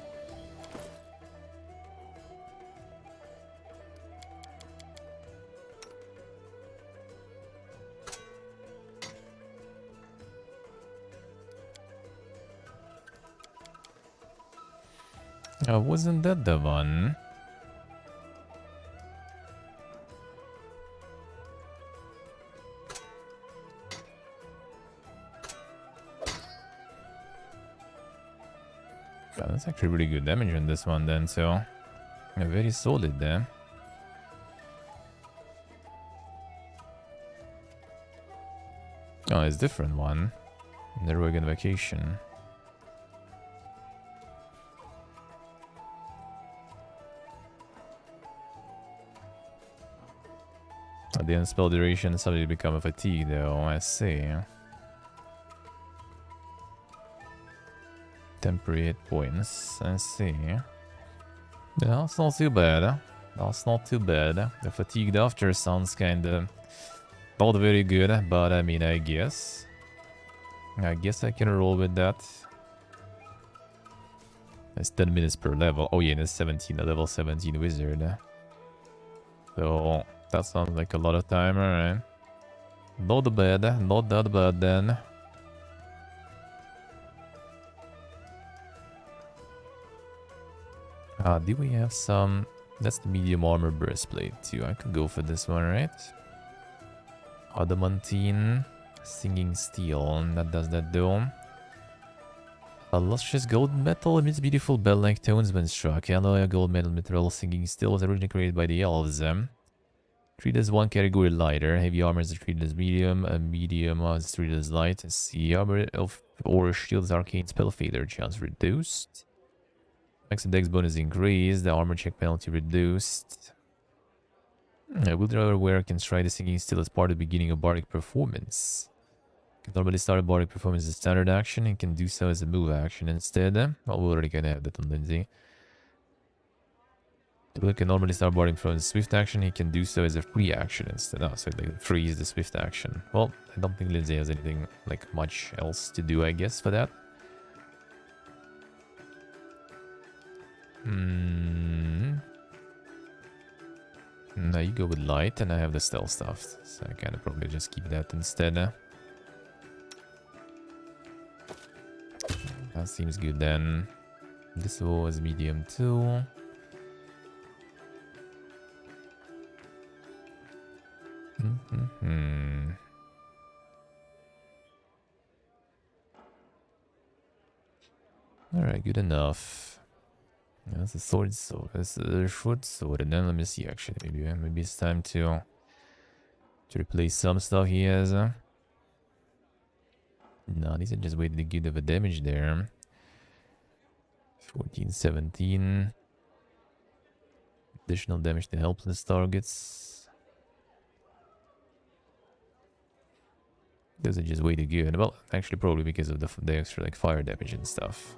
Wasn't that the one? God, that's actually really good damage on this one then, so yeah, very solid there. Oh, it's a different one. The Rogue Invocation. At the end spell duration suddenly become a fatigue though, I see. Temporary hit points, I see. Yeah, that's not too bad. That's not too bad. The fatigued after sounds kinda not very good, but I mean, I guess I can roll with that. That's 10 minutes per level. Oh yeah, and it's 17, a level 17 wizard. So that sounds like a lot of time, alright. Not bad, not that bad then. Do we have some... That's the medium armor breastplate too. I could go for this one, right? Adamantine, singing steel. That does that though. A lustrous gold metal emits beautiful bell-like tones when struck. Alloy gold metal material singing steel was originally created by the elves. Treated as one category lighter. Heavy armor is treated as medium. Medium is treated as light. See, armor of or shield's arcane spell failure chance reduced. Max dex bonus increased. The armor check penalty reduced. Wielder wearer can try the singing steel as part of the beginning of bardic performance. Can normally start a bardic performance as a standard action and can do so as a move action instead. Well, we already kind of have that on Lindsay. Wielder can normally start bardic performance as a swift action. He can do so as a free action instead. Oh, so like free is the swift action. Well, I don't think Lindsay has anything like much else to do, I guess, for that. No, you go with light, and I have the stealth stuff, so I kind of probably just keep that instead. That seems good then. This was medium too. Alright, good enough. Yeah, that's a sword, so that's a short sword. And then let me see, actually, maybe it's time to replace some stuff he has. No, these are just way to give the damage there. 14, 17. Additional damage to helpless targets. Those are just way too good. Well, actually, probably because of the extra like fire damage and stuff.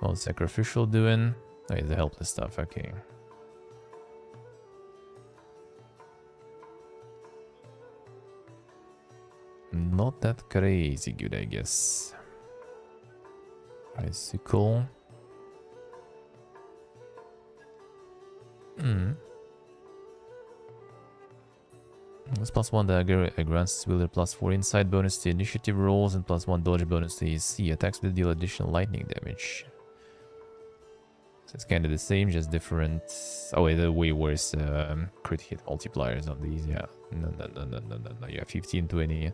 Well, sacrificial doing. Oh, yeah, the helpless stuff, okay. Not that crazy good, I guess. Icicle. This +1 dagger grants wielder +4 insight bonus to initiative rolls and +1 dodge bonus to AC. Attacks will deal additional lightning damage. So it's kind of the same, just different. Oh wait, the way worse crit hit multipliers on these. Yeah, no. Yeah, 15, 20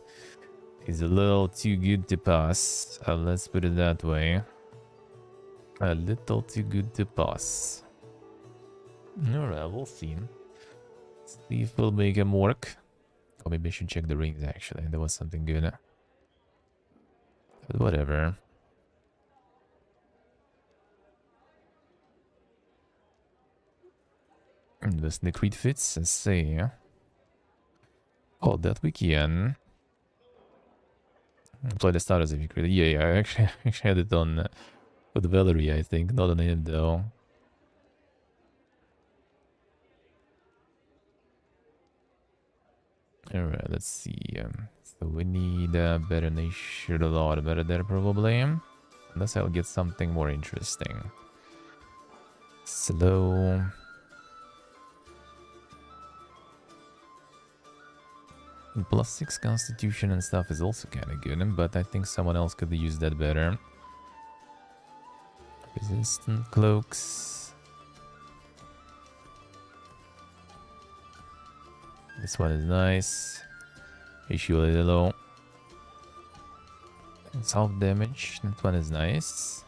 is a little too good to pass. Let's put it that way. A little too good to pass. Alright, we'll see. See if we'll make him work. Or maybe I should check the rings actually. There was something good. But whatever. Does the crit fits? Let's see. Oh, that we can. Apply the status if you crit. Yeah, I actually had it on with Valerie, I think. Not on him though. Alright, let's see. So we need a better nature, a lot better there probably. Unless I'll get something more interesting. Slow. +6 constitution and stuff is also kind of good, but I think someone else could use that better. Resistant cloaks. This one is nice. Issue a little low. It's half damage. That one is nice.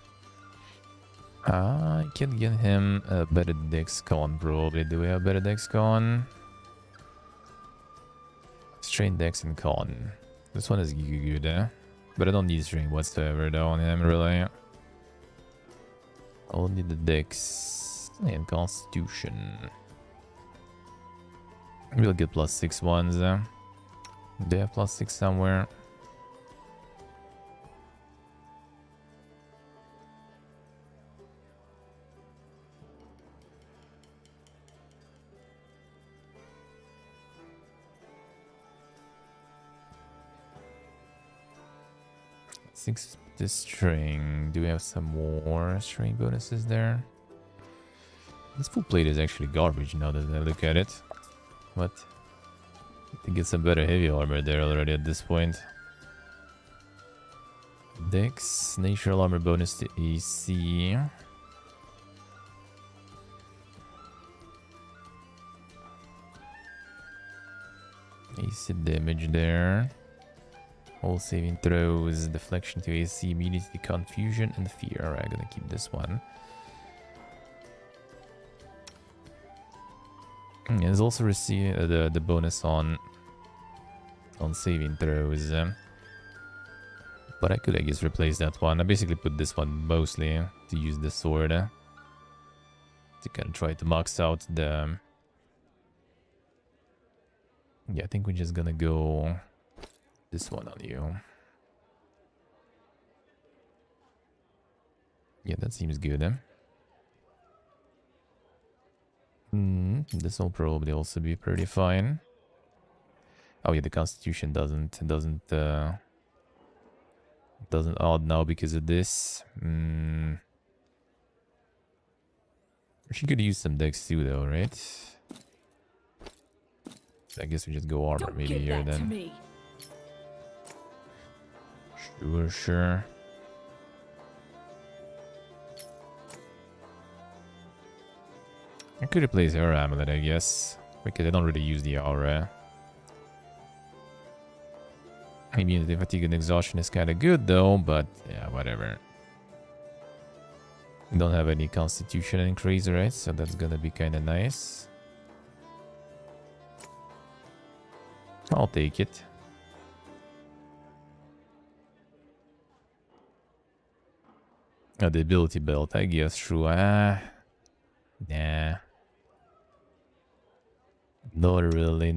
I can get him a better dex con probably. Do we have better dex con? Strain dex and con. This one is good, but I don't need strain whatsoever though on him really. I'll need the dex and constitution. We'll get +6 ones. They have +6 somewhere. Let's 6 the string. Do we have some more string bonuses there? This full plate is actually garbage now that I look at it. But I think it's some better heavy armor there already at this point. Dex, natural armor bonus to AC. AC damage there. All saving throws, deflection to AC, immunity, confusion, and fear. Alright, I'm gonna keep this one. And there's also the bonus on saving throws. But I could, I guess, replace that one. I basically put this one mostly to use the sword. To kind of try to max out the... Yeah, I think we're just gonna go this one on you. Yeah, that seems good. This will probably also be pretty fine. Oh yeah, the constitution doesn't add now because of this. She could use some dex too though, right? So I guess we just go armor maybe here then. Sure. I could replace her amulet, I guess, because I don't really use the aura. Immunity, fatigue, and exhaustion is kind of good though, but yeah, whatever. We don't have any constitution increase, right? So that's gonna be kind of nice. I'll take it. Oh, the ability belt, I guess, true. Nah. Not really.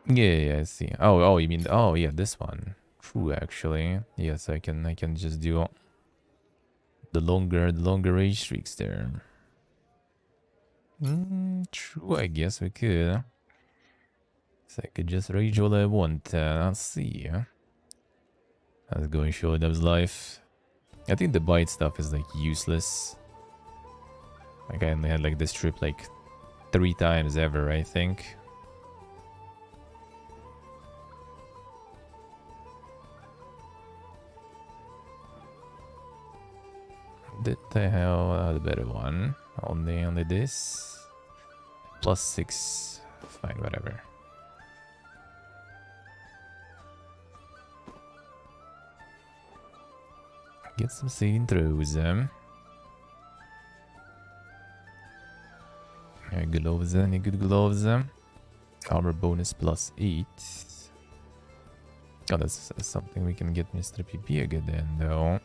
Yeah, I see. Oh, you mean, oh yeah, this one. True, actually. Yes, I can just do the longer range streaks there. True, I guess we could. So I could just rage all I want. Let's see. Let's go and show Dub's life. I think the bite stuff is like useless. Like I only had like this trip like 3 times ever, I think. Did I have the better one? Only this. +6. Fine, whatever. Get some saving throws. Gloves, any good gloves? Armor bonus +8. Oh, that's something we can get Mr. PP again then, though.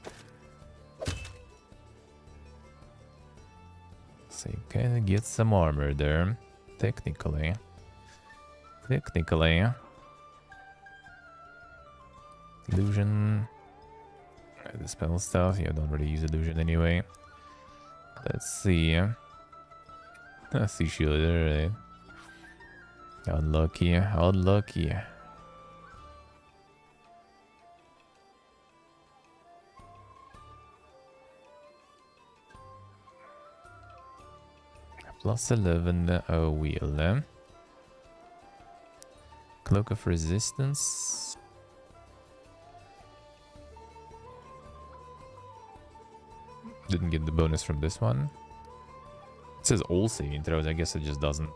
So you can get some armor there, technically. Illusion. The spell stuff. Yeah, I don't really use illusion anyway. Let's see. I see shield there, right? Unlucky. +11 wheel. Cloak of Resistance. Didn't get the bonus from this one. It says all saving throws. I guess it just doesn't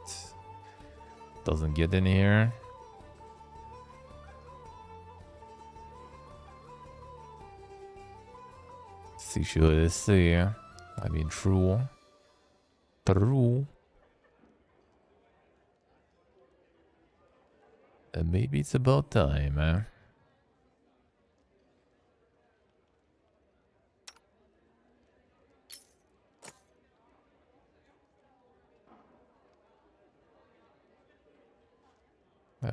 get in here. See, should I see? I mean, true. And maybe it's about time,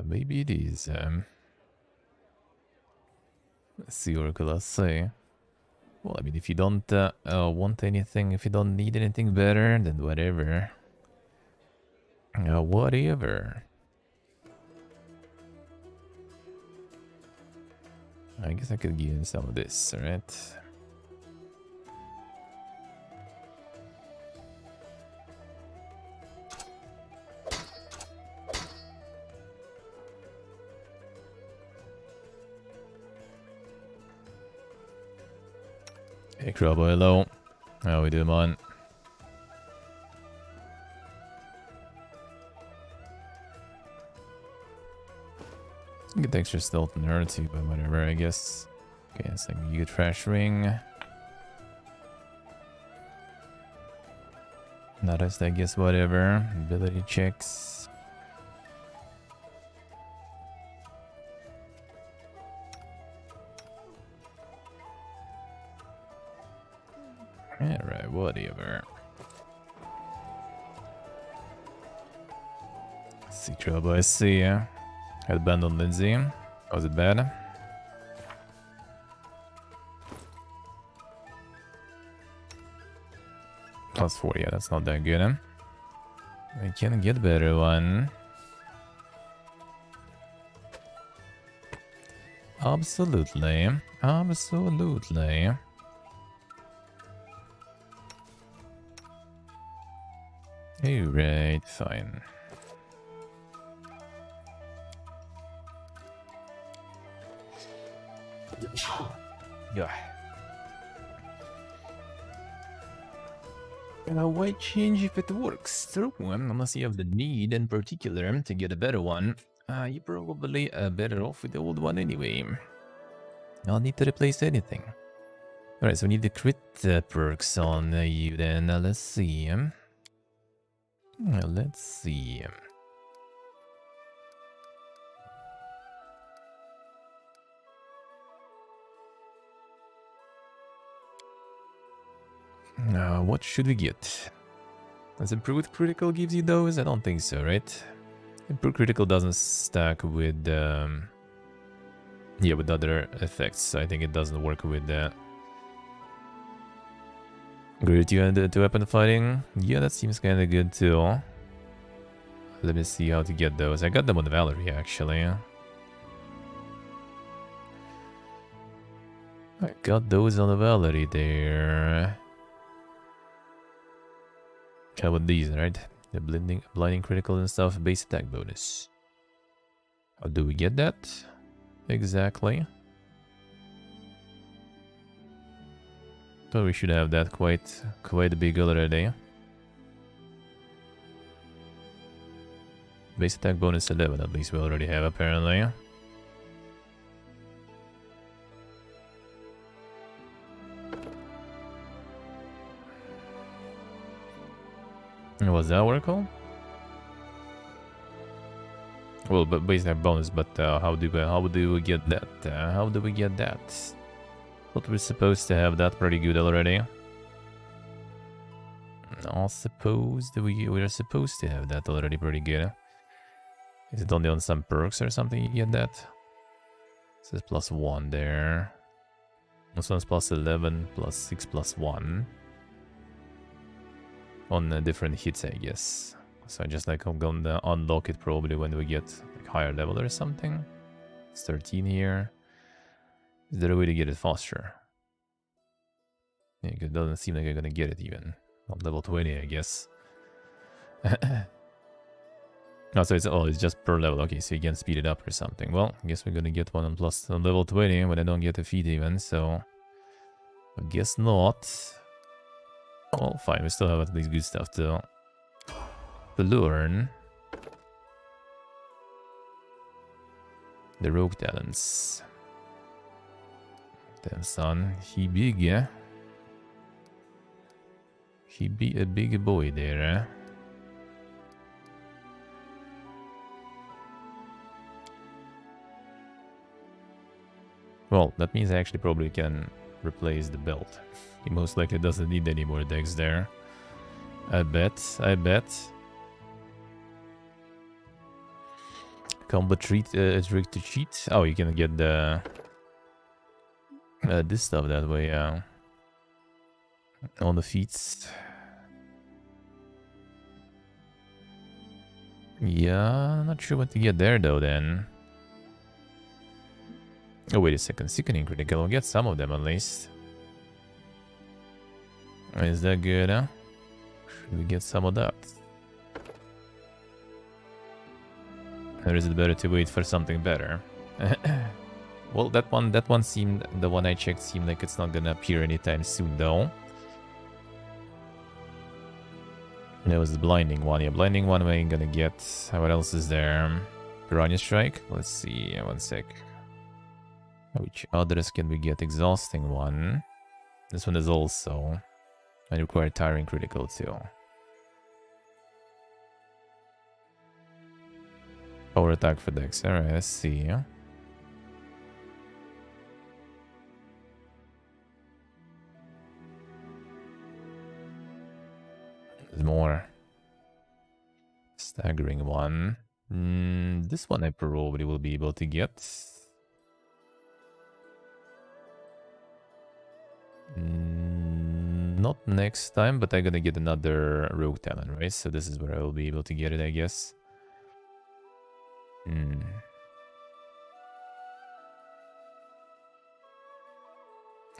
Maybe it is. Let's see, Oracle, let's say. Well, I mean, if you don't want anything, if you don't need anything better, then whatever. Whatever. I guess I could get some of this, alright? Hey, Crowboy, hello. How we doing, man? Get extra stealth in her too, but whatever, I guess. Okay, it's like you get trash ring. Noticed, I guess, whatever. Ability checks. Alright, whatever. See, trouble, I see ya. Had band on Lindsay. Was it bad? Plus 40, yeah, that's not that good, huh? I can get a better one. Absolutely. Absolutely. Alright, fine. Yeah. Why change if it works? True, unless you have the need in particular to get a better one. You're probably better off with the old one anyway. I'll need to replace anything. Alright, so we need the crit perks on you then. Let's see. Let's see. What should we get? Does improved critical gives you those? I don't think so, right? Improved critical doesn't stack with yeah, with other effects. I think it doesn't work with Great, you and the weapon fighting. Yeah, that seems kind of good too. Let me see how to get those. I got them on the Valerie actually. I got those on the Valerie there. How about these, right? The blinding critical and stuff, base attack bonus. How do we get that? Exactly. Thought we should have that quite big already. Base attack bonus 11, at least we already have apparently. Was that what it called? Well, but base attack bonus, but how do we get that? How do we get that? Thought we're supposed to have that pretty good already. I suppose that we're supposed to have that already pretty good. Is it only on some perks or something you get that? It says +1 there. This one's +11, +6, +1. On different hits, I guess. So just like I'm gonna unlock it probably when we get like higher level or something. It's 13 here. Is there a way to get it faster? Yeah, it doesn't seem like I'm gonna get it even. On level 20, I guess. No, so it's just per level. Okay, so you can speed it up or something. Well, I guess we're gonna get one on level 20 when I don't get a feat even, so I guess not. Well, fine, we still have at least good stuff to learn. The rogue talents. Damn son, he big, yeah? He be a big boy there, eh? Well, that means I actually probably can replace the belt. He most likely doesn't need any more decks there. I bet. Combat trick to cheat. Oh, you can get the this stuff that way, on the feats. Yeah, I'm not sure what to get there though then. Oh, wait a second. Sickening critical. We'll get some of them at least. Is that good, huh? Should we get some of that? Or is it better to wait for something better? Well, that one seemed, the one I checked seemed like it's not gonna appear anytime soon, though. That was the blinding one. Yeah, blinding one we ain't gonna get. What else is there? Piranha Strike? Let's see. One sec. Which others can we get? Exhausting one. This one is also. And require tiring critical too. Power attack for Dex. Alright, let's see. There's more. Staggering one. This one I probably will be able to get. Not next time, but I'm gonna get another rogue talent, right? So this is where I will be able to get it, I guess.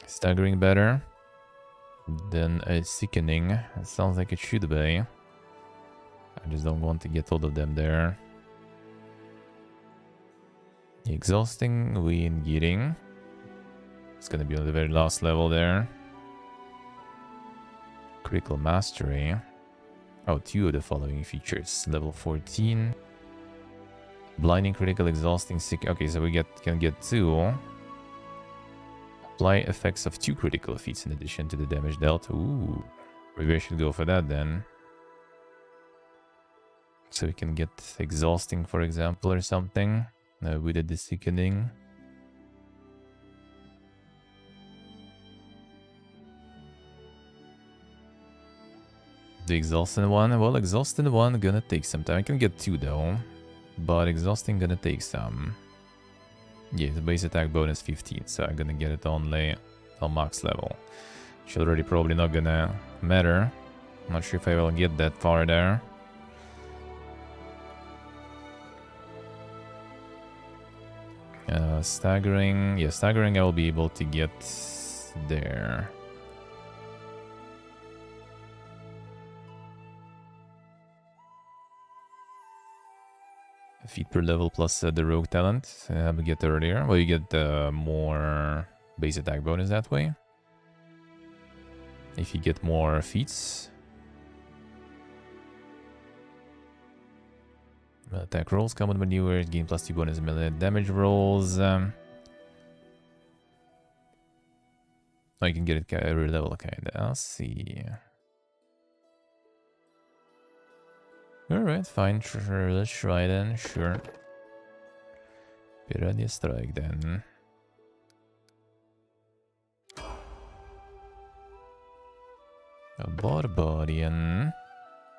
Staggering better than a sickening. It sounds like it should be. I just don't want to get all of them there. Exhausting, we ain't getting. It's gonna be on the very last level there. Critical Mastery. Oh, 2 of the following features. Level 14. Blinding, critical, exhausting, sick. Okay, so we can get 2. Apply effects of 2 critical feats in addition to the damage dealt. Ooh, maybe I should go for that then. So we can get exhausting, for example, or something with the sickening. The exhausted one. Well, exhausted one gonna take some time. I can get 2 though, but exhausting gonna take some. Yeah, the base attack bonus 15, so I'm gonna get it only on max level. Which already probably not gonna matter. I'm not sure if I will get that far there. Staggering. Yeah, staggering I will be able to get there. Feet per level plus the rogue talent. We get earlier. Well, you get more base attack bonus that way. If you get more feats. Attack rolls, combat maneuvers, gain +2 bonus melee damage rolls. Oh, you can get it every level, kinda. I'll see. Alright, fine. Sure, let's try then. Sure. Piranha Strike then. A Barbarian.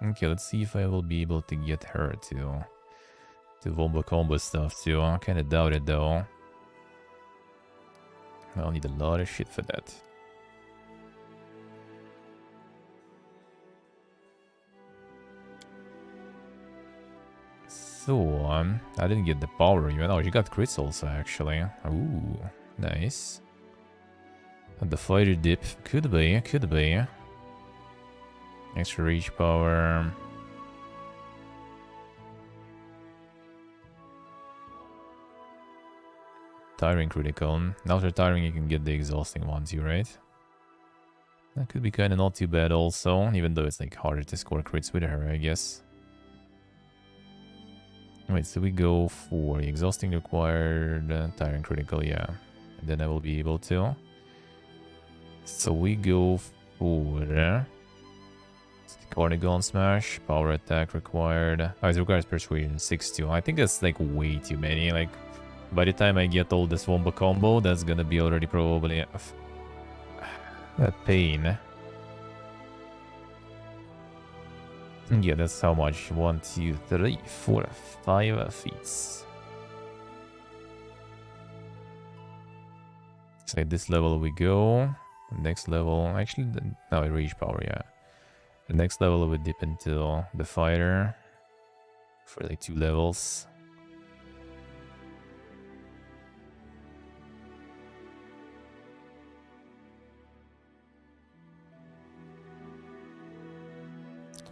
Okay, let's see if I will be able to get her to wombo combo stuff too. I kinda doubt it though. I'll need a lot of shit for that. So, I didn't get the power even. Oh, she got crits also actually. Ooh, nice. And the fighter dip. Could be, could be. Extra reach power. Tiring critical. Now after tiring you can get the exhausting one too, right? That could be kinda not too bad also, even though it's like harder to score crits with her, I guess. Wait, so we go for exhausting required, tiring critical, yeah. And then I will be able to. So we go for Cardigan Smash, power attack required. Oh, it requires persuasion 6 too. I think that's like way too many. Like, by the time I get all this wombo combo, that's gonna be already probably a pain. Yeah, that's how much. 1, 2, 3, 4, 5 feats. So at this level we go. Next level, actually, no, I reach power, yeah. The next level we dip into the fighter for like 2 levels.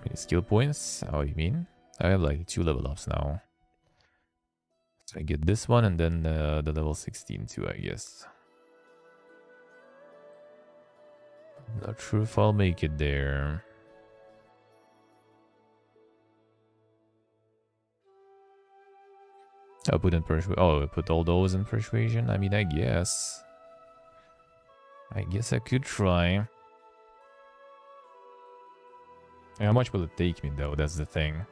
Any skill points? How do you mean? I have like 2 level ups now. So I get this one and then the level 16 too, I guess. Not sure if I'll make it there. I'll put in persuasion. Oh, I put all those in persuasion? I mean, I guess. I could try. How much will it take me though? That's the thing.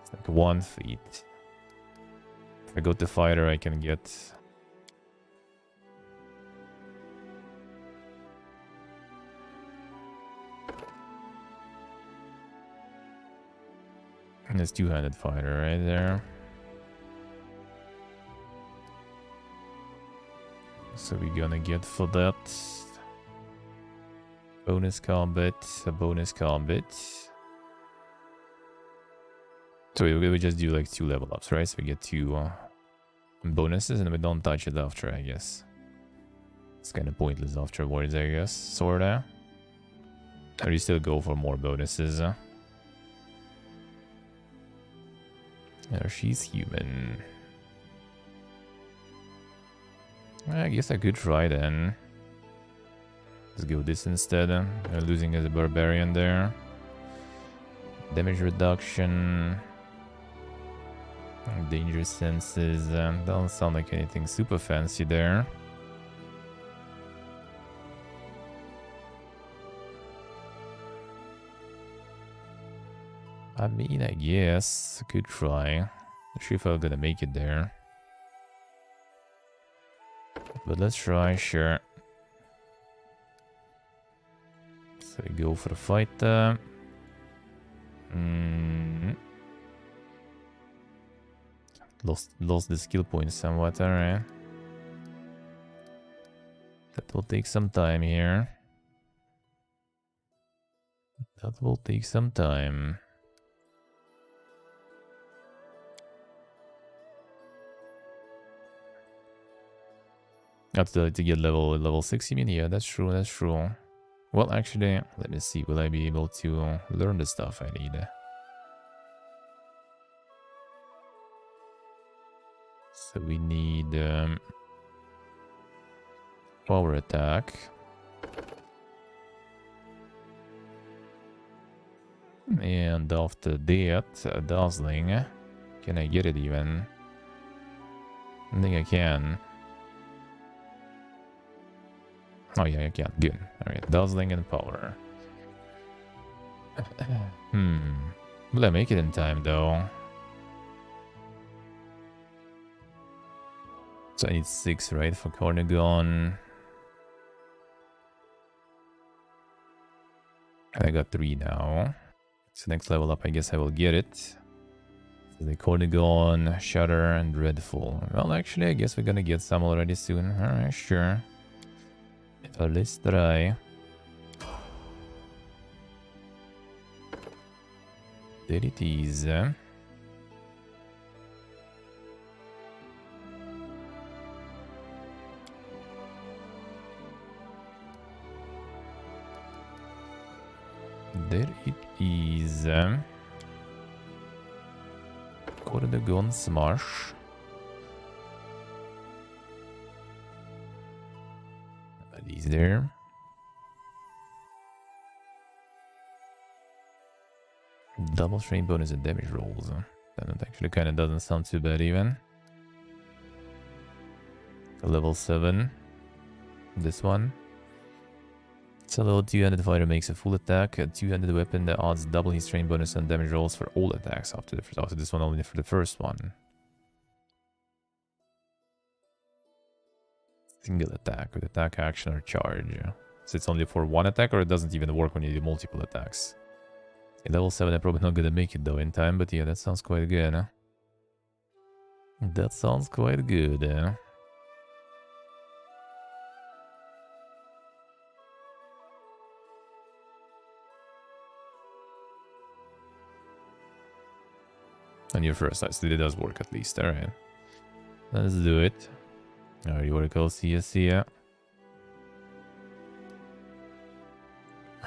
It's like 1 feat. If I go to fighter, I can get... And it's 2-handed fighter right there. So we're gonna get for that bonus combat, a bonus combat. So we just do like 2 level ups, right? So we get 2 bonuses and we don't touch it after, I guess. It's kind of pointless afterwards, I guess, sorta. Or you still go for more bonuses. There, she's human. I guess I could try then. Let's go this instead. Losing as a barbarian there. Damage reduction. Danger senses. Doesn't sound like anything super fancy there. I mean, I guess I could try. Not sure if I'm gonna make it there. But let's try, sure. So we go for the fight. Lost the skill points somewhat, alright. That will take some time here. That will take some time. That's to get level 6, you mean? Yeah, that's true, that's true. Well, actually, let me see. Will I be able to learn the stuff I need? So we need power attack. And after that, dazzling. Can I get it even? I think I can. Oh yeah, I can. Good. Alright, dazzling and power. Will I make it in time though? So I need 6, right, for Cornigon. And I got 3 now. So next level up, I guess I will get it. So the Cornigon, Shutter, and Dreadful. Well, actually, I guess we're gonna get some already soon. Alright, sure. So let's try. There it is. There it is. Cornigon Smash. These there. Double strain bonus and damage rolls. That actually kind of doesn't sound too bad even. Level 7. This one. So level 2-handed fighter makes a full attack. A 2-handed weapon that adds double his strain bonus and damage rolls for all attacks after the first. After this one, only for the first one. Single attack with attack, action, or charge. So it's only for one attack, or it doesn't even work when you do multiple attacks. In level 7, I'm probably not gonna make it though in time, but yeah, that sounds quite good. Huh? That sounds quite good. On your first side, so it does work at least. Alright. Let's do it. Alright, Oracle, see ya.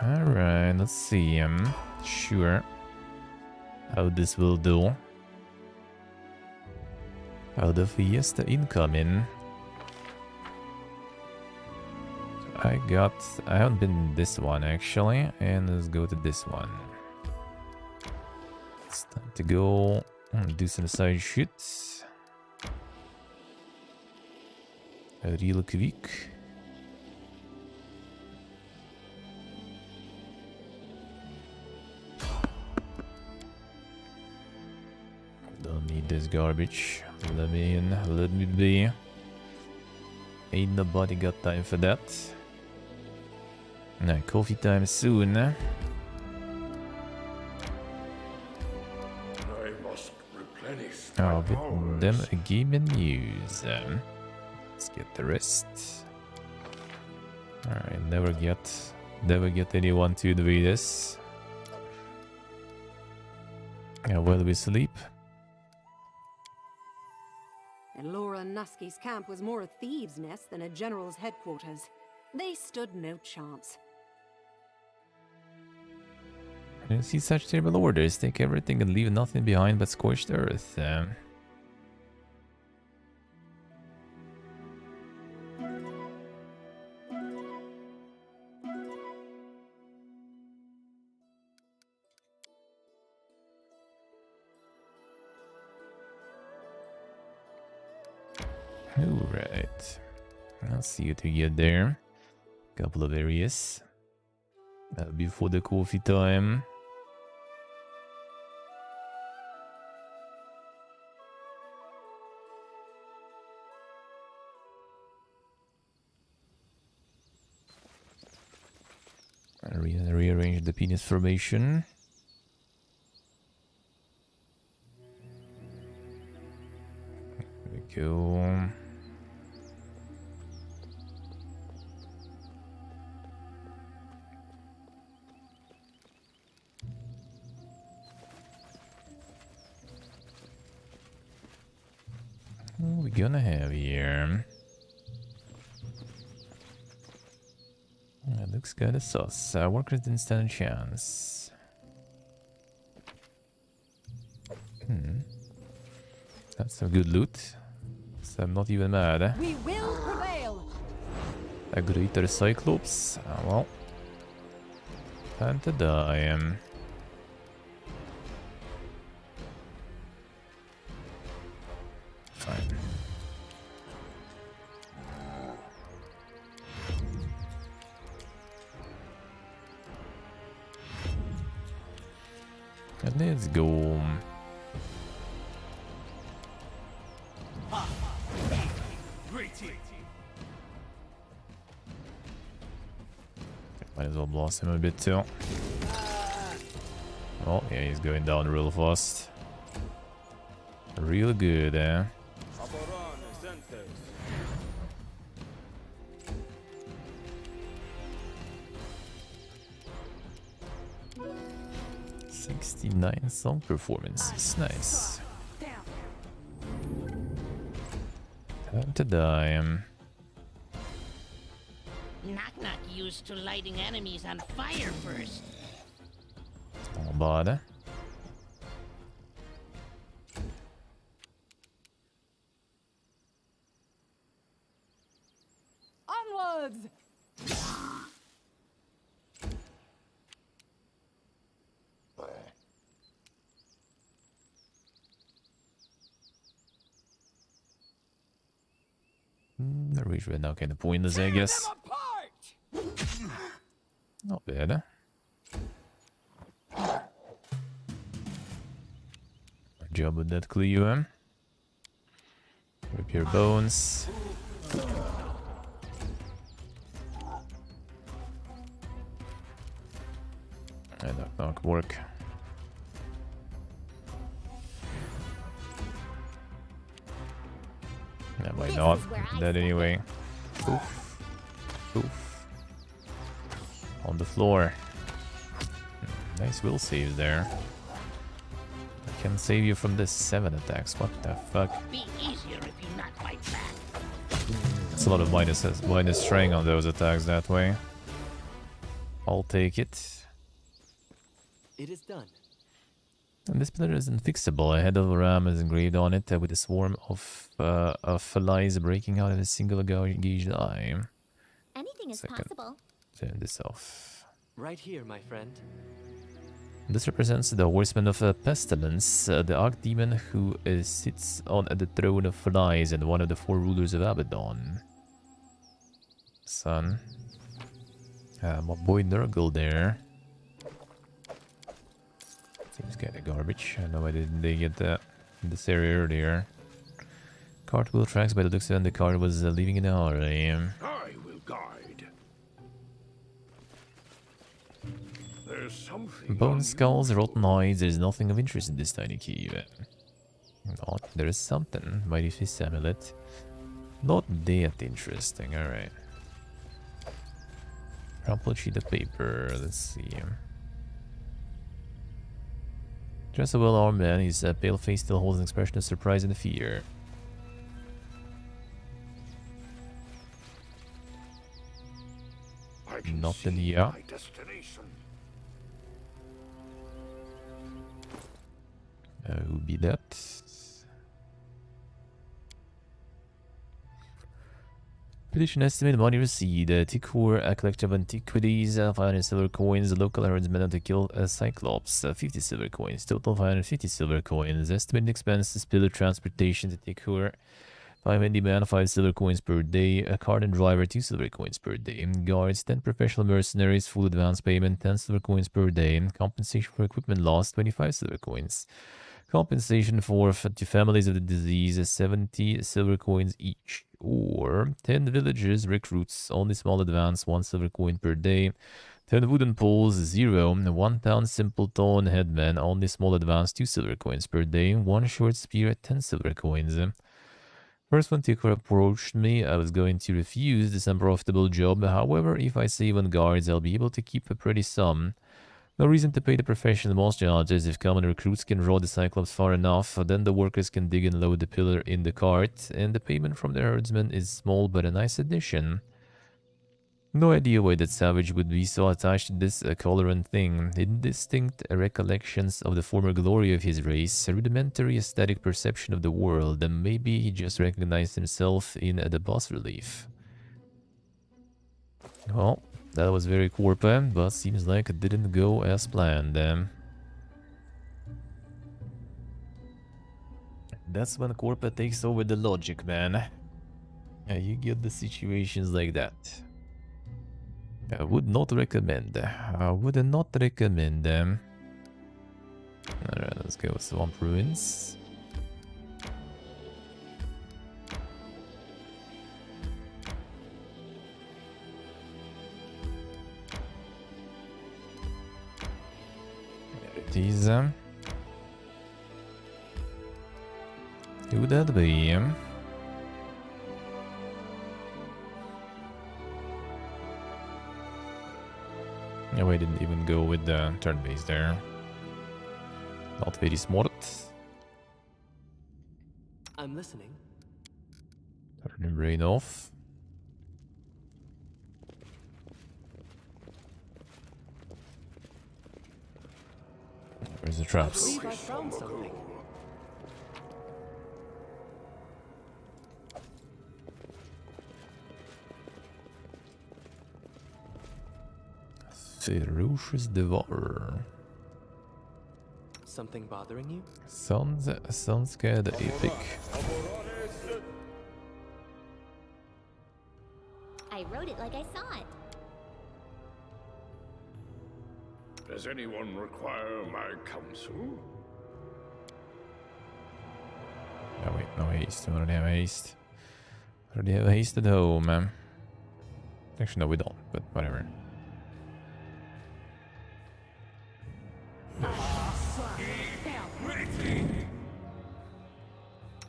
Alright, let's see. Sure. how this will do. Oh, the Fiesta incoming. I haven't been this one actually, and let's go to this one. It's time to go do some side shoots. Real quick. Don't need this garbage. Let me in, let me be. Ain't nobody got time for that. Nah, coffee time soon. I must replenish my Oh, but powers. them a game in news. Let's get the rest. Alright, never get anyone to do this. While we sleep. Elora Nusky's camp was more a thieves' nest than a general's headquarters. They stood no chance. I didn't see such terrible orders. Take everything and leave nothing behind but scorched earth. Alright. I'll see you to get there. Couple of areas. Before the coffee time. Rearrange the penis formation. There we go. What we gonna have here? That looks kinda sus. Workers didn't stand a chance. That's some good loot. So I'm not even mad. We will prevail. A greater Cyclops? Well. Time to die. Fine. And let's go. Might as well blast him a bit too. Oh, yeah, he's going down real fast. Real good, eh? 69 song performances, nice. Time to die. Knock Knock used to lighting enemies on fire first. Small bad. Onwards! The reach right now kind of pointless, I guess. Not bad. Good job with that, Cleo. Rip your bones. And knock work. Yeah, why not? That anyway. Oof. Oof. On the floor. Nice will save there. I can save you from this 7 attacks. What the fuck? Be easier if you not fight back. That's a lot of minus string on those attacks that way. I'll take it. It is done. And this pillar is unfixable. A head of a ram is engraved on it with a swarm of flies breaking out of a single gauged eye. Anything is possible. Turn this off. Right here, my friend. This represents the horseman of pestilence, the archdemon who sits on the throne of flies and one of the 4 rulers of Abaddon. Son. My boy Nurgle there. Seems kinda garbage. I know why didn't they get that in this area earlier. Cartwheel tracks by the looks of it, the car was leaving in a hurry. I will guide. There's something. Bone skulls, rotten hides, there's nothing of interest in this tiny cave. Not, there is something. Mighty Fist amulet. Not that interesting, alright. Crumpled sheet of paper, let's see. Just a well-armed man, his pale face still holds an expression of surprise and fear. Nothing here. Who be that? Petition estimate money received. Tikhor, a collection of antiquities, 500 silver coins. Local herdsmen to kill a cyclops, 50 silver coins. Total 550 silver coins. Estimated expenses, pillar transportation to Tikhor. 5 handyman, 5 silver coins per day. A cart and driver, 2 silver coins per day. Guards, 10 professional mercenaries, full advance payment, 10 silver coins per day. Compensation for equipment lost, 25 silver coins. Compensation for families of the disease, 70 silver coins each. Or 10 villagers, recruits, only small advance, 1 silver coin per day. 10 wooden poles, 0. 1 pound simpleton headman, only small advance, 2 silver coins per day. 1 short spear, 10 silver coins. First when Tikhor approached me, I was going to refuse this unprofitable job. However, if I save on guards, I'll be able to keep a pretty sum. No reason to pay the professional monster hunters. If common recruits can draw the Cyclops far enough, then the workers can dig and load the pillar in the cart, and the payment from the herdsman is small but a nice addition. No idea why that savage would be so attached to this colorant thing. Indistinct recollections of the former glory of his race, a rudimentary aesthetic perception of the world, and maybe he just recognized himself in the boss relief. Well, that was very corporate, but seems like it didn't go as planned. That's when corporate takes over the logic, man. Yeah, you get the situations like that. I would not recommend. I would not recommend them. Alright, let's go with Swamp Ruins. There it is. Who would that be? No, I didn't even go with the turn base there. Not very smart. I'm listening. Turn your brain off. Where's the traps? I believe I found something. Ferocious Devourer. Something bothering you? Sounds kinda epic. I wrote it like I saw it. Does anyone require my counsel? Oh wait, no haste. We already have haste. Already have haste at home, man. Actually, no, we don't, but whatever.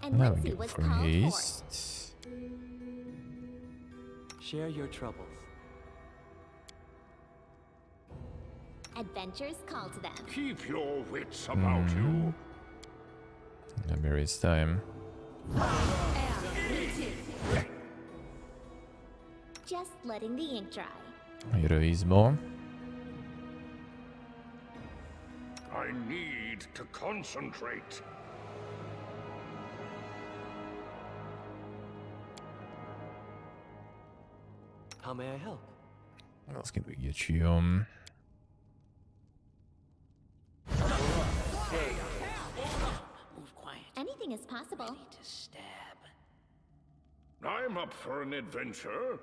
And Now let's we see go what's for called for. haste. Share your troubles. Adventures call to them. Keep your wits about you. Let me raise time. Just letting the ink dry. Heroismo. I need need to concentrate. How may I help? What else can we get you? Move quiet. Anything is possible. Ready to stab. I'm up for an adventure.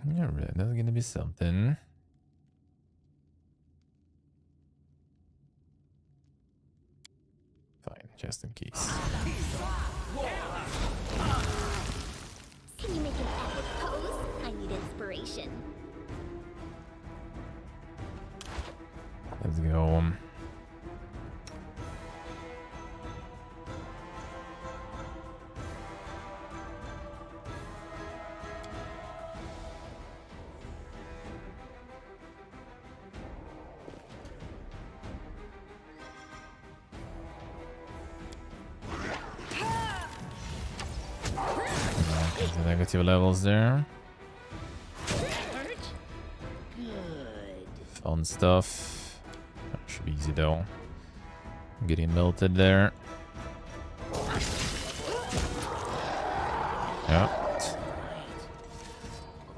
Alright, that's gonna be something. Fine, just in case. Can you make an epic pose? I need inspiration. Let's go. The negative levels there. Hurt? Good. Fun stuff. That should be easy though. Getting melted there. Yeah.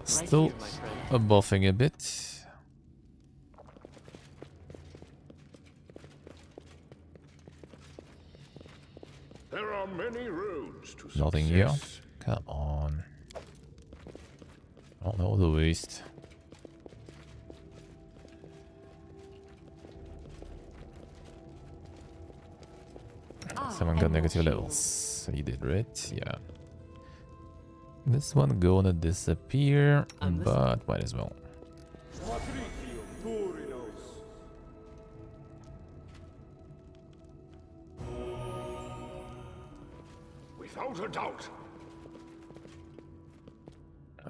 Still here, my friend. buffing a bit. There are many roads to Nothing here. success. Come on. Oh no, the waste. Someone got negative levels. He did, right? Yeah. This one gonna disappear, but might as well. Without a doubt.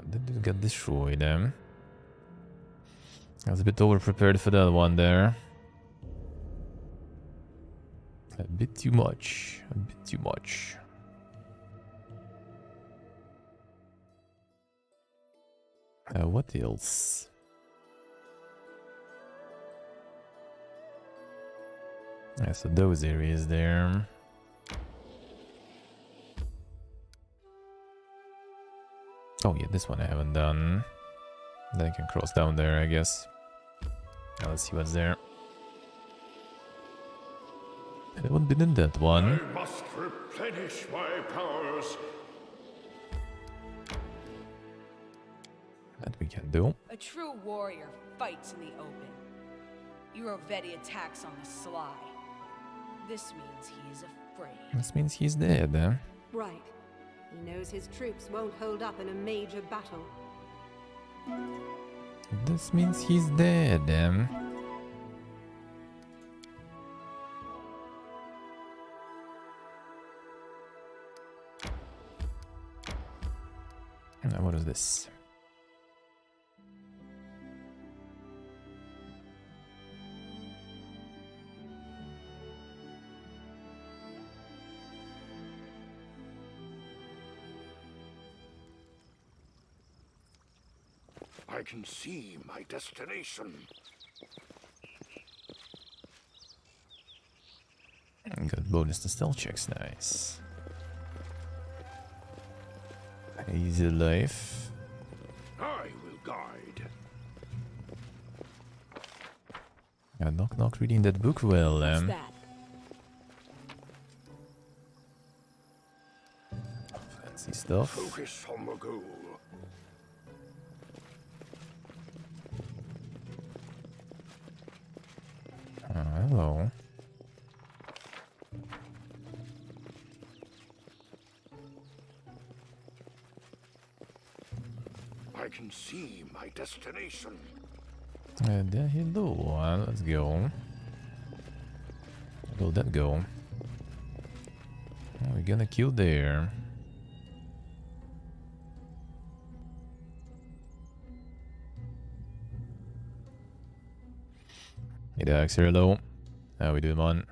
Did it get destroyed? I was a bit over prepared for that one there. A bit too much. A bit too much. What else? Yeah, so those areas there. Oh yeah, this one I haven't done. Then I can cross down there, I guess. Now let's see what's there. I haven't been in that one. I must replenish my powers. That we can do. A true warrior fights in the open. Eurovedi attacks on the sly. This means he is afraid. This means he's dead, eh? Right. He knows his troops won't hold up in a major battle. This means he's dead, eh? Now what is this? I can see my destination. Good bonus to stealth checks, nice. Easy life. I will guide. Yeah, not reading that book well, What's that? Fancy stuff. Focus on the goal. Hello. I can see my destination. Hello. Let's go. Where will that go? Oh, we're gonna kill there. Hey, Dax, hello. How we doing, man?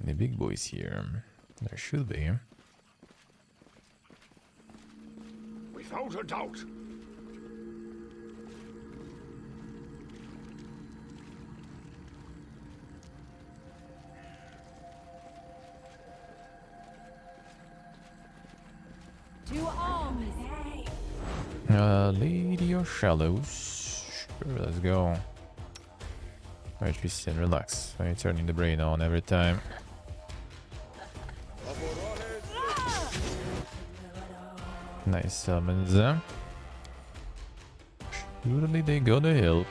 Any big boys here? There should be. Without a doubt. Lady or Shallows? Sure, let's go. Alright, Christian, relax. I'm turning the brain on every time. Nice summons. Surely they gotta help.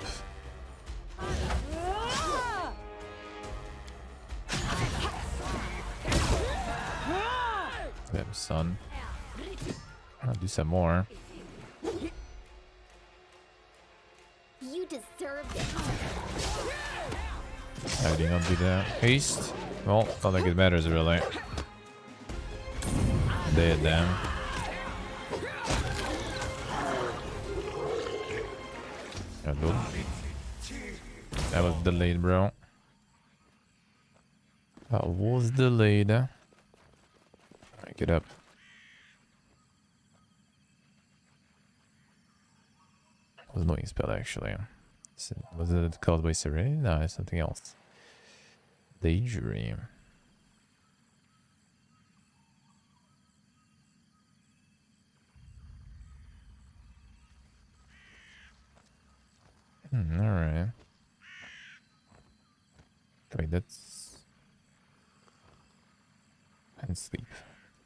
Damn, son. I'll do some more. You deserved it. I did not do that. Haste? Well, not like it matters really. Dead, damn. That was delayed, bro. That was delayed. Get up. It was annoying spell actually. Was it caused by Serenity? No, it's something else. Daydream. Alright. Wait, that's... And sleep.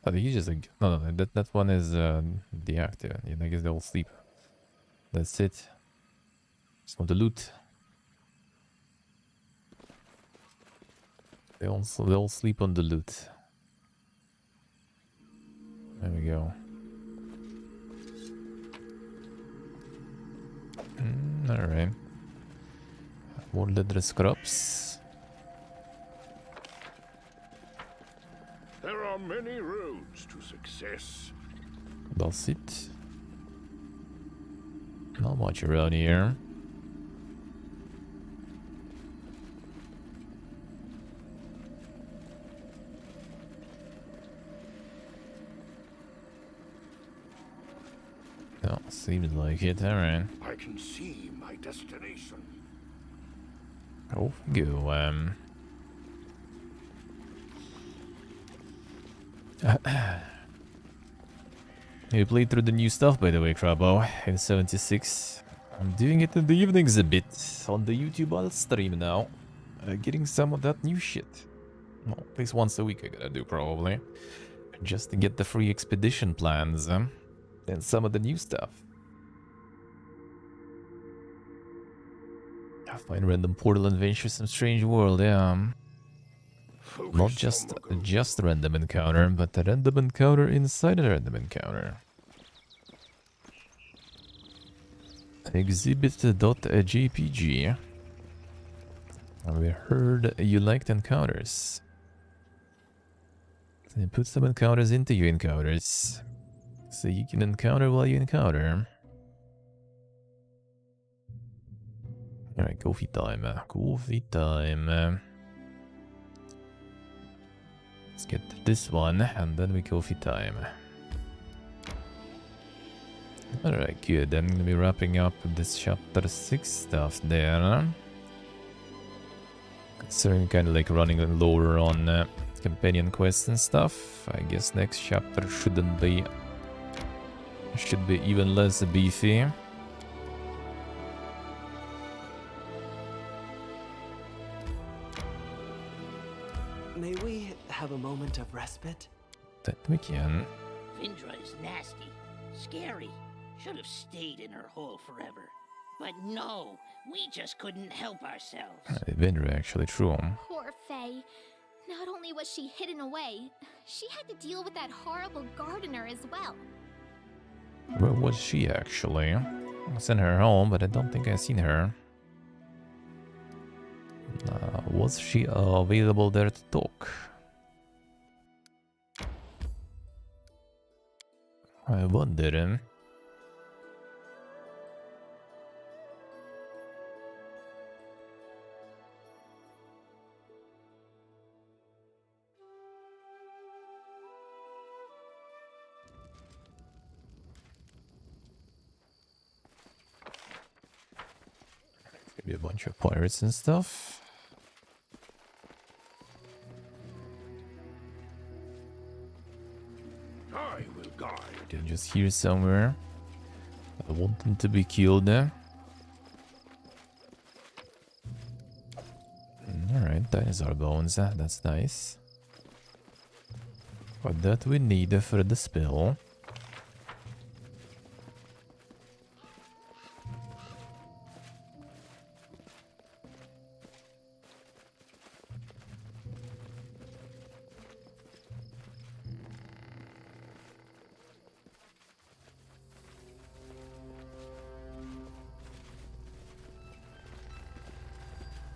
I think he's just like... No, that one is deactive. Yeah, I guess they all sleep. That's it. Just want the loot. They all sleep on the loot. There we go. Alright. More leather scraps. There are many roads to success. That's it. Not much around here. No, seems like it. Alright. I can see my destination. Off we go. You played through the new stuff, by the way, Crabbo, in 76. I'm doing it in the evenings a bit. On the YouTube, I'll stream now. Getting some of that new shit. Well, at least once a week I gotta do, probably. Just to get the free expedition plans, and some of the new stuff. I find random portal adventures in Strange World, yeah. Not just random encounter, but a random encounter inside a random encounter. Exhibit.jpg. We heard you liked encounters. So you put some encounters into your encounters. So you can encounter while you encounter. Alright, coffee time. Coffee time. Let's get this one, and then we coffee time. Alright, good. I'm gonna be wrapping up this chapter 6 stuff there. Considering kind of like running lower on companion quests and stuff, I guess next chapter shouldn't be... should be even less beefy. May we have a moment of respite? That we can. Vindra is nasty, scary. Should have stayed in her hole forever. But no, we just couldn't help ourselves. Vindra actually true. Poor Faye. Not only was she hidden away, she had to deal with that horrible gardener as well. Where was she actually? I sent her home, but I don't think I've seen her. Was she available there to talk? I wonder. Maybe a bunch of pirates and stuff. I will guide. Just here somewhere. I want them to be killed. Alright, dinosaur bones. That's nice. But that we need for the spell.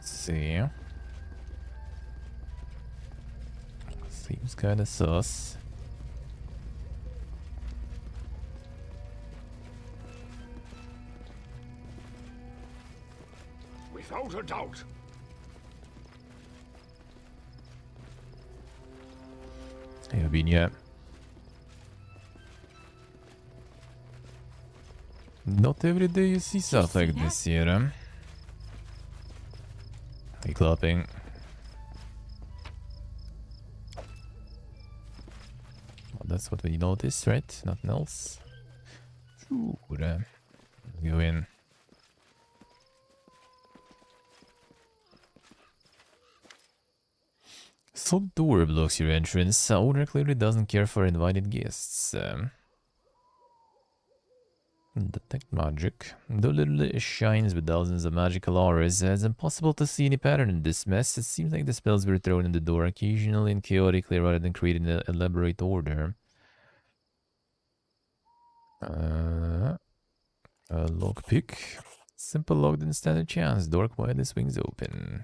See. Seems kinda sus. Without a doubt. Hey, Abinia. Not every day you see stuff like this here. Hey, clapping. Well, that's what we noticed, right? Nothing else. Sure. Let's go in. Solid door blocks your entrance. Owner clearly doesn't care for invited guests. Detect magic. Though little it shines with thousands of magical auras, it's impossible to see any pattern in this mess. It seems like the spells were thrown in the door occasionally and chaotically rather than creating an elaborate order. A lockpick. Simple lock didn't stand a chance. Door quietly swings open.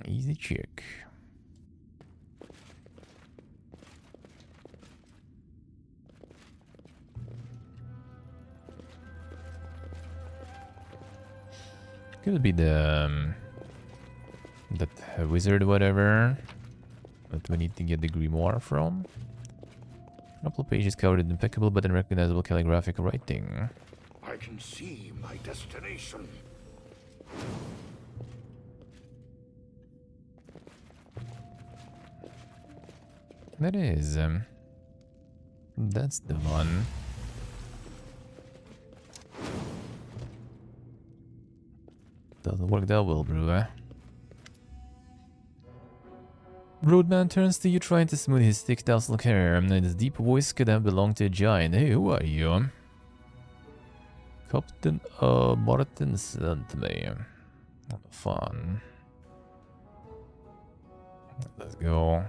Easy check. Could be the that wizard whatever that we need to get the grimoire from. A couple of pages covered in impeccable but unrecognizable calligraphic writing. I can see my destination. That is that's the one. Doesn't work that well, bro. Roadman turns to you, trying to smooth his thick tousled hair, and his deep voice could have belonged to a giant. Hey, who are you? Captain Martin sent me. Fun. Let's go.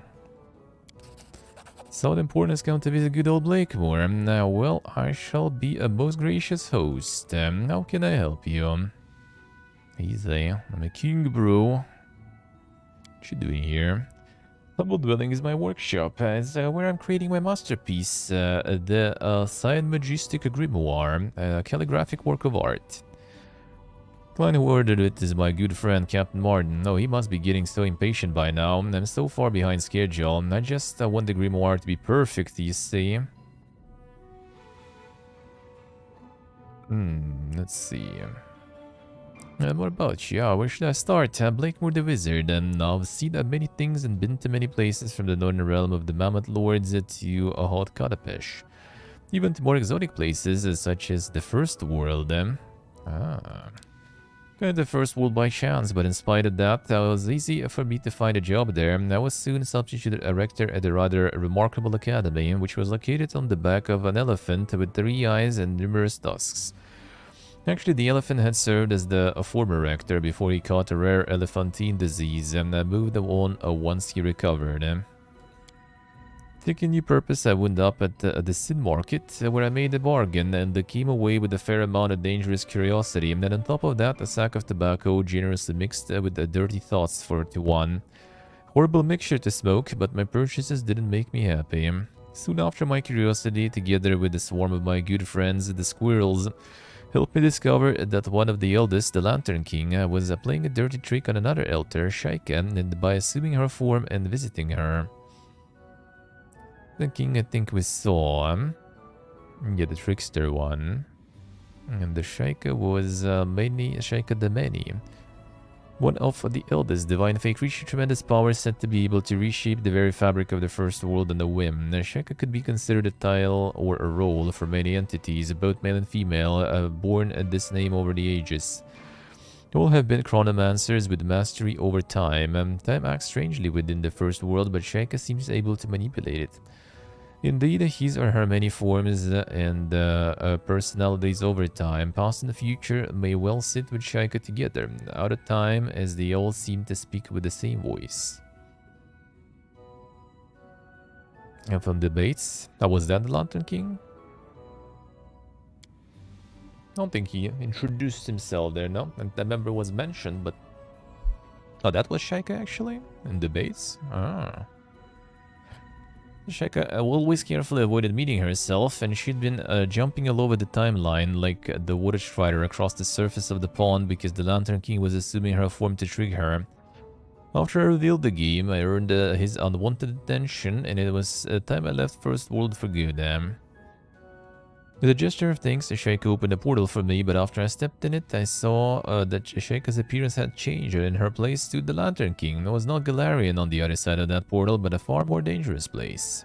So important has come to visit good old Blakemore. Now, well, I shall be a most gracious host. How can I help you? Easy. I'm a king, bro. What you doing here? Humble Dwelling is my workshop. It's where I'm creating my masterpiece, the Science Magistic Grimoire, a calligraphic work of art. Client who ordered it is my good friend Captain Martin. Oh, he must be getting so impatient by now. I'm so far behind schedule. I just want the grimoire to be perfect, you see. Let's see. What about you? Where should I start? Blakemore the Wizard. I've seen many things and been to many places, from the northern realm of the Mammoth Lords to Hot Kadapesh. Even to more exotic places, such as the First World. Got the First World by chance, but in spite of that, it was easy for me to find a job there. I was soon substituted a rector at a rather remarkable academy, which was located on the back of an elephant with 3 eyes and numerous tusks. Actually, the elephant had served as the former rector before he caught a rare elephantine disease and moved on once he recovered. Taking new purpose, I wound up at the Sin Market, where I made a bargain and came away with a fair amount of dangerous curiosity, and on top of that, a sack of tobacco generously mixed with dirty thoughts for to one. Horrible mixture to smoke, but my purchases didn't make me happy. Soon after, my curiosity, together with a swarm of my good friends, the squirrels, helped me discover that one of the eldest, the Lantern King, was playing a dirty trick on another elder, Shaika, and by assuming her form and visiting her. The king, I think we saw. Yeah, the trickster one. And the Shaika was mainly Shaika the Many. One of the eldest divine fake reached tremendous power, said to be able to reshape the very fabric of the first world on a whim. Sheka could be considered a tile or a role for many entities, both male and female, born at this name over the ages. All have been chronomancers with mastery over time. Time acts strangely within the first world, but Sheka seems able to manipulate it. Indeed, his or her many forms and personalities over time, past and future, may well sit with Shaika together, out of time, as they all seem to speak with the same voice. And from debates, was that the Lantern King? I don't think he introduced himself there, no? And that member was mentioned, but... Oh, that was Shaika actually? In debates? Ah. Sheka always carefully avoided meeting herself, and she'd been jumping all over the timeline like the water strider across the surface of the pond because the Lantern King was assuming her form to trick her. After I revealed the game, I earned his unwanted attention, and it was time I left First World for good. With a gesture of thanks, Sheka opened a portal for me, but after I stepped in it, I saw that Sheka's appearance had changed, and in her place stood the Lantern King. It was not Galarian on the other side of that portal, but a far more dangerous place.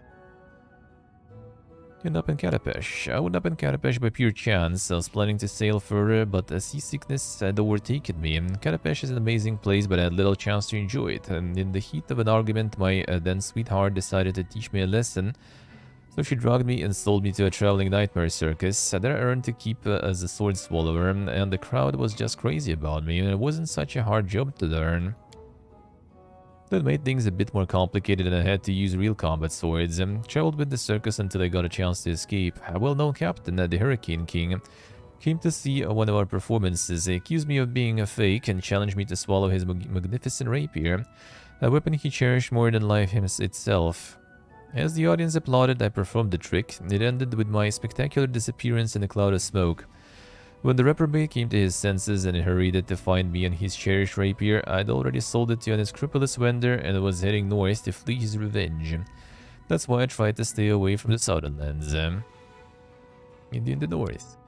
End up in Katapesh. I wound up in Katapesh by pure chance. I was planning to sail further, but seasickness had overtaken me. Katapesh is an amazing place, but I had little chance to enjoy it. And in the heat of an argument, my then sweetheart decided to teach me a lesson. So she dragged me and sold me to a traveling nightmare circus. There I earned to keep as a sword swallower, and the crowd was just crazy about me, and it wasn't such a hard job to learn. That made things a bit more complicated, and I had to use real combat swords. Traveled with the circus until I got a chance to escape. A well-known captain, the Hurricane King, came to see one of our performances. He accused me of being a fake and challenged me to swallow his magnificent rapier, a weapon he cherished more than life itself. As the audience applauded, I performed the trick. It ended with my spectacular disappearance in a cloud of smoke. When the reprobate came to his senses and hurried to find me and his cherished rapier, I'd already sold it to an unscrupulous vendor and was heading north to flee his revenge. That's why I tried to stay away from the southern lands. In the north.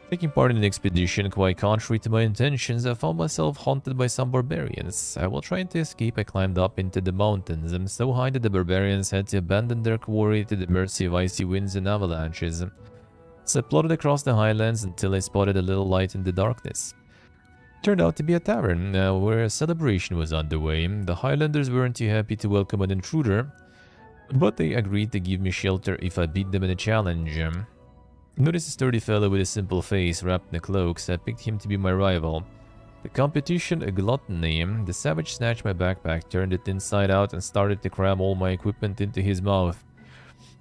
Taking part in an expedition quite contrary to my intentions, I found myself haunted by some barbarians. While trying to escape, I climbed up into the mountains, so high that the barbarians had to abandon their quarry to the mercy of icy winds and avalanches. So I plodded across the highlands until I spotted a little light in the darkness. It turned out to be a tavern, where a celebration was underway. The Highlanders weren't too happy to welcome an intruder, but they agreed to give me shelter if I beat them in a challenge. Noticed a sturdy fellow with a simple face wrapped in a cloak, so I picked him to be my rival. The competition a gluttony. The savage snatched my backpack, turned it inside out, and started to cram all my equipment into his mouth.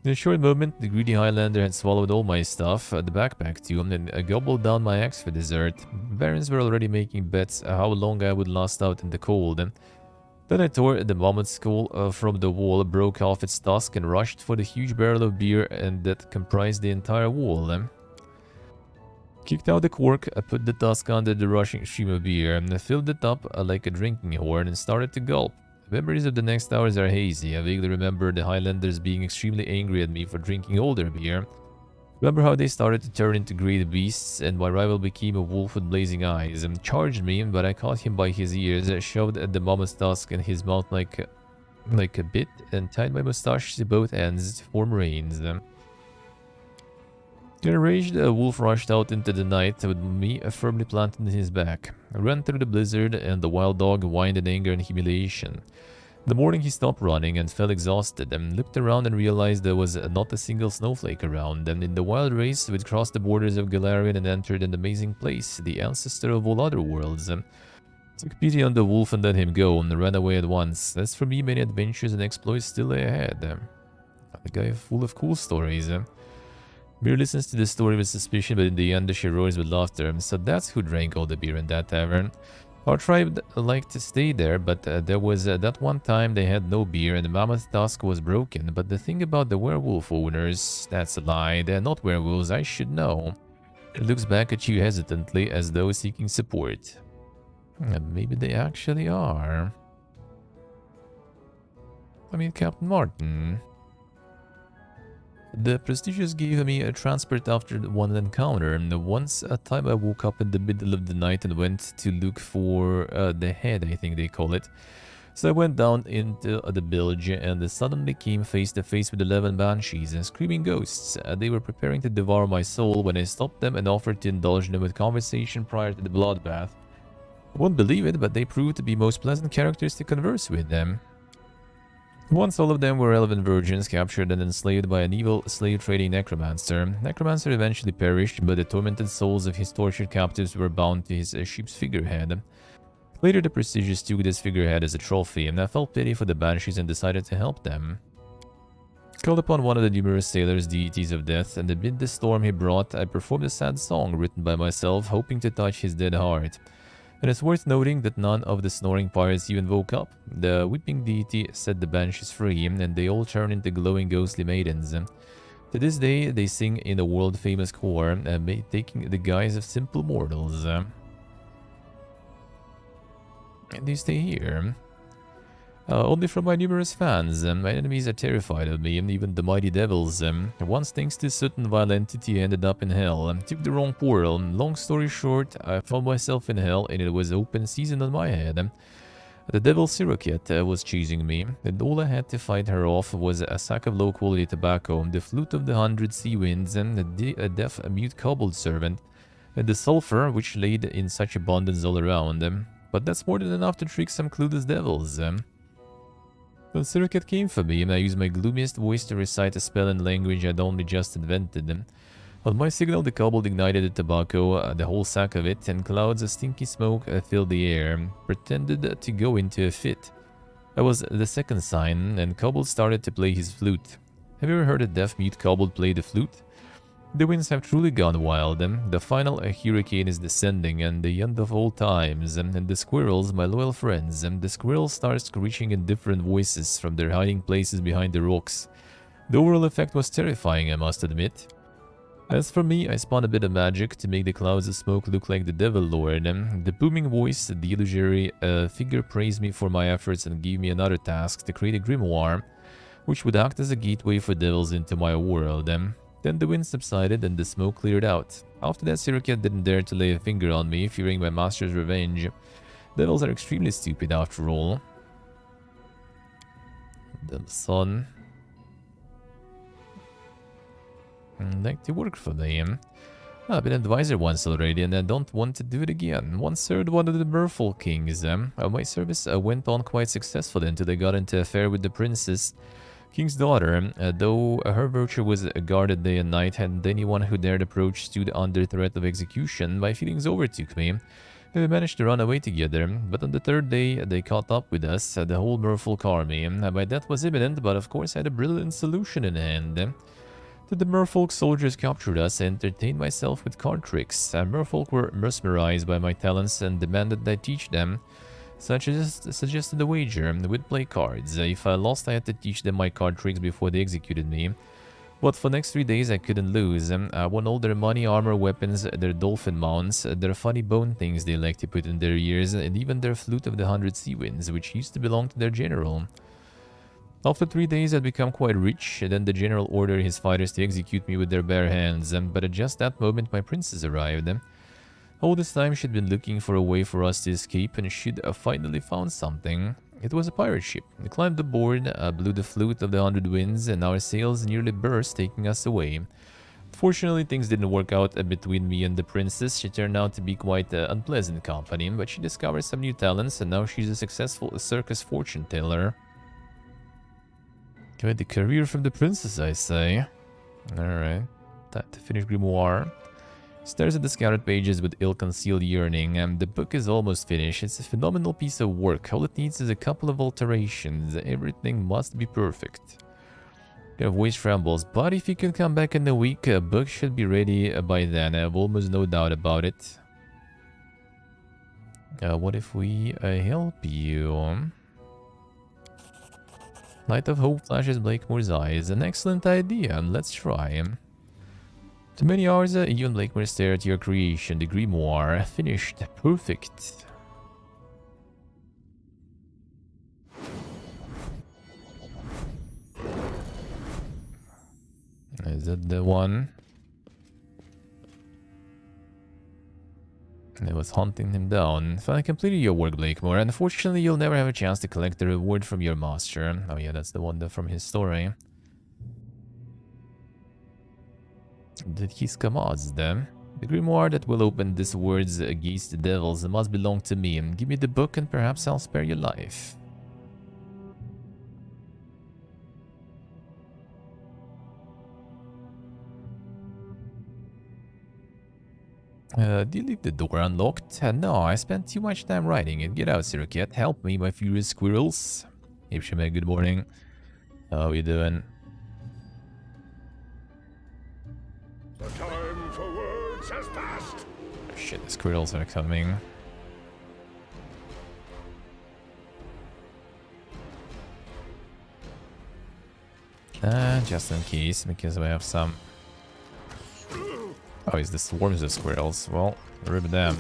In a short moment, the greedy Highlander had swallowed all my stuff, the backpack too, and gobbled down my axe for dessert. Barons were already making bets how long I would last out in the cold. Then I tore the mammoth skull from the wall, broke off its tusk, and rushed for the huge barrel of beer and that comprised the entire wall. Kicked out the cork, I put the tusk under the rushing stream of beer, and filled it up like a drinking horn and started to gulp. Memories of the next hours are hazy. I vaguely remember the Highlanders being extremely angry at me for drinking all their beer. Remember how they started to turn into great beasts, and my rival became a wolf with blazing eyes and charged me, but I caught him by his ears, shoved the mammoth's tusk in his mouth like a bit, and tied my mustache to both ends to form reins. Enraged, a wolf rushed out into the night with me firmly planted in his back. I ran through the blizzard, and the wild dog whined in anger and humiliation. In the morning he stopped running and fell exhausted, and looked around and realized there was not a single snowflake around, and in the wild race we'd crossed the borders of Galarian and entered an amazing place, the ancestor of all other worlds. Took pity on the wolf and let him go, and ran away at once. As for me, many adventures and exploits still lay ahead. The guy full of cool stories. Beer listens to the story with suspicion, but in the end she roars with laughter. So that's who drank all the beer in that tavern. Our tribe liked to stay there, but there was that one time they had no beer and the mammoth tusk was broken. But the thing about the werewolf owners, that's a lie. They're not werewolves, I should know. It looks back at you hesitantly as though seeking support. Maybe they actually are. I mean, Captain Martin. The prestigious gave me a transport after one encounter. Once a time I woke up in the middle of the night and went to look for the head, I think they call it. So I went down into the bilge and suddenly came face to face with 11 banshees and screaming ghosts. They were preparing to devour my soul when I stopped them and offered to indulge them with conversation prior to the bloodbath. I won't believe it, but they proved to be most pleasant characters to converse with them. Once all of them were 11 virgins captured and enslaved by an evil slave-trading necromancer. Necromancer eventually perished, but the tormented souls of his tortured captives were bound to his ship's figurehead. Later, the prestigious took this figurehead as a trophy, and I felt pity for the banshees and decided to help them. Called upon one of the numerous sailors' deities of death, and amid the storm he brought, I performed a sad song written by myself, hoping to touch his dead heart. And it's worth noting that none of the snoring pirates even woke up. The weeping deity set the banshees free, and they all turned into glowing ghostly maidens. To this day, they sing in a world-famous choir, taking the guise of simple mortals. And they stay here. Only from my numerous fans. My enemies are terrified of me, and even the mighty devils. Once, thanks to a certain vile entity, I ended up in hell. Took the wrong portal. Long story short, I found myself in hell, and it was open season on my head. The devil Siroket was chasing me, and all I had to fight her off was a sack of low-quality tobacco, the flute of the 100 sea winds, and a deaf, mute kobold servant, and the sulfur, which laid in such abundance all around. But that's more than enough to trick some clueless devils. When Siroket came for me, I used my gloomiest voice to recite a spell in language I'd only just invented. On my signal, the kobold ignited the tobacco, the whole sack of it, and clouds of stinky smoke filled the air, pretended to go into a fit. I was the second sign, and kobold started to play his flute. Have you ever heard a deaf-mute kobold play the flute? The winds have truly gone wild. The final hurricane is descending, and the end of all times. And the squirrels, my loyal friends, the squirrels start screeching in different voices from their hiding places behind the rocks. The overall effect was terrifying, I must admit. As for me, I spawned a bit of magic to make the clouds of smoke look like the Devil Lord. The booming voice, the illusory figure praised me for my efforts and gave me another task to create a grimoire, which would act as a gateway for devils into my world. Then the wind subsided and the smoke cleared out. After that, Siroket didn't dare to lay a finger on me, fearing my master's revenge. Devils are extremely stupid after all. The sun. Like to work for them. I've been advisor once already and I don't want to do it again. Once served one of the Merfolk kings. My service went on quite successfully until I got into an affair with the princess. King's daughter, though her virtue was guarded day and night, and anyone who dared approach stood under threat of execution, my feelings overtook me. We managed to run away together, but on the third day they caught up with us, the whole Merfolk army. My death was imminent, but of course I had a brilliant solution in hand. The Merfolk soldiers captured us, I entertained myself with card tricks. Merfolk were mesmerized by my talents and demanded that I teach them. So I suggested a wager. We'd play cards. If I lost, I had to teach them my card tricks before they executed me. But for the next 3 days, I couldn't lose. I won all their money, armor, weapons, their dolphin mounts, their funny bone things they like to put in their ears, and even their flute of the 100 sea winds, which used to belong to their general. After 3 days, I'd become quite rich, and then the general ordered his fighters to execute me with their bare hands. But at just that moment, my princess arrived. All this time, she'd been looking for a way for us to escape, and she'd finally found something. It was a pirate ship. We climbed aboard, blew the flute of the 100 winds, and our sails nearly burst, taking us away. Fortunately, things didn't work out between me and the princess. She turned out to be quite unpleasant company, but she discovered some new talents, and now she's a successful circus fortune teller. Quite the career from the princess, I say. Alright. Time to finish Grimoire. Stares at the scattered pages with ill-concealed yearning, and the book is almost finished. It's a phenomenal piece of work. All it needs is a couple of alterations. Everything must be perfect. Kind of voice trembles, but if you can come back in a week, a book should be ready by then. I have almost no doubt about it. What if we help you? Light of Hope flashes Blakemore's eyes. An excellent idea, let's try. Too many hours, even Blakemore stared at your creation. The grimoire finished. Perfect. Is that the one? And it was hunting him down. Finally completed your work, Blakemore. Unfortunately, you'll never have a chance to collect the reward from your master. Oh yeah, that's the one from his story. Did he Kamaz them? The grimoire that will open these words against the devils must belong to me. Give me the book and perhaps I'll spare your life. Do you leave the door unlocked? No, I spent too much time writing it. Get out, Siroket. Help me, my furious squirrels. Hey, Shemek, good morning. How are you doing? The time for words has passed. Oh, shit, the squirrels are coming. Just in case, because we have some... Oh, it's the swarms of squirrels. Well, rip them.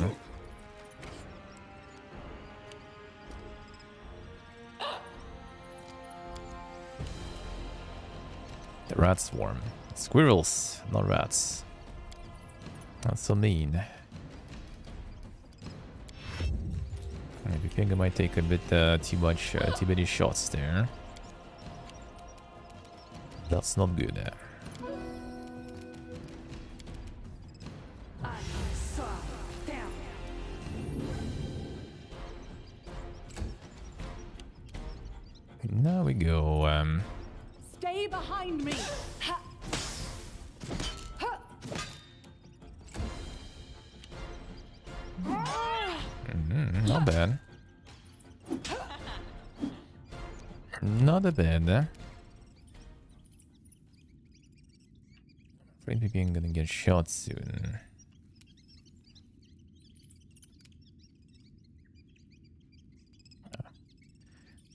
The rat swarm. Squirrels, not rats. That's so mean. I think I might take a bit too many shots there. That's not good. Now we go. Stay behind me. Ha. Ha. Not bad. Not a bad. Afraid we're gonna get shot soon.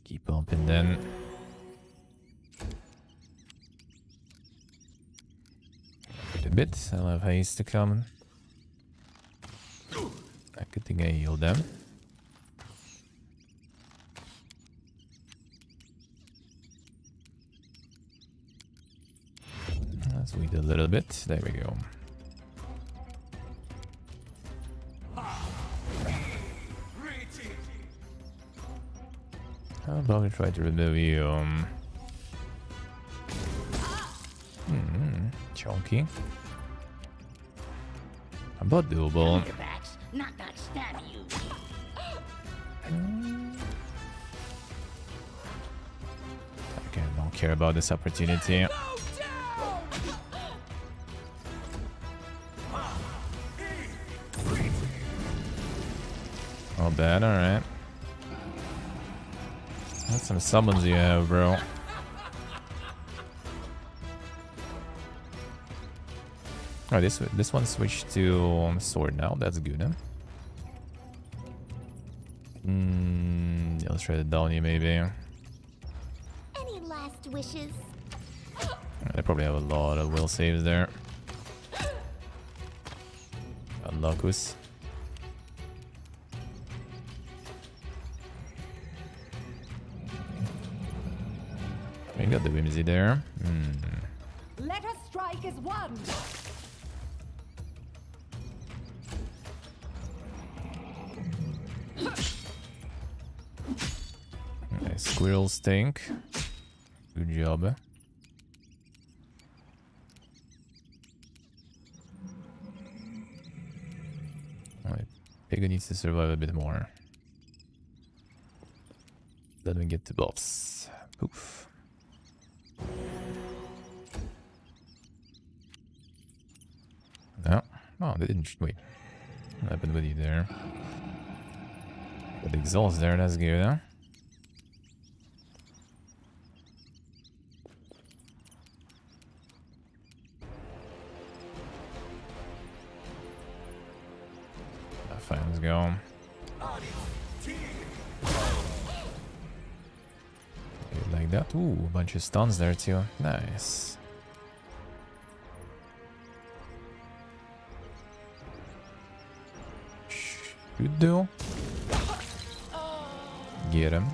Keep bumping then. Wait a bit, I'll have haste to come. Good thing I healed them. Let's wait a little bit. There we go. How about we try to remove you? Chunky. How about doable? Not stab you. Okay, I don't care about this opportunity. Not bad, alright. That's some summons you have, bro. Oh, this one switched to sword now. That's good, huh? Yeah, let's try to down you, maybe. Any last wishes? They probably have a lot of will saves there. Unlockus. We got the whimsy there. Let us strike as one. Okay, squirrel stink. Good job. Piggy needs to survive a bit more. Then we get to buffs. Poof. No. Oh, they didn't. Wait. What happened with you there? Got the exhaust there, that's good, huh? Fine, let's go. Like that. Ooh, a bunch of stuns there too. Nice. Should do. Get him.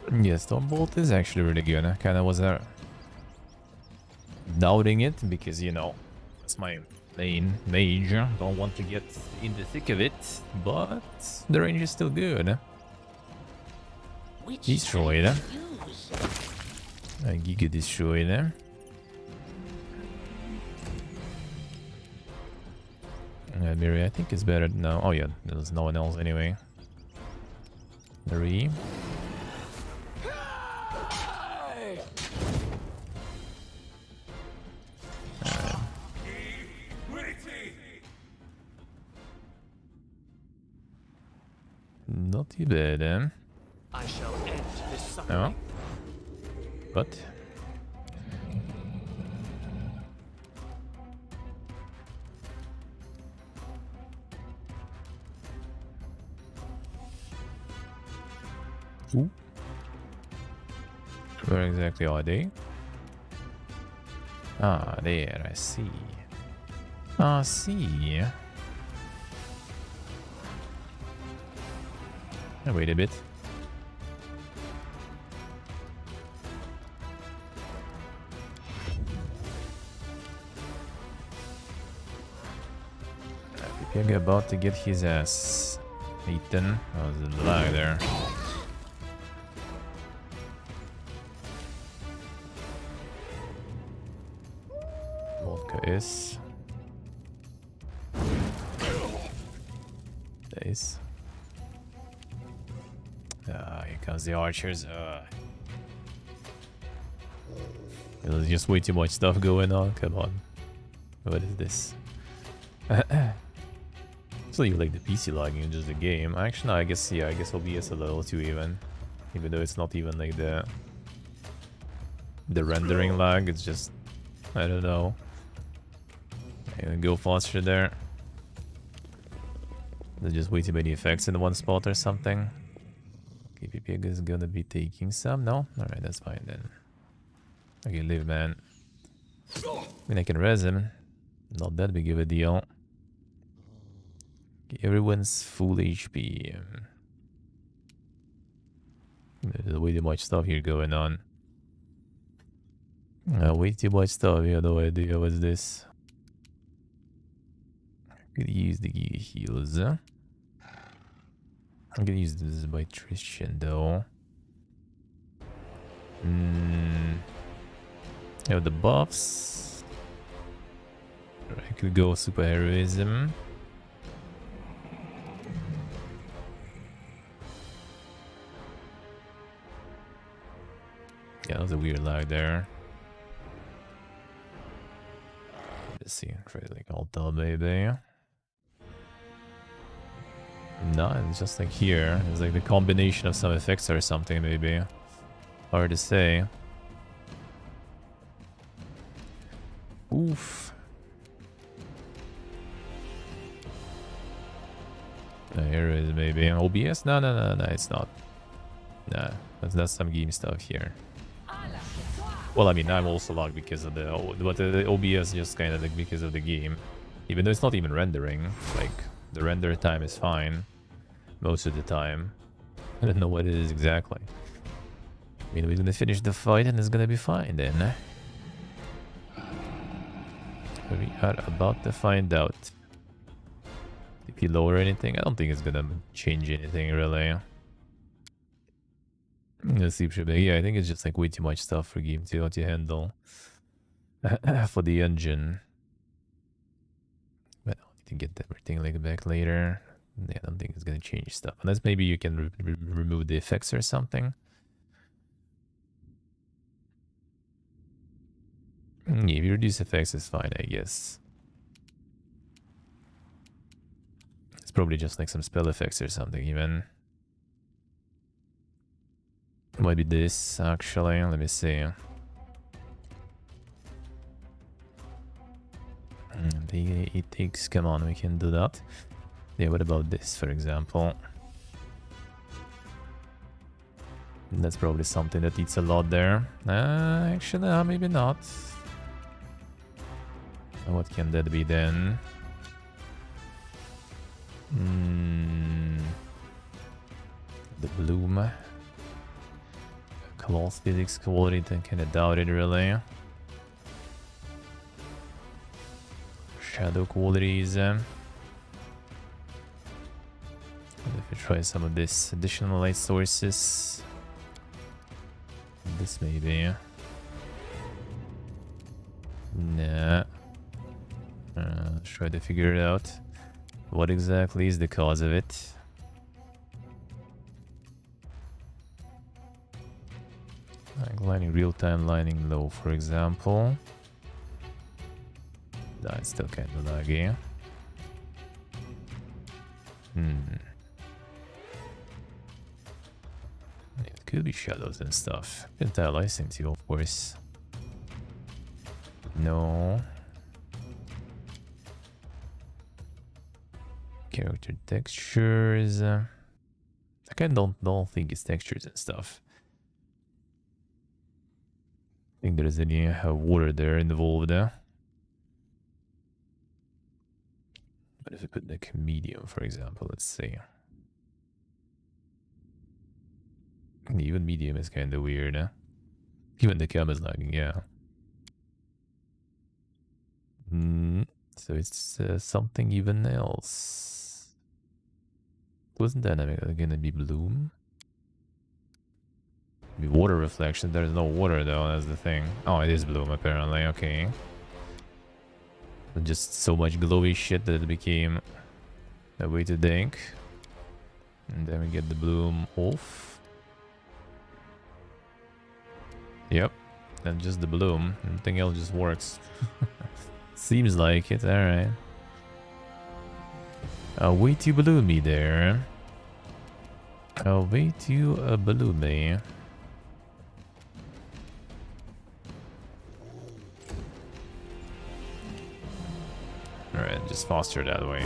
Yeah, Stormbolt is actually really good. Kinda was a doubting it because, you know, it's my main mage. Don't want to get in the thick of it, but the range is still good. Destroyed. Giga destroyed. Miri, I think it's better now. Oh yeah, there's no one else anyway. 3. Not too bad, eh? I shall end this No. suffering. But ooh. Where exactly are they? Ah, there, I see. I see. I'll wait a bit. Pig about to get his ass eaten. Oh, there's a lag there. Vodka is. Days. Ah, here comes the archers. There's just way too much stuff going on. Come on. What is this? It's not even like the PC lagging, it's just the game. Actually, no, I guess, yeah, I guess OBS a little too even. Even though it's not even like the rendering lag, it's just, I don't know. Go faster there. There's just way too many effects in one spot or something. KPP is gonna be taking some, no? Alright, that's fine then. Okay, live, man. I mean, I can res him. Not that big of a deal. Okay, everyone's full HP. There's way too much stuff here going on. Way too much stuff. You have no idea what's this. I'm gonna use the heals. I'm gonna use this by Tristan though. I have the buffs. I could go super heroism. Yeah, that was a weird lag there. Let's see, try like Alta maybe. No, it's just like here. It's like the combination of some effects or something maybe. Hard to say. Oof. Here it is maybe. OBS? No, it's not. Nah, that's some game stuff here. Well, I mean, I'm also logged because of the OBS just kind of like because of the game. Even though it's not even rendering, like the render time is fine most of the time. I don't know what it is exactly. I mean, we're gonna finish the fight and it's gonna be fine then. We are about to find out. If you lower anything, I don't think it's gonna change anything really. Let's see, yeah, I think it's just like way too much stuff for game 2 to handle for the engine. But I'll need to get everything like back later. Yeah, I don't think it's gonna change stuff unless maybe you can remove the effects or something. Yeah, if you reduce effects, it's fine, I guess. It's probably just like some spell effects or something even. Might be this, actually. Let me see. It takes... Come on, we can do that. Yeah, what about this, for example? That's probably something that eats a lot there. Actually, maybe not. What can that be then? The bloom. Cloth physics quality, then kind of doubt it really. shadow qualities. If we try some of this additional light sources. This maybe. Nah. Let's try to figure it out. What exactly is the cause of it? Like lining real-time, lining low, for example. That's still kind of laggy. It could be shadows and stuff. Anti-aliasing too, of course. No. Character textures. I kind of don't think it's textures and stuff. I think there's any water there involved. But if we put like medium, for example, let's see. Even medium is kind of weird. Even the cam is lagging, yeah. So it's something even else. Wasn't dynamic gonna be bloom? Be water reflection. There's no water though. That's the thing. Oh, it is bloom apparently. Okay. Just so much glowy shit that it became a way to think. And then we get the bloom off. Yep. And just the bloom. Nothing else just works. Seems like it. Alright. Way too bloomy there. Way too bloomy. Alright, just faster that way.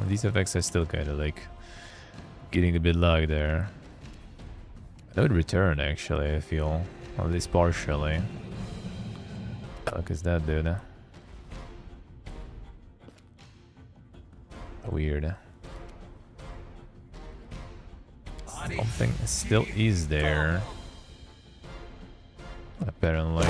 These effects are still kind of like getting a bit lag there. That would return actually, I feel. At least partially. What is that, dude? Weird. Something still is there. Apparently.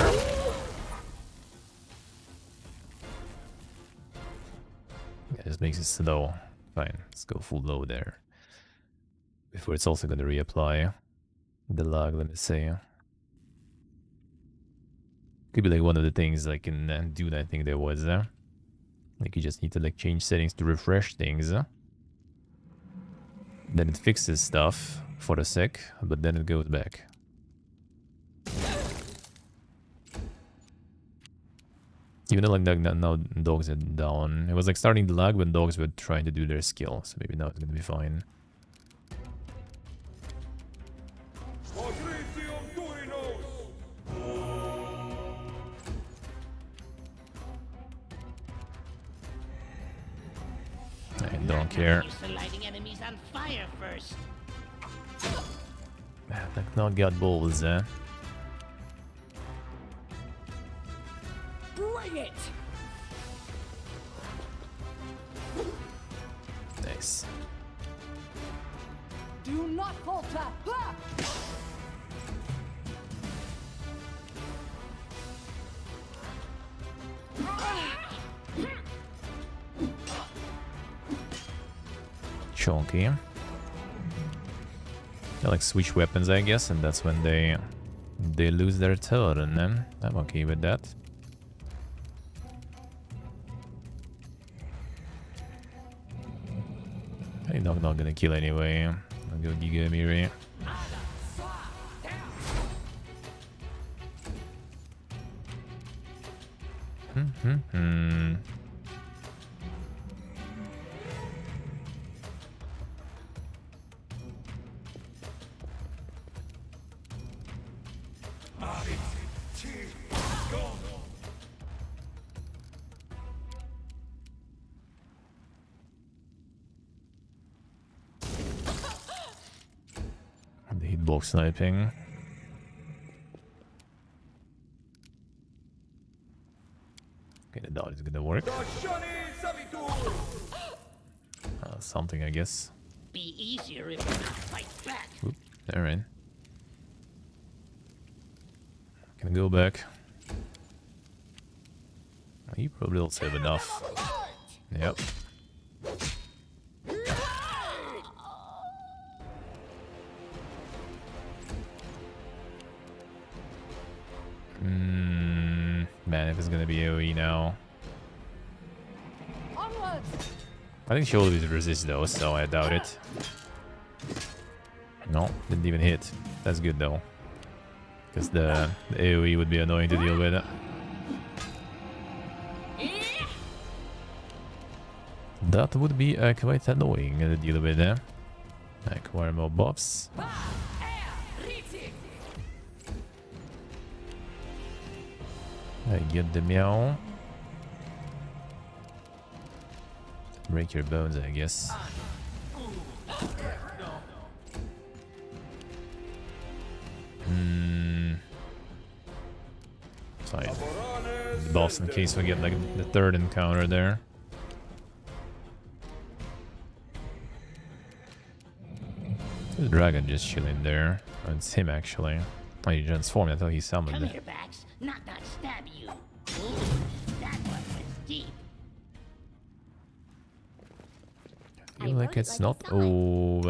Yeah, this makes it slow. Fine, let's go full low there. Before it's also going to reapply the lag, let me see. Could be like one of the things like in Dune, I think there was. Like you just need to like change settings to refresh things. Then it fixes stuff for a sec, but then it goes back. Even though like now dogs are down. It was like starting to lag when dogs were trying to do their skill, so maybe now it's gonna be fine. I don't care. Like not got balls, eh? Bring it! Nice. Do not falter! Ha! Chunky. They like switch weapons, I guess, and that's when they lose their turn. I'm okay with that. I'm not gonna kill anyway. I'll go Giga Miri. The hitbox sniping. Okay, the dodge is gonna work. Something, I guess. Be easier if you fight back. Oop, alright. Can go back. he probably also have enough. Yep. Man, if it's gonna be AoE now. I think she always resists though, so I doubt it. No, didn't even hit. That's good though. Because the AoE would be annoying to deal with. That would be quite annoying to deal with. Acquire more buffs. I get the meow. Break your bones, I guess. Fine. The boss in case we get like the third encounter there. The dragon just chilling there. Oh, it's him actually. Oh, he transformed. I thought he summoned. Come here, Bax. Not stab you. Ooh, that one was deep. I feel like it's not. Oh,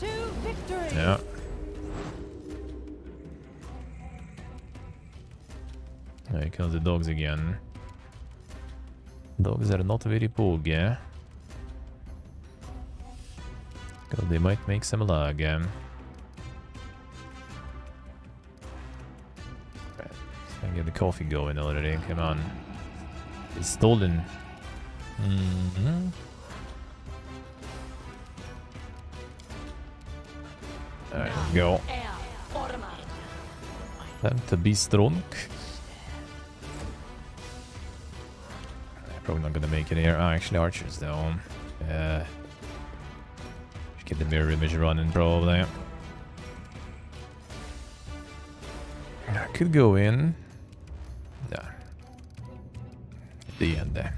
yeah. Here comes the dogs again. Dogs are not very pogy. Because they might make some lag. Let's get the coffee going already. Come on. It's stolen. Alright, go. Time to be strong. Probably not gonna make it here. Oh, actually, archers though. Should get the mirror image running probably. I could go in. Yeah. The end there.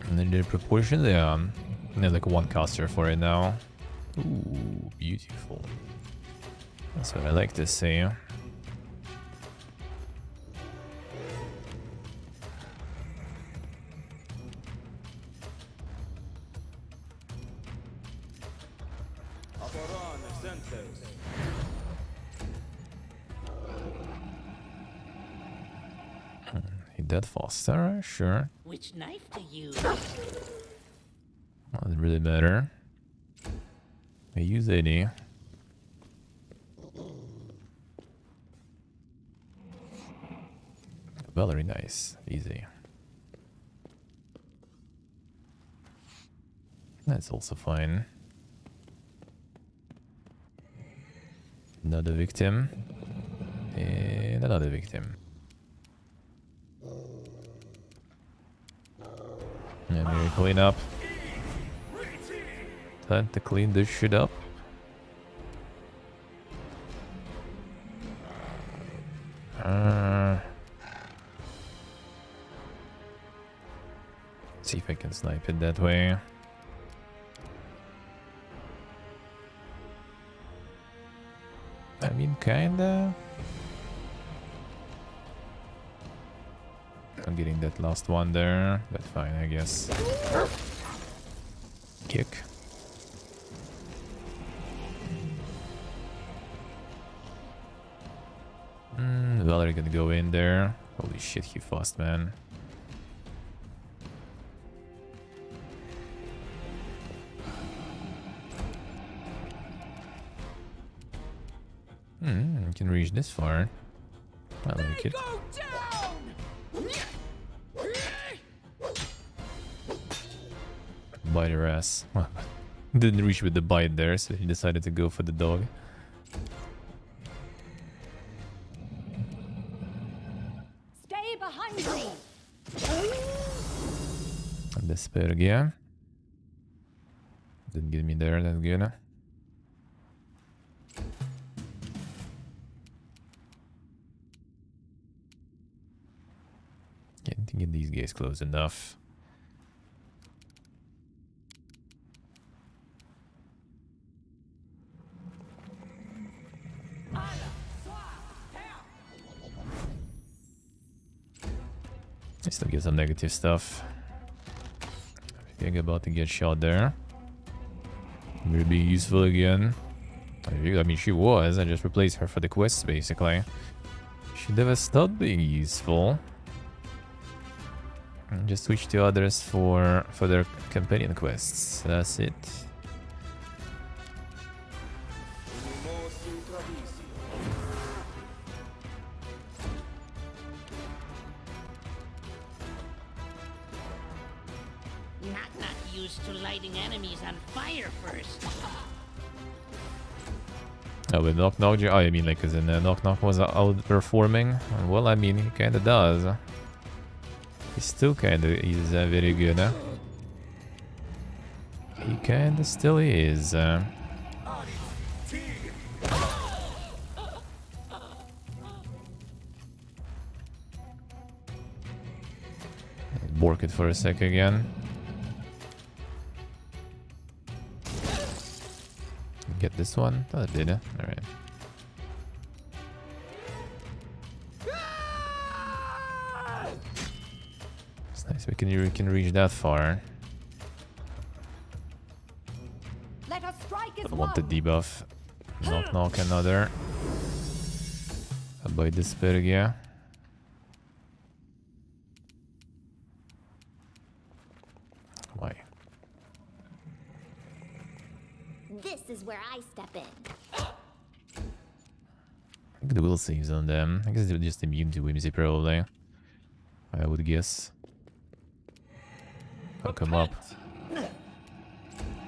And then the proportion, yeah. There's like one caster for it now. Ooh, beautiful. That's what I like to see. He dead faster, sure. Which knife to use? Doesn't really matter. I use any. Very nice, easy. That's also fine. Another victim. And another victim. And we clean up. Time to clean this shit up. See if I can snipe it that way. I mean, kinda. I'm getting that last one there, but fine, I guess. Kick. Valerie gonna go in there. Holy shit, he fast, man. Can reach this far. I like it. Bite her ass. Didn't reach with the bite there, so he decided to go for the dog. Stay behind me. And the spear again. Didn't get me there, that's good. Can't get these guys close enough. I still get some negative stuff. Being about to get shot there. Will be useful again. I mean, she was. I just replaced her for the quests, basically. She never stopped being useful. And just switch to others for their companion quests. That's it. Not used to lighting enemies on fire first. Oh, with Knock Knock, oh, I mean, like, as in Knock Knock was outperforming? Well, I mean, he kinda does. He still kinda is very good, huh? He kinda still is. Bork it for a sec again. Get this one? Oh, it did it. Alright. It's nice we can reach that far. Let us strike as Don't want the debuff. Knock Knock another. Avoid this Pergia. Why? This is where I step in. I think the will saves on them. I guess they're just immune to Whimsy, probably. I would guess. I'll come up.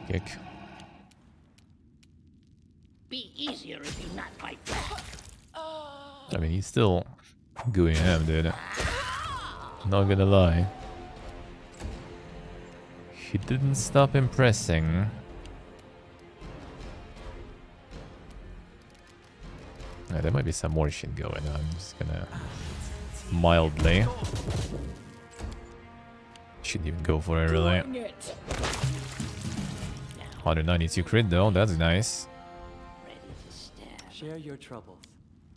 Kick. Be easier if you not fight back. I mean, he's still going ham, dude. Not gonna lie. He didn't stop impressing. There might be some more shit going on. I'm just gonna mildly. Shouldn't even go for it, really. 192 crit though, that's nice. Share your troubles.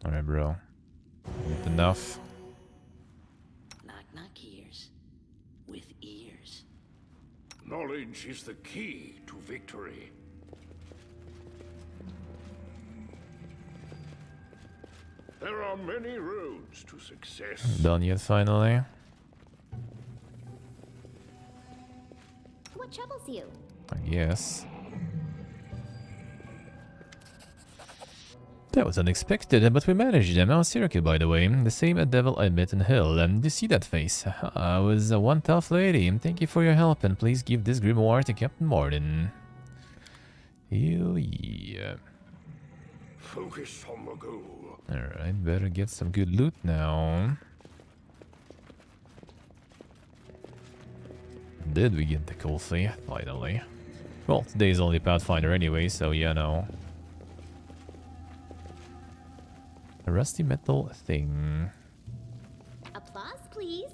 Alright, bro. Not enough. Knock knock ears with ears. Knowledge is the key to victory. There are many roads to success. Done yet, finally? What troubles you? I guess. That was unexpected, but we managed them. Oh, Syracuse, by the way. The same devil I met in hell. And you see that face? I was one tough lady. Thank you for your help, and please give this grimoire to Captain Martin. Hell yeah. Focus on the goal. Alright, better get some good loot now. Did we get the coffee? Finally. Well, today's only Pathfinder anyway, so yeah, no. A rusty metal thing. Applause, please.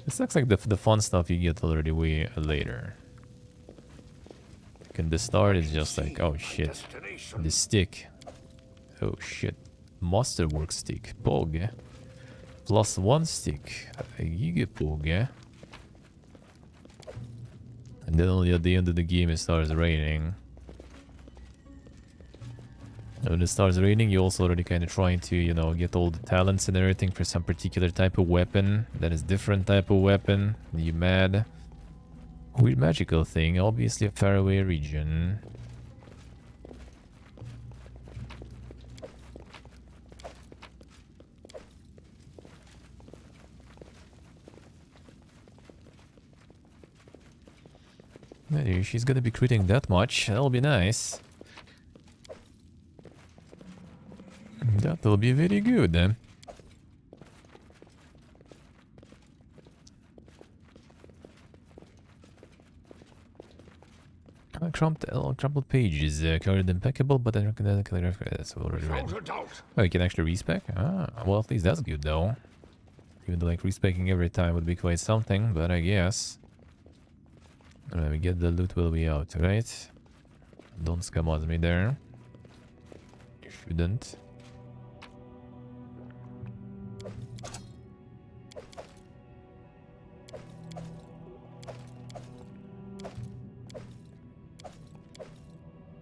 This looks like the fun stuff you get already way later. And the start is just like, oh shit. The stick. Oh shit. Masterwork stick. Pog. +1 stick. Gigapog. And then only at the end of the game it starts raining. And when it starts raining, you're also already kind of trying to, you know, get all the talents and everything for some particular type of weapon. That is different type of weapon. You mad? Weird magical thing, obviously a faraway region. Maybe she's gonna be critting that much, that'll be nice. That'll be very good. Crumpled pages, colored impeccable, but I reckon that's already read. Oh, you can actually respec? Ah, well, at least that's good though. Even though like respecing every time would be quite something, but I guess. Alright, we get the loot will be out, right? Don't scam on me there. You shouldn't.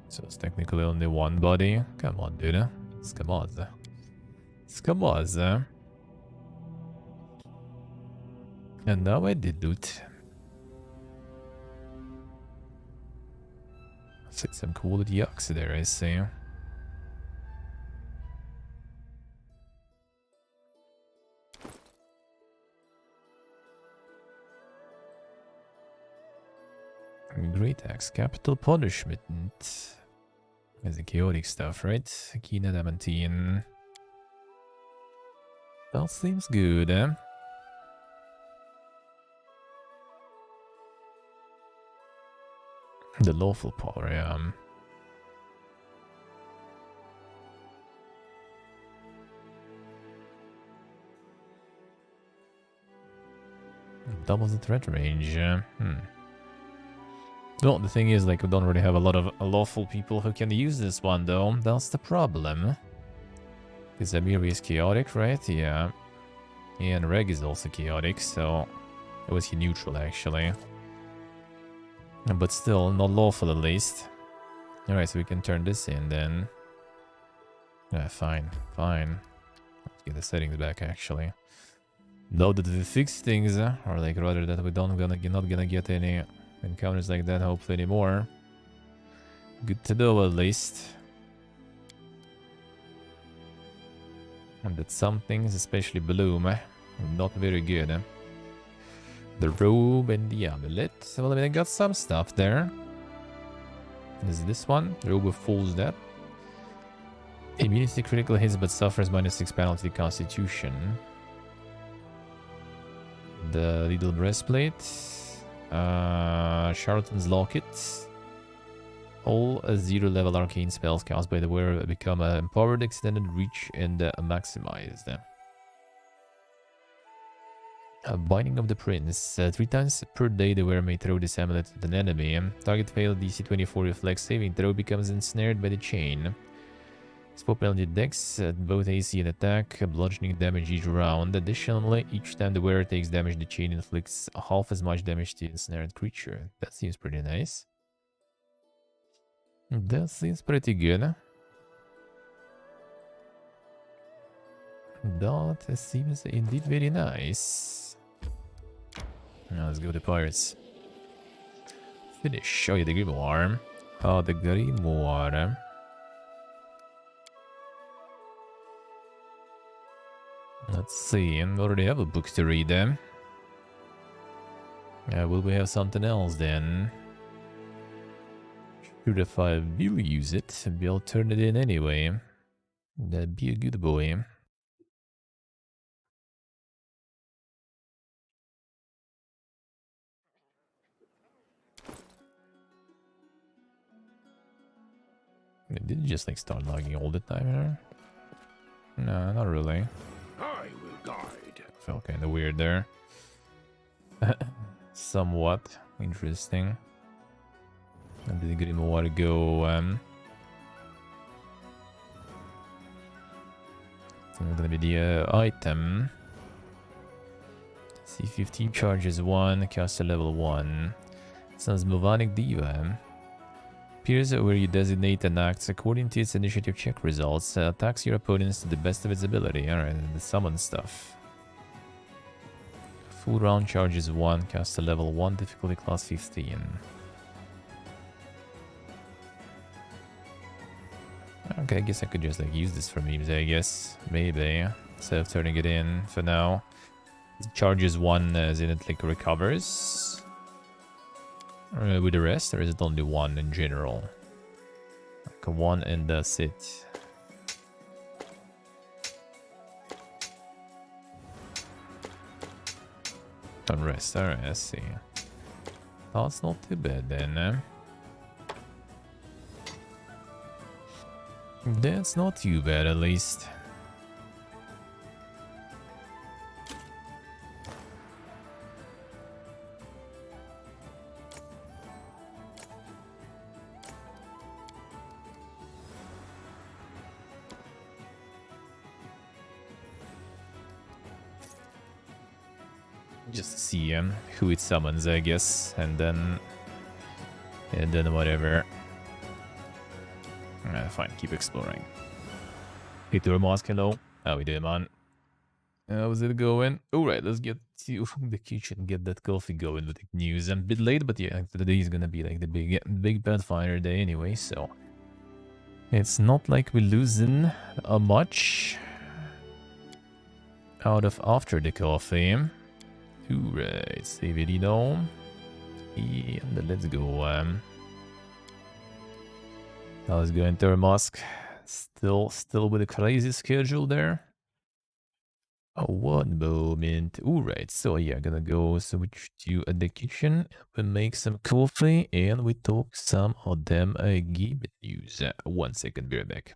So it's technically only one body. Come on, dude. Scamoz. Scamoz. And now I did loot. See some quality yucks there, I see. Great axe, capital punishment. There's the chaotic stuff, right? Keen adamantine. That seems good, eh? The lawful power, yeah. Doubles the threat range. Well, the thing is, like, we don't really have a lot of lawful people who can use this one, though. That's the problem. Because Amiri is chaotic, right? Yeah. And Reg is also chaotic, so... It was he neutral, actually. But still, not lawful at least. Alright, so we can turn this in then. Yeah, fine, fine. Let's get the settings back, actually. Now that we fix things, or like rather that we not gonna get any encounters like that hopefully anymore. Good to know at least. And that some things, especially Bloom, not very good. The robe and the amulet. Well, I mean, I got some stuff there. There's this one. Robe of Fool's Death. Immunity to critical hits but suffers -6 penalty to Constitution. The little breastplate. Charlatan's Locket. All 0-level arcane spells cast by the wearer become empowered, extended reach, and maximized. Binding of the Prince. 3 times per day the wearer may throw this amulet at an enemy. Target failed DC 24 reflex saving throw becomes ensnared by the chain. Spell penalty dex both AC and attack, bludgeoning damage each round. Additionally, each time the wearer takes damage, the chain inflicts half as much damage to the ensnared creature. That seems pretty nice. That seems pretty good. That seems indeed very nice. Now let's go to pirates. Finish. Oh yeah, the grimoire. Oh, the grimoire. Let's see. I already have a book to read then. Will we have something else then? Sure, if I will use it, maybe I'll turn it in anyway. That'd be a good boy. Did it just like start lagging all the time here? No, not really. I will guide. Felt kind of weird there. Somewhat interesting. And did the grimoire go? It's gonna be the item. C15 charges 1, caster level 1. Sounds Movanic Diva. Appears where you designate and acts according to its initiative check results. Attacks your opponents to the best of its ability. Alright, the summon stuff. Full round charges 1, caster level 1, difficulty class 15. Okay, I guess I could just like use this for memes, I guess. Maybe. Instead of turning it in for now. It charges 1 as in it like recovers. With the rest, or is it only 1 in general? Like a 1 and that's it. On rest, alright, I see. That's not too bad then. That's not too bad at least. just see who it summons, I guess, and then whatever. Fine, keep exploring. Hector Mask, hello. How we doing, man? How's it going? Alright, let's get to the kitchen, get that coffee going with the news. I'm a bit late, but yeah, today is gonna be like the big Pathfinder day anyway, so it's not like we're losing much out of after the coffee. Alright, save it, and let's go. How's it going, Termask? Still with a crazy schedule there. Oh, one moment. Alright, so yeah, gonna go switch to the kitchen. We make some coffee and we talk some of them game news. 1 second, be right back.